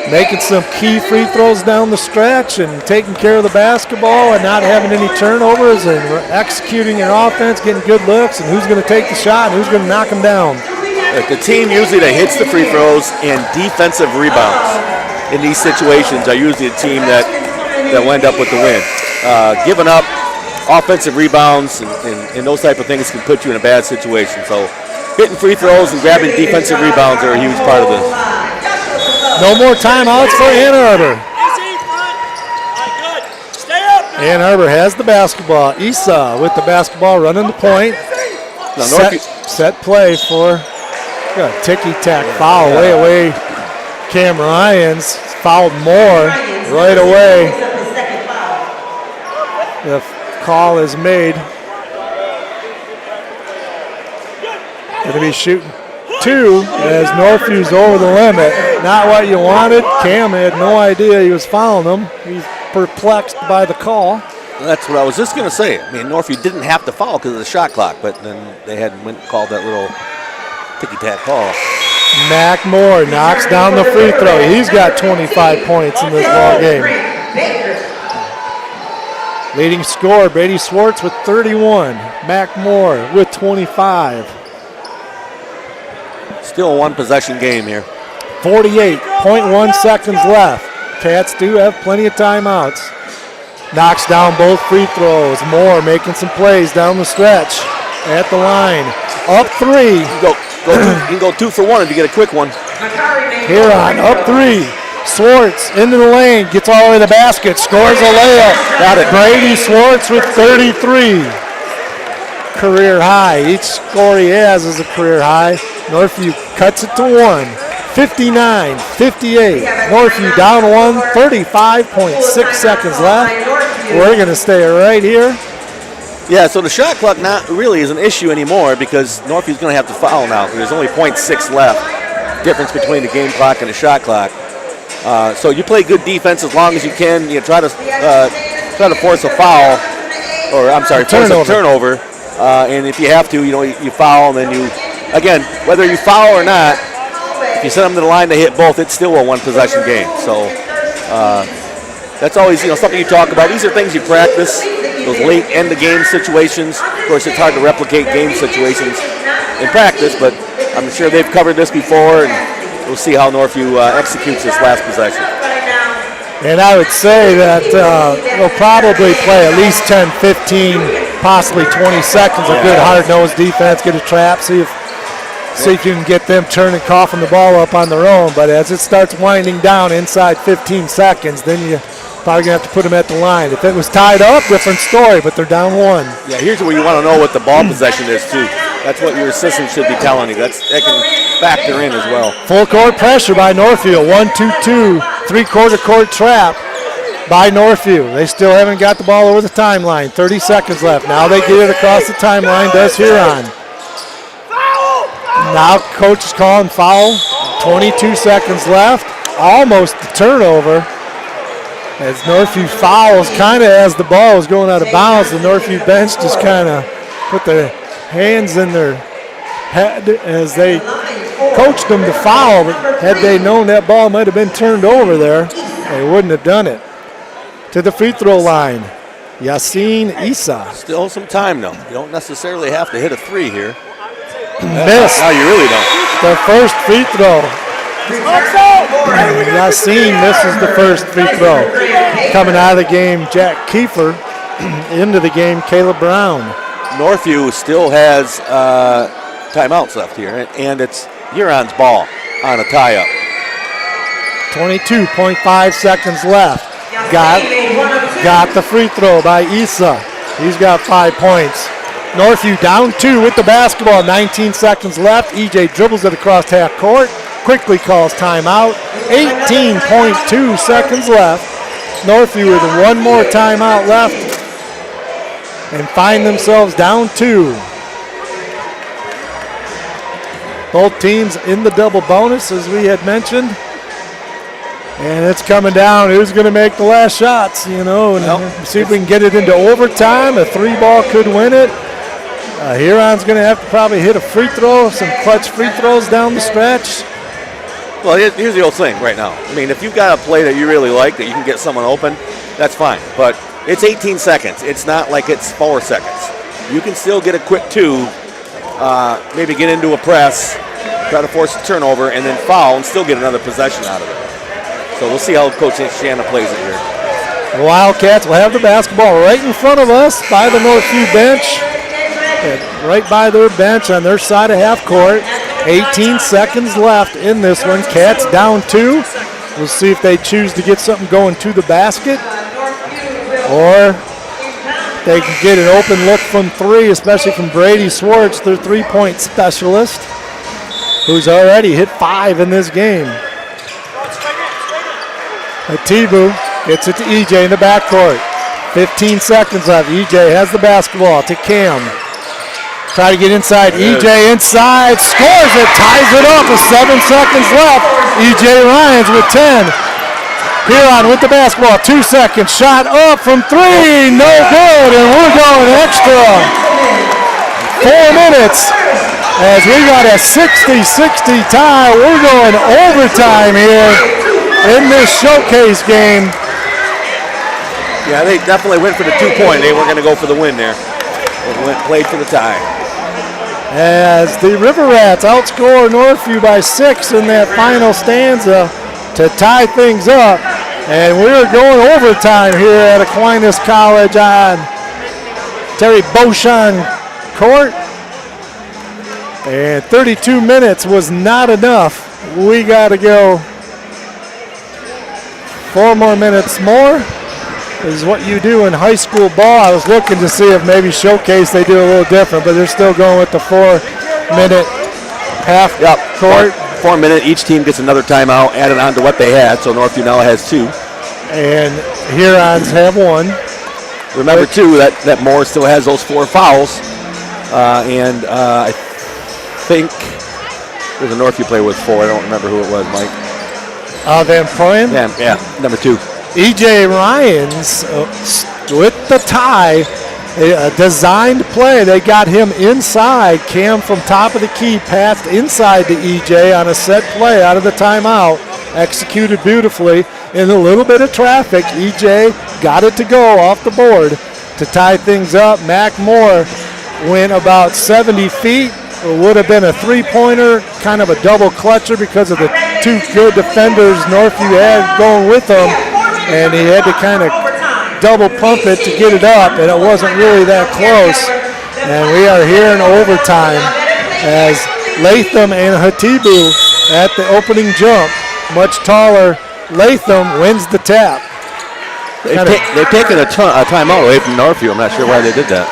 making some key free throws down the stretch and taking care of the basketball and not having any turnovers and executing your offense, getting good looks, and who's going to take the shot and who's going to knock them down. The team usually that hits the free throws and defensive rebounds in these situations are usually the team that will end up with the win. Giving up offensive rebounds and those type of things can put you in a bad situation. So hitting free throws and grabbing defensive rebounds are a huge part of this. No more timeouts for Ann Arbor. Ann Arbor has the basketball. Esau with the basketball running the point. Set play for a ticky-tack foul way away. Cam Ryans fouled more right away. The call is made. Going to be shooting 2 as Northview's over the limit. Not what you wanted. Cam had no idea he was fouling them. He's perplexed by the call. That's what I was just going to say. I mean, Northview didn't have to foul because of the shot clock, but then they went and called that little ticky-tack call. Mac Moore knocks down the free throw. He's got 25 points in this ball game. Leading scorer, Brady Swartz with 31. Mac Moore with 25. Still a 1-possession game here. 48.1 seconds left. Cats do have plenty of timeouts. Knocks down both free throws. Moore making some plays down the stretch at the line. Up 3. You can go 2 for 1 if you get a quick one. Huron up 3. Swartz into the lane, gets all the way to the basket, scores a layup. Got it. Brady Swartz with 33. Career high. Each score he has is a career high. Northview cuts it to 1. 59-58. Northview down 1. 35.6 seconds left. We're going to stay right here. Yeah, so the shot clock not really is an issue anymore because Northview's going to have to foul now. There's only 0.6 left. Difference between the game clock and the shot clock. So you play good defense as long as you can. You try to force a foul or I'm sorry, force a turnover. And if you have to, you foul, and then you, again, whether you foul or not, if you send them to the line to hit both, it's still a one-possession game. So that's always, something you talk about. These are things you practice, those late end-of-game situations. Of course, it's hard to replicate game situations in practice, but I'm sure they've covered this before, and we'll see how Northview executes this last possession. And I would say that we'll probably play at least 10, 15, possibly 20 seconds of good hard-nosed defense, get a trap, see if you can get them turning, coughing the ball up on their own. But as it starts winding down inside 15 seconds, then you probably going to have to put them at the line. If it was tied up, different story, but they're down 1. Yeah, here's where you want to know what the ball possession is, too. That's what your assistant should be telling you. That can factor in as well. Full court pressure by Northview. 1-2-2, three-quarter court trap by Northview. They still haven't got the ball over the timeline. 30 seconds left. Now they get it across the timeline. Does Huron. Now coach is calling foul. 22 seconds left. Almost the turnover. As Northview fouls kind of as the ball is going out of bounds. The Northview bench just kind of put their hands in their head as they coached them to foul. But had they known that ball might have been turned over there, they wouldn't have done it. To the free throw line, Yassine Issa. Still some time though. You don't necessarily have to hit a 3 here. Missed. No, you really don't. The first free throw. Yassine misses the first free throw. Coming out of the game, Jack Kiefer. Into the game, Caleb Brown. Northview still has timeouts left here, and it's Huron's ball on a tie-up. 22.5 seconds left. Got the free throw by Issa. He's got 5 points. Northview down 2 with the basketball. 19 seconds left. EJ dribbles it across half court. Quickly calls timeout. 18.2 seconds left. Northview with one more timeout left and find themselves down 2. Both teams in the double bonus, as we had mentioned. And it's coming down. Who's going to make the last shots, and see if we can get it into overtime. A 3-ball could win it. Huron's going to have to probably hit a free throw, some clutch free throws down the stretch. Well, here's the old thing right now. I mean, if you've got a play that you really like, that you can get someone open, that's fine. But it's 18 seconds. It's not like it's 4 seconds. You can still get a quick 2, maybe get into a press, try to force a turnover, and then foul and still get another possession out of it. So we'll see how Coach Shanna plays it here. The Wildcats will have the basketball right in front of us by the Northview bench. Right by their bench on their side of half court. 18 seconds left in this one. Cats down 2. We'll see if they choose to get something going to the basket, or they can get an open look from 3, especially from Brady Swartz, their 3-point specialist, who's already hit 5 in this game. Atibu gets it to EJ in the backcourt. 15 seconds left. EJ has the basketball to Cam. Try to get inside. EJ inside. Scores it. Ties it up with 7 seconds left. EJ Ryans with 10. Huron with the basketball. 2 seconds. Shot up from 3. No good. And we're going extra. 4 minutes. As we got a 60-60 tie. We're going overtime here in this showcase game. Yeah, they definitely went for the 2-point. They weren't going to go for the win there. They played for the tie. As the River Rats outscore Northview by 6 in that final stanza to tie things up. And we're going overtime here at Aquinas College on Terry Beauchamp Court. And 32 minutes was not enough. We got to go 4 more minutes more. Is what you do in high school ball. I was looking to see if maybe Showcase they do a little different, but they're still going with the 4-minute half court. 4 minute. Each team gets another timeout added on to what they had, so Northview now has 2. And Hurons have 1. Remember, too, that Moore still has those 4 fouls. And I think there's a Northview player with 4. I don't remember who it was, Mike. Van Proyen? Yeah, number 2. EJ Ryans with the tie a designed play. They got him inside. Cam from top of the key passed inside to EJ on a set play out of the timeout. Executed beautifully. In a little bit of traffic, EJ got it to go off the board to tie things up. Mac Moore went about 70 feet. It would have been a three-pointer, kind of a double clutcher because of the two good defenders Northview had going with him, and he had to kind of double pump it to get it up, and it wasn't really that close. And we are here in overtime as Latham and Hatibu at the opening jump. Much taller Latham wins the tap. They've taken a timeout away from Northview. I'm not sure why they did that.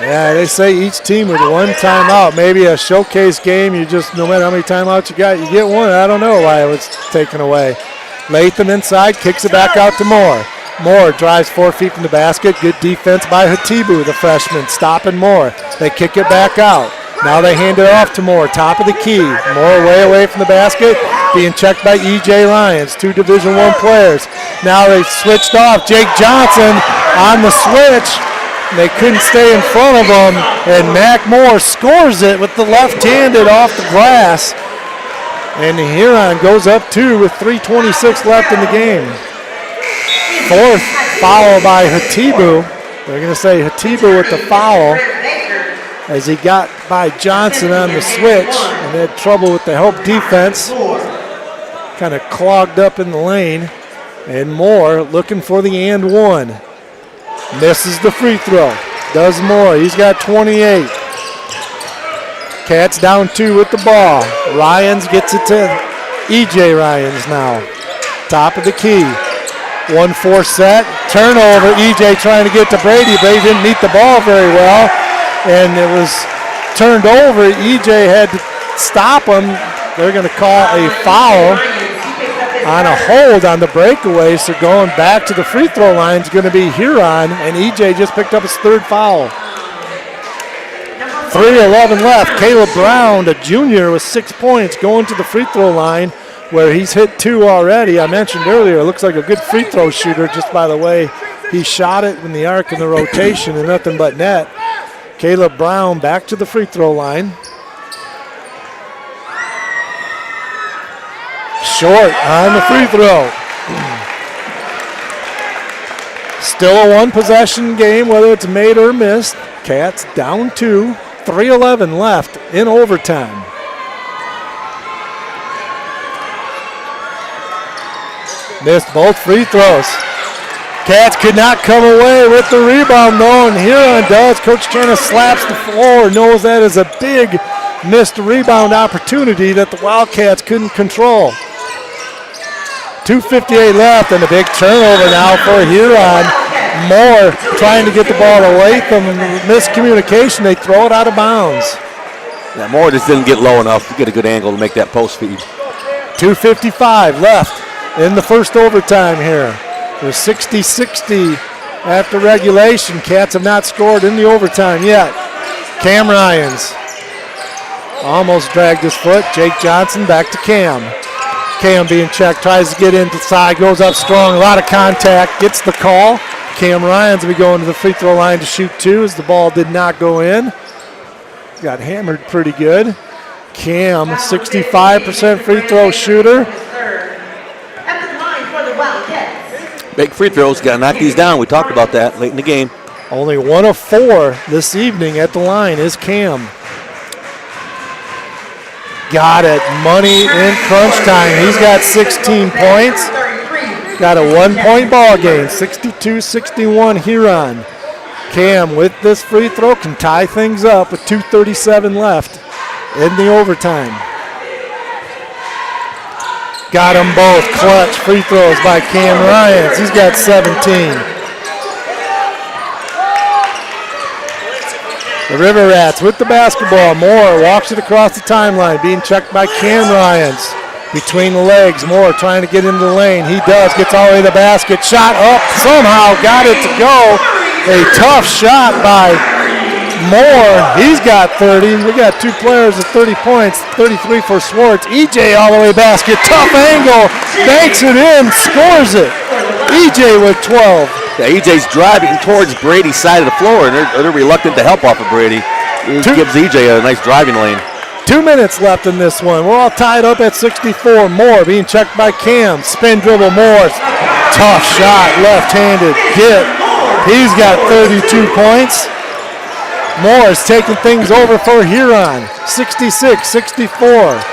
Yeah, they say each team with one timeout. Maybe a showcase game, you just, no matter how many timeouts you got, you get one. I don't know why it was taken away. Latham inside, kicks it back out to Moore. Moore drives 4 feet from the basket. Good defense by Hatibu, the freshman, stopping Moore. They kick it back out. Now they hand it off to Moore, top of the key. Moore way away from the basket, being checked by E.J. Lyons, two Division I players. Now they switched off. Jake Johnson on the switch. They couldn't stay in front of him, and Mac Moore scores it with the left-handed off the glass. And the Huron goes up 2 with 3:26 left in the game. Fourth foul by Hatibu. They're going to say Hatibu with the foul as he got by Johnson on the switch and had trouble with the help defense. Kind of clogged up in the lane. And Moore looking for the and one. Misses the free throw. Does Moore. He's got 28. Cats down 2 with the ball. Ryans gets it to E.J. Ryans now. Top of the key. 1-4 set. Turnover. E.J. trying to get to Brady. Brady didn't meet the ball very well. And it was turned over. E.J. had to stop him. They're going to call a foul on a hold on the breakaway. So going back to the free throw line is going to be Huron. And E.J. just picked up his third foul. 3:11 left. Caleb Brown, a junior with 6 points, going to the free throw line where he's hit 2 already. I mentioned earlier, looks like a good free throw shooter just by the way he shot it in the arc in the rotation and nothing but net. Caleb Brown back to the free throw line. Short on the free throw. Still a one possession game, whether it's made or missed. Cats down 2. 3:11 left in overtime. Missed both free throws. Cats could not come away with the rebound though, and Huron does. Coach Channa slaps the floor, knows that is a big missed rebound opportunity that the Wildcats couldn't control. 2:58 left and a big turnover now for Huron. Moore trying to get the ball away from miscommunication. They throw it out of bounds. Yeah, Moore just didn't get low enough to get a good angle to make that post feed. 2:55 left in the first overtime here. There's 60-60 after regulation. Cats have not scored in the overtime yet. Cam Ryans almost dragged his foot. Jake Johnson back to Cam. Cam being checked, tries to get inside, goes up strong, a lot of contact, gets the call. Cam Ryans will be going to the free throw line to shoot 2 as the ball did not go in. Got hammered pretty good. Cam, 65% free throw shooter. Big free throws, got to knock these down. We talked about that late in the game. Only 1 of 4 this evening at the line is Cam. Got it. Money in crunch time. He's got 16 points. Got a 1-point ball game. 62-61 Huron. Cam with this free throw can tie things up with 2:37 left in the overtime. Got them both. Clutch free throws by Cam Ryans. He's got 17. The River Rats with the basketball. Moore walks it across the timeline, being checked by Cam Ryans. Between the legs, Moore trying to get into the lane. He does, gets all the way to the basket. Shot up, somehow got it to go. A tough shot by Moore. He's got 30. We got 2 players with 30 points, 33 for Swartz. EJ all the way basket, tough angle, banks it in, scores it. EJ with 12. Yeah, EJ's driving towards Brady's side of the floor, and they're reluctant to help off of Brady. It gives EJ a nice driving lane. 2 minutes left in this one. We're all tied up at 64. Moore being checked by Cam. Spin dribble, Moore. Tough shot, left-handed. He's got 32 points. Moore is taking things over for Huron. 66-64.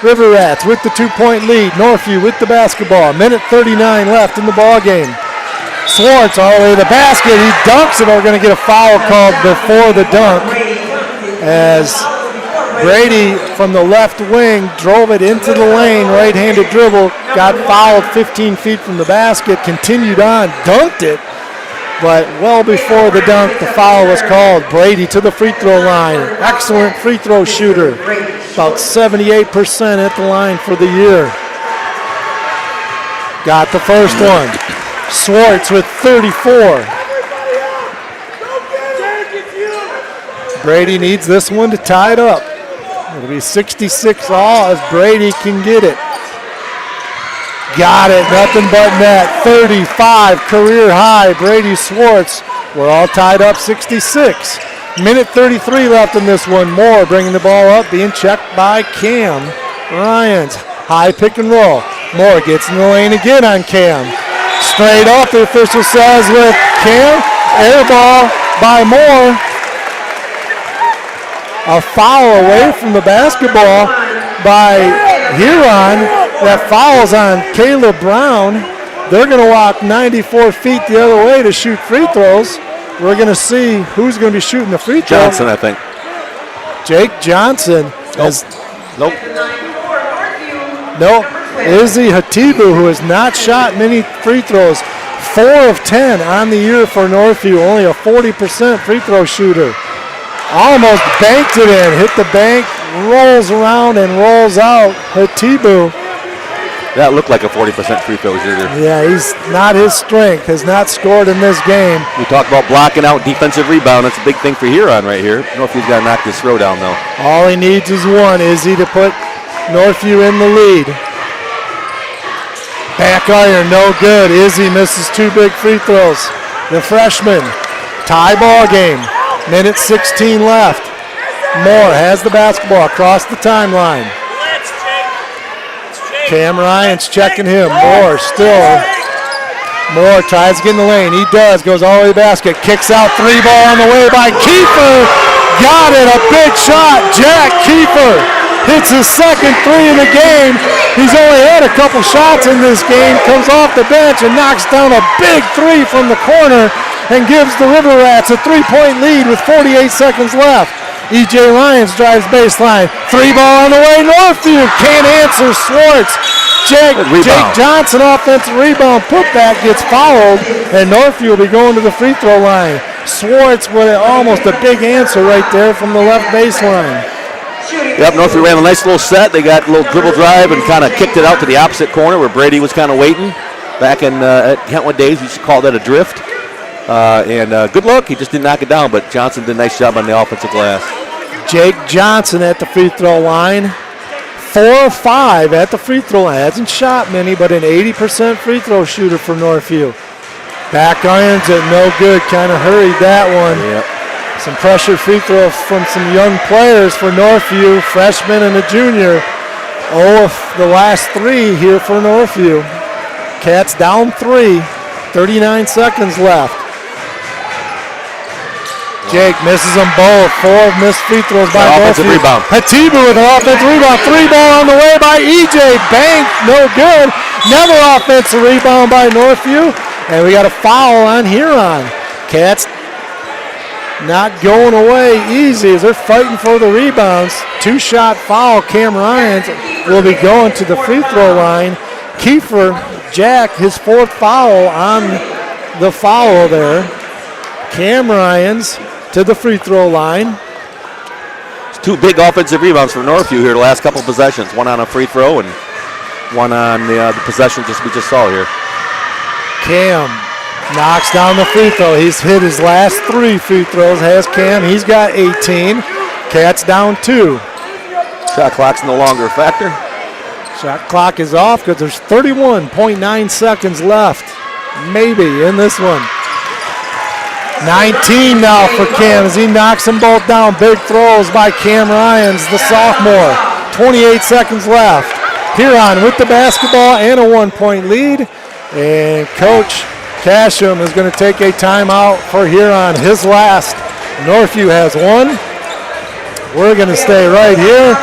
River Rats with the 2-point lead. Northview with the basketball. Minute 39 left in the ball game. Swartz all the way to the basket. He dunks it. We're going to get a foul called before the dunk as Brady from the left wing drove it into the lane. Right-handed dribble. Got fouled 15 feet from the basket. Continued on. Dunked it. But well before the dunk, the foul was called. Brady to the free throw line. Excellent free throw shooter. About 78% at the line for the year. Got the first one. Swartz with 34. Brady needs this one to tie it up. It'll be 66 all if Brady can get it. Got it, nothing but net. 35, career high. Brady Swartz. We're all tied up 66. Minute 33 left in this one. Moore bringing the ball up, being checked by Cam Ryans. High pick and roll. Moore gets in the lane again on Cam. Straight off, the official says with Cam. Air ball by Moore. A foul away from the basketball by Huron. That foul's on Caleb Brown. They're going to walk 94 feet the other way to shoot free throws. We're going to see who's going to be shooting the free throw. Johnson, I think. Jake Johnson. Nope. Izzy Hatibu, who has not shot many free throws. 4 of 10 on the year for Northview. Only a 40% free throw shooter. Almost banked it in. Hit the bank, rolls around and rolls out. Hatibu. That looked like a 40% free throw shooter. Yeah, he's not his strength. Has not scored in this game. We talked about blocking out defensive rebound. That's a big thing for Huron right here. Northview's got to knock this throw down, though. All he needs is one. Izzy to put Northview in the lead. Back iron, no good. Izzy misses 2 big free throws. The freshman. Tie ball game. Minute 16 left. Moore has the basketball across the timeline. Cam Ryan's checking him. Moore still. Moore tries to get in the lane. He does. Goes all the way to the basket. Kicks out 3 ball on the way by Kiefer. Got it. A big shot. Jack Kiefer hits his second 3 in the game. He's only had a couple shots in this game. Comes off the bench and knocks down a big 3 from the corner and gives the River Rats a 3-point lead with 48 seconds left. E.J. Lyons drives baseline. 3 ball on the way. Northview can't answer. Swartz. Jake Johnson offensive rebound. Putback gets fouled, and Northview will be going to the free throw line. Swartz with almost a big answer right there from the left baseline. Yep, Northview ran a nice little set. They got a little dribble drive and kind of kicked it out to the opposite corner where Brady was kind of waiting. Back in at Kentwood days, we used to call that a drift. Good luck, he just didn't knock it down, but Johnson did a nice job on the offensive glass. Jake Johnson at the free throw line. 4 of 5 at the free throw line. Hasn't shot many, but an 80% free throw shooter for Northview. Back irons it, no good. Kind of hurried that one. Yep. Some pressure free throw from some young players for Northview, freshman and a junior. Oh, the last 3 here for Northview. Cats down 3, 39 seconds left. Jake misses them both. 4 missed free throws by offensive Northview. rebound. Hatibu with an offensive rebound. 3 ball on the way by E.J. Bank, no good. Another offensive rebound by Northview. And we got a foul on Huron. Cats not going away easy as they're fighting for the rebounds. 2-shot foul. Cam Ryans will be going to the free throw line. Kiefer, Jack, his 4th foul on the foul there. Cam Ryans to the free throw line. It's 2 big offensive rebounds for Northview here the last couple possessions. One on a free throw and one on the possession we just saw here. Cam knocks down the free throw. He's hit his last 3 free throws, has Cam. He's got 18. Cats down 2. Shot clock's no longer a factor. Shot clock is off because there's 31.9 seconds left, maybe, in this one. 19 now for Cam as he knocks them both down. Big throws by Cam Ryans, the sophomore. 28 seconds left. Huron with the basketball and a 1-point lead. And Coach Casham is going to take a timeout for Huron, his last. Northview has one. We're going to stay right here.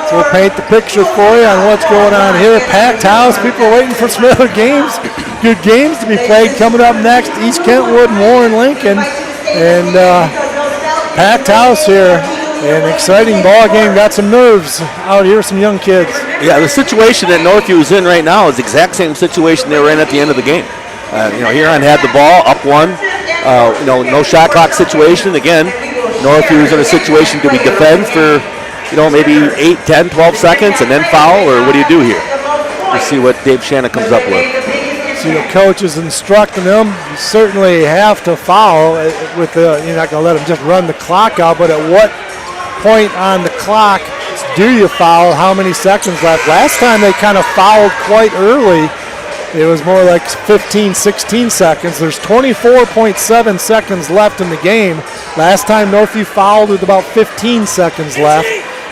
So we'll paint the picture for you on what's going on here. Packed house. People are waiting for some other games. Good games to be played coming up next. East Kentwood and Warren Lincoln. And packed house here. An exciting ball game. Got some nerves out here, some young kids. Yeah, the situation that Northview is in right now is the exact same situation they were in at the end of the game. Huron had the ball, up one. No shot clock situation. Again, Northview is in a situation, do we defend for maybe 8, 10, 12 seconds and then foul, or what do you do here? We'll see what Dave Shanna comes up with. See, the coach is instructing them. You certainly have to foul. You're not going to let them just run the clock out, but at what point on the clock do you foul? How many seconds left? Last time they kind of fouled quite early. It was more like 15, 16 seconds. There's 24.7 seconds left in the game. Last time Northview fouled with about 15 seconds left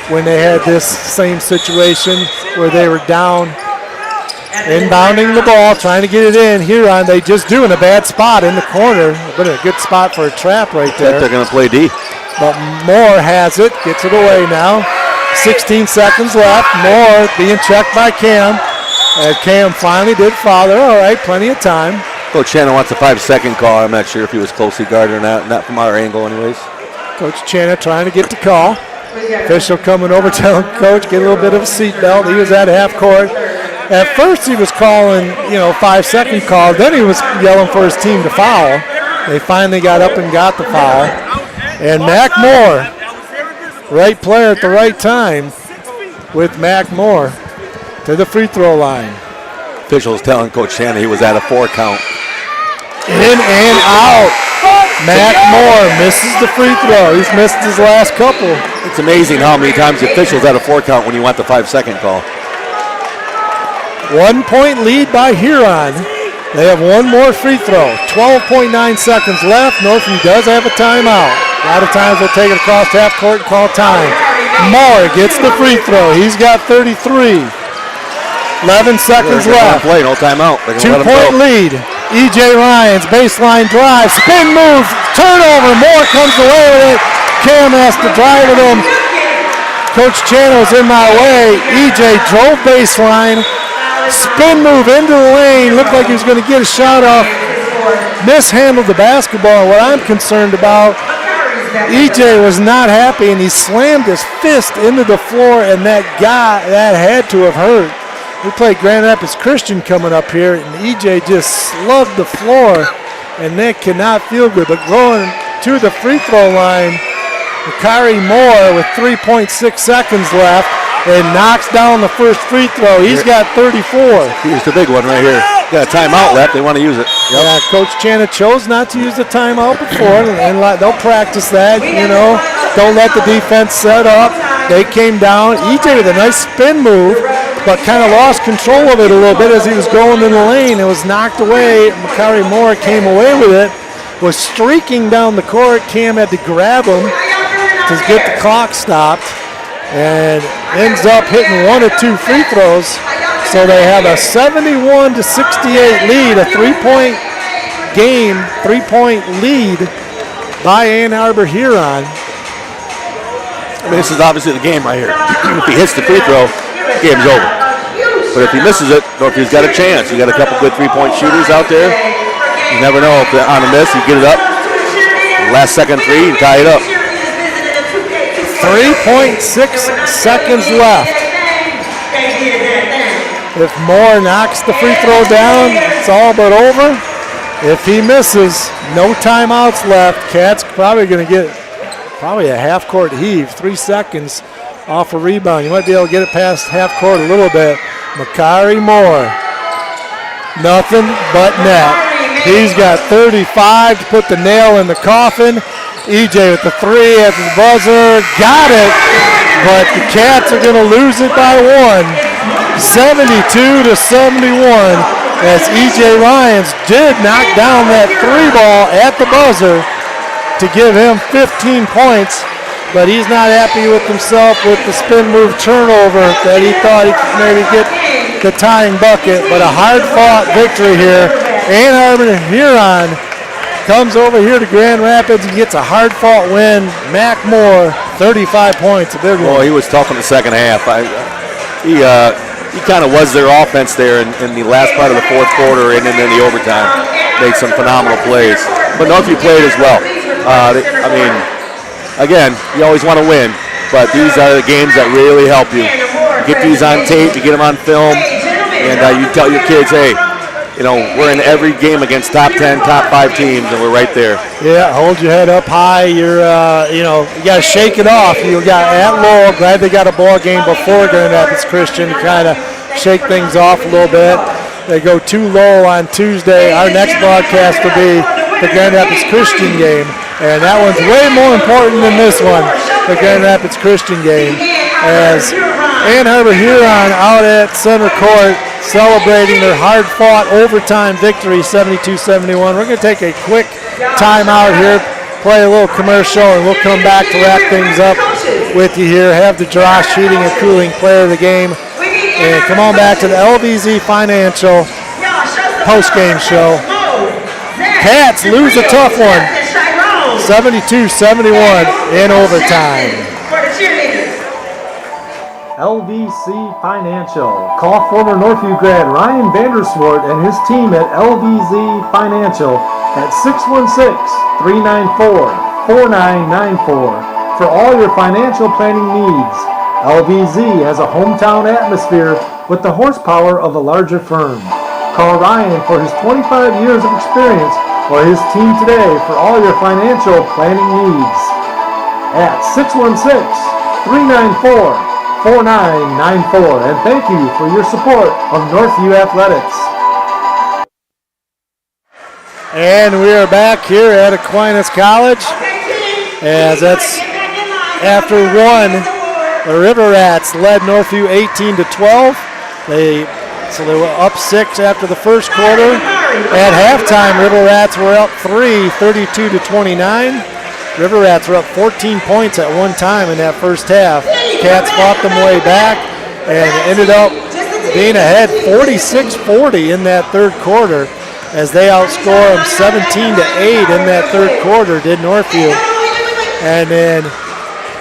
when they had this same situation where they were down, inbounding the ball, trying to get it in. Huron, they just do in a bad spot in the corner. But a good spot for a trap right there. They're going to play D. But Moore has it, gets it away now. 16 seconds left. Moore being checked by Cam. Cam finally did foul there. All right, plenty of time. Coach Shannon wants a 5-second call. I'm not sure if he was closely guarded or not from our angle anyways. Coach Channa trying to get the call. Official coming over telling Coach, get a little bit of a seatbelt. He was at half court. At first he was calling, 5-second call. Then he was yelling for his team to foul. They finally got up and got the foul. And Mac Moore, right player at the right time with Mac Moore to the free throw line. Officials telling Coach Shannon he was at a 4 count. In and out. Mac Moore misses the free throw. He's missed his last couple. It's amazing how many times the officials at a 4 count when you want the 5-second call. 1 point lead by Huron. They have one more free throw. 12.9 seconds left. Northview does have a timeout. A lot of times they'll take it across half court and call time. Moore gets the free throw. He's got 33. 11 seconds left. Play, no timeout. 2 point lead. E.J. Ryan's baseline drive. Spin move. Turnover. Moore comes away with it. Cam has to drive with him. Coach Channel's in my way. E.J. drove baseline. Spin move into the lane. Looked like he was going to get a shot off. Mishandled the basketball. What I'm concerned about, E.J. was not happy, and he slammed his fist into the floor, and that had to have hurt. We play Grand Rapids Christian coming up here, and E.J. just slugged the floor, and that cannot feel good. But going to the free throw line, Makari Moore with 3.6 seconds left, and knocks down the first free throw. He's got 34. Here's the big one right here. Got a timeout left. They want to use it. Yep. Yeah, Coach Channa chose not to use the timeout before, and they'll practice that, Don't let the defense set up. They came down. EJ with a nice spin move, but kind of lost control of it a little bit as he was going in the lane. It was knocked away. Makari Moore came away with it, was streaking down the court. Cam had to grab him to get the clock stopped, and ends up hitting 1 of 2 free throws. So they have a 71-68 lead, a 3-point game, 3-point lead by Ann Arbor Huron. This is obviously the game right here. If he hits the free throw, game's over. But if he misses it, Northview's got a chance. You got a couple good 3-point shooters out there. You never know if they're on a miss, you get it up. Last second three, you tie it up. 3.6 seconds left. If Moore knocks the free throw down, it's all but over. If he misses, no timeouts left. Cats probably going to get a half-court heave. 3 seconds off a rebound. You might be able to get it past half-court a little bit. Makari Moore, nothing but net. He's got 35 to put the nail in the coffin. EJ with the 3 at the buzzer. Got it, but the Cats are going to lose it by 1. 72-71 as E.J. Ryans did knock down that 3 ball at the buzzer to give him 15 points, but he's not happy with himself with the spin move turnover that he thought he could maybe get the tying bucket, but a hard-fought victory here. Ann Arbor Huron comes over here to Grand Rapids and gets a hard-fought win. Mac Moore, 35 points, a big one. Well, he was tough in the second half. He kind of was their offense there in the last part of the fourth quarter and then in the overtime. Made some phenomenal plays. But Northview played as well. Again, you always want to win, but these are the games that really help you. You get these on tape, you get them on film, and you tell your kids, hey, we're in every game against top 10, top 5 teams, and we're right there. Yeah, hold your head up high. You're, you got to shake it off. You got at Lowell. Glad they got a ball game before Grand Rapids Christian to kind of shake things off a little bit. They go to Lowell on Tuesday. Our next broadcast will be the Grand Rapids Christian game, and that one's way more important than this one, the Grand Rapids Christian game, as Ann Arbor Huron out at center court celebrating their hard-fought overtime victory, 72-71. We're going to take a quick timeout here, play a little commercial, and we'll come back to wrap things up with you here. Have the Josh Heating and Cooling player of the game. And come on back to the LVZ Financial postgame show. Cats lose a tough one, 72-71 in overtime. LVC Financial. Call former Northview grad Ryan Vanderswart and his team at LVZ Financial at 616-394-4994 for all your financial planning needs. LVZ has a hometown atmosphere with the horsepower of a larger firm. Call Ryan for his 25 years of experience or his team today for all your financial planning needs at 616-394-4994, and thank you for your support of Northview Athletics. And we are back here at Aquinas College, as that's after one. The River Rats led Northview 18-12. They were up 6 after the first quarter. At halftime, River Rats were up 3, 32-29. River Rats were up 14 points at one time in that first half. Cats fought them way back and ended up being ahead 46-40 in that third quarter, as they outscored them 17-8 in that third quarter, did Northview. And then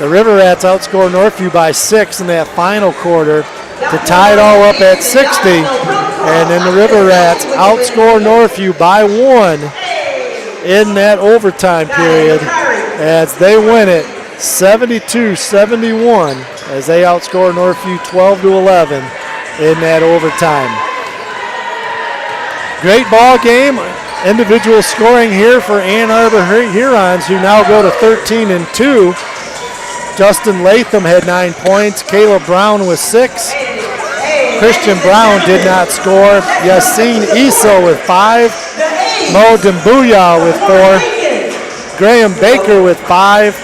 the River Rats outscored Northview by 6 in that final quarter to tie it all up at 60. And then the River Rats outscored Northview by 1 in that overtime period, as they win it 72-71, as they outscored Northview 12-11 in that overtime. Great ball game. Individual scoring here for Ann Arbor Hurons, who now go to 13-2. Justin Latham had 9 points. Caleb Brown with 6. Christian Brown did not score. Yassine Issa with 5. Mo Dembuya with 4. Graham Baker with 5.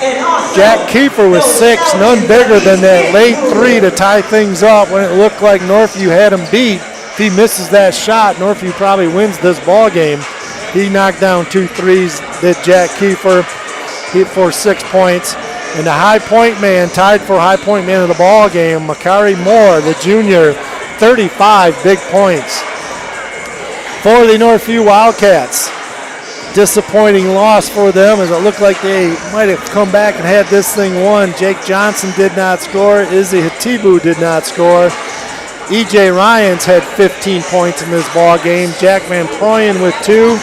Jack Kiefer with 6. None bigger than that late 3 to tie things up when it looked like Northview had him beat. If he misses that shot, Northview probably wins this ball game. He knocked down 2 threes, did Jack Kiefer, for 6 points. And the high point man, tied for high point man of the ball game, Makari Moore, the junior, 35 big points. For the Northview Wildcats, disappointing loss for them, as it looked like they might have come back and had this thing won. Jake Johnson did not score. Izzy Hatibu did not score. E.J. Ryans had 15 points in this ball game. Jack Van Proyen with 2.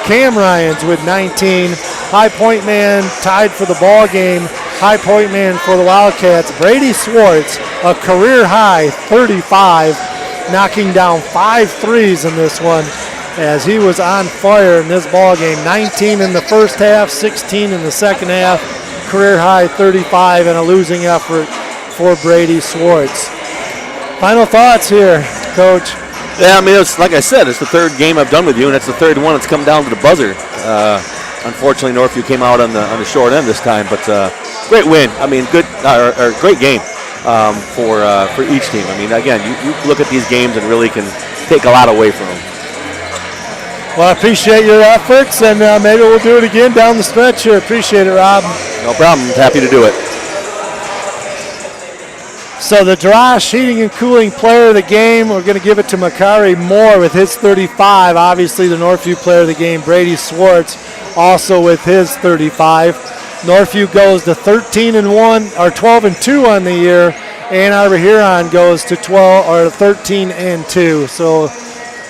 Cam Ryans with 19. High point man tied for the ball game. High point man for the Wildcats, Brady Swartz, a career high 35, knocking down 5 threes in this one, as he was on fire in this ball game. 19 in the first half, 16 in the second half. Career high 35 and a losing effort for Brady Swartz. Final thoughts here, Coach. Yeah, I mean, it's like I said, it's the third game I've done with you, and it's the third one that's come down to the buzzer. Unfortunately, Northview came out on the short end this time, but great win. I mean, great game for each team. I mean, again, you look at these games and really can take a lot away from them. Well, I appreciate your efforts, and maybe we'll do it again down the stretch here. Appreciate it, Rob. No problem. Happy to do it. So the Drosh Heating and Cooling Player of the Game, we're going to give it to Makari Moore with his 35. Obviously, the Northview Player of the Game, Brady Swartz, also with his 35. Northview goes to 13-1 or 12-2 on the year. Ann Arbor Huron goes to 13-2. So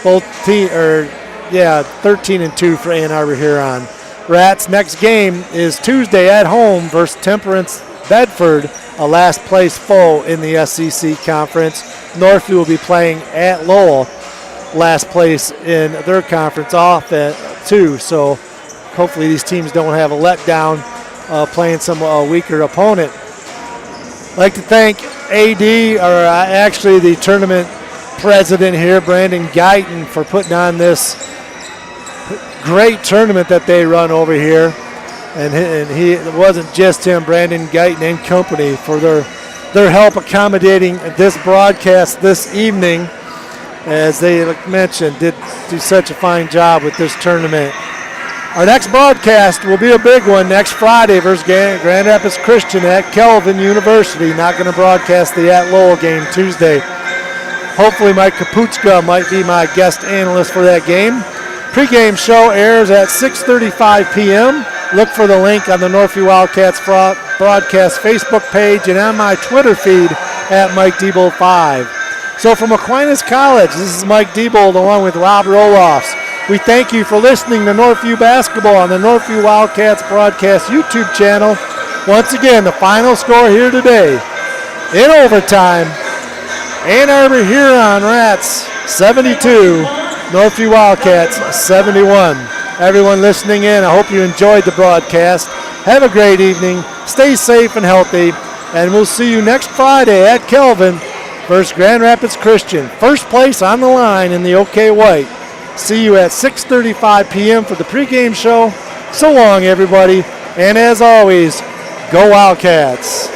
both 13-2 for Ann Arbor Huron. Rats' next game is Tuesday at home versus Temperance Bedford, a last place foe in the SEC conference. Northview will be playing at Lowell, last place in their conference, off at 2. So hopefully these teams don't have a letdown playing some weaker opponent. I'd like to thank actually the tournament president here, Brandon Guyton, for putting on this great tournament that they run over here. And it wasn't just him, Brandon Guyton and company, for their help accommodating this broadcast this evening, as they, like mentioned, did do such a fine job with this tournament. Our next broadcast will be a big one next Friday versus Grand Rapids Christian at Kelvin University. Not going to broadcast the at Lowell game Tuesday. Hopefully Mike Kaputska might be my guest analyst for that game. Pregame show airs at 6:35 p.m. Look for the link on the Northview Wildcats broadcast Facebook page and on my Twitter feed at Mike Diebold 5. So from Aquinas College, this is Mike Diebold along with Rob Roloffs. We thank you for listening to Northview Basketball on the Northview Wildcats broadcast YouTube channel. Once again, the final score here today, in overtime, Ann Arbor Huron Rats 72, Northview Wildcats 71. Everyone listening in, I hope you enjoyed the broadcast. Have a great evening. Stay safe and healthy. And we'll see you next Friday at Kelvin versus Grand Rapids Christian. First place on the line in the OK White. See you at 6:35 p.m. for the pregame show. So long, everybody. And as always, go Wildcats.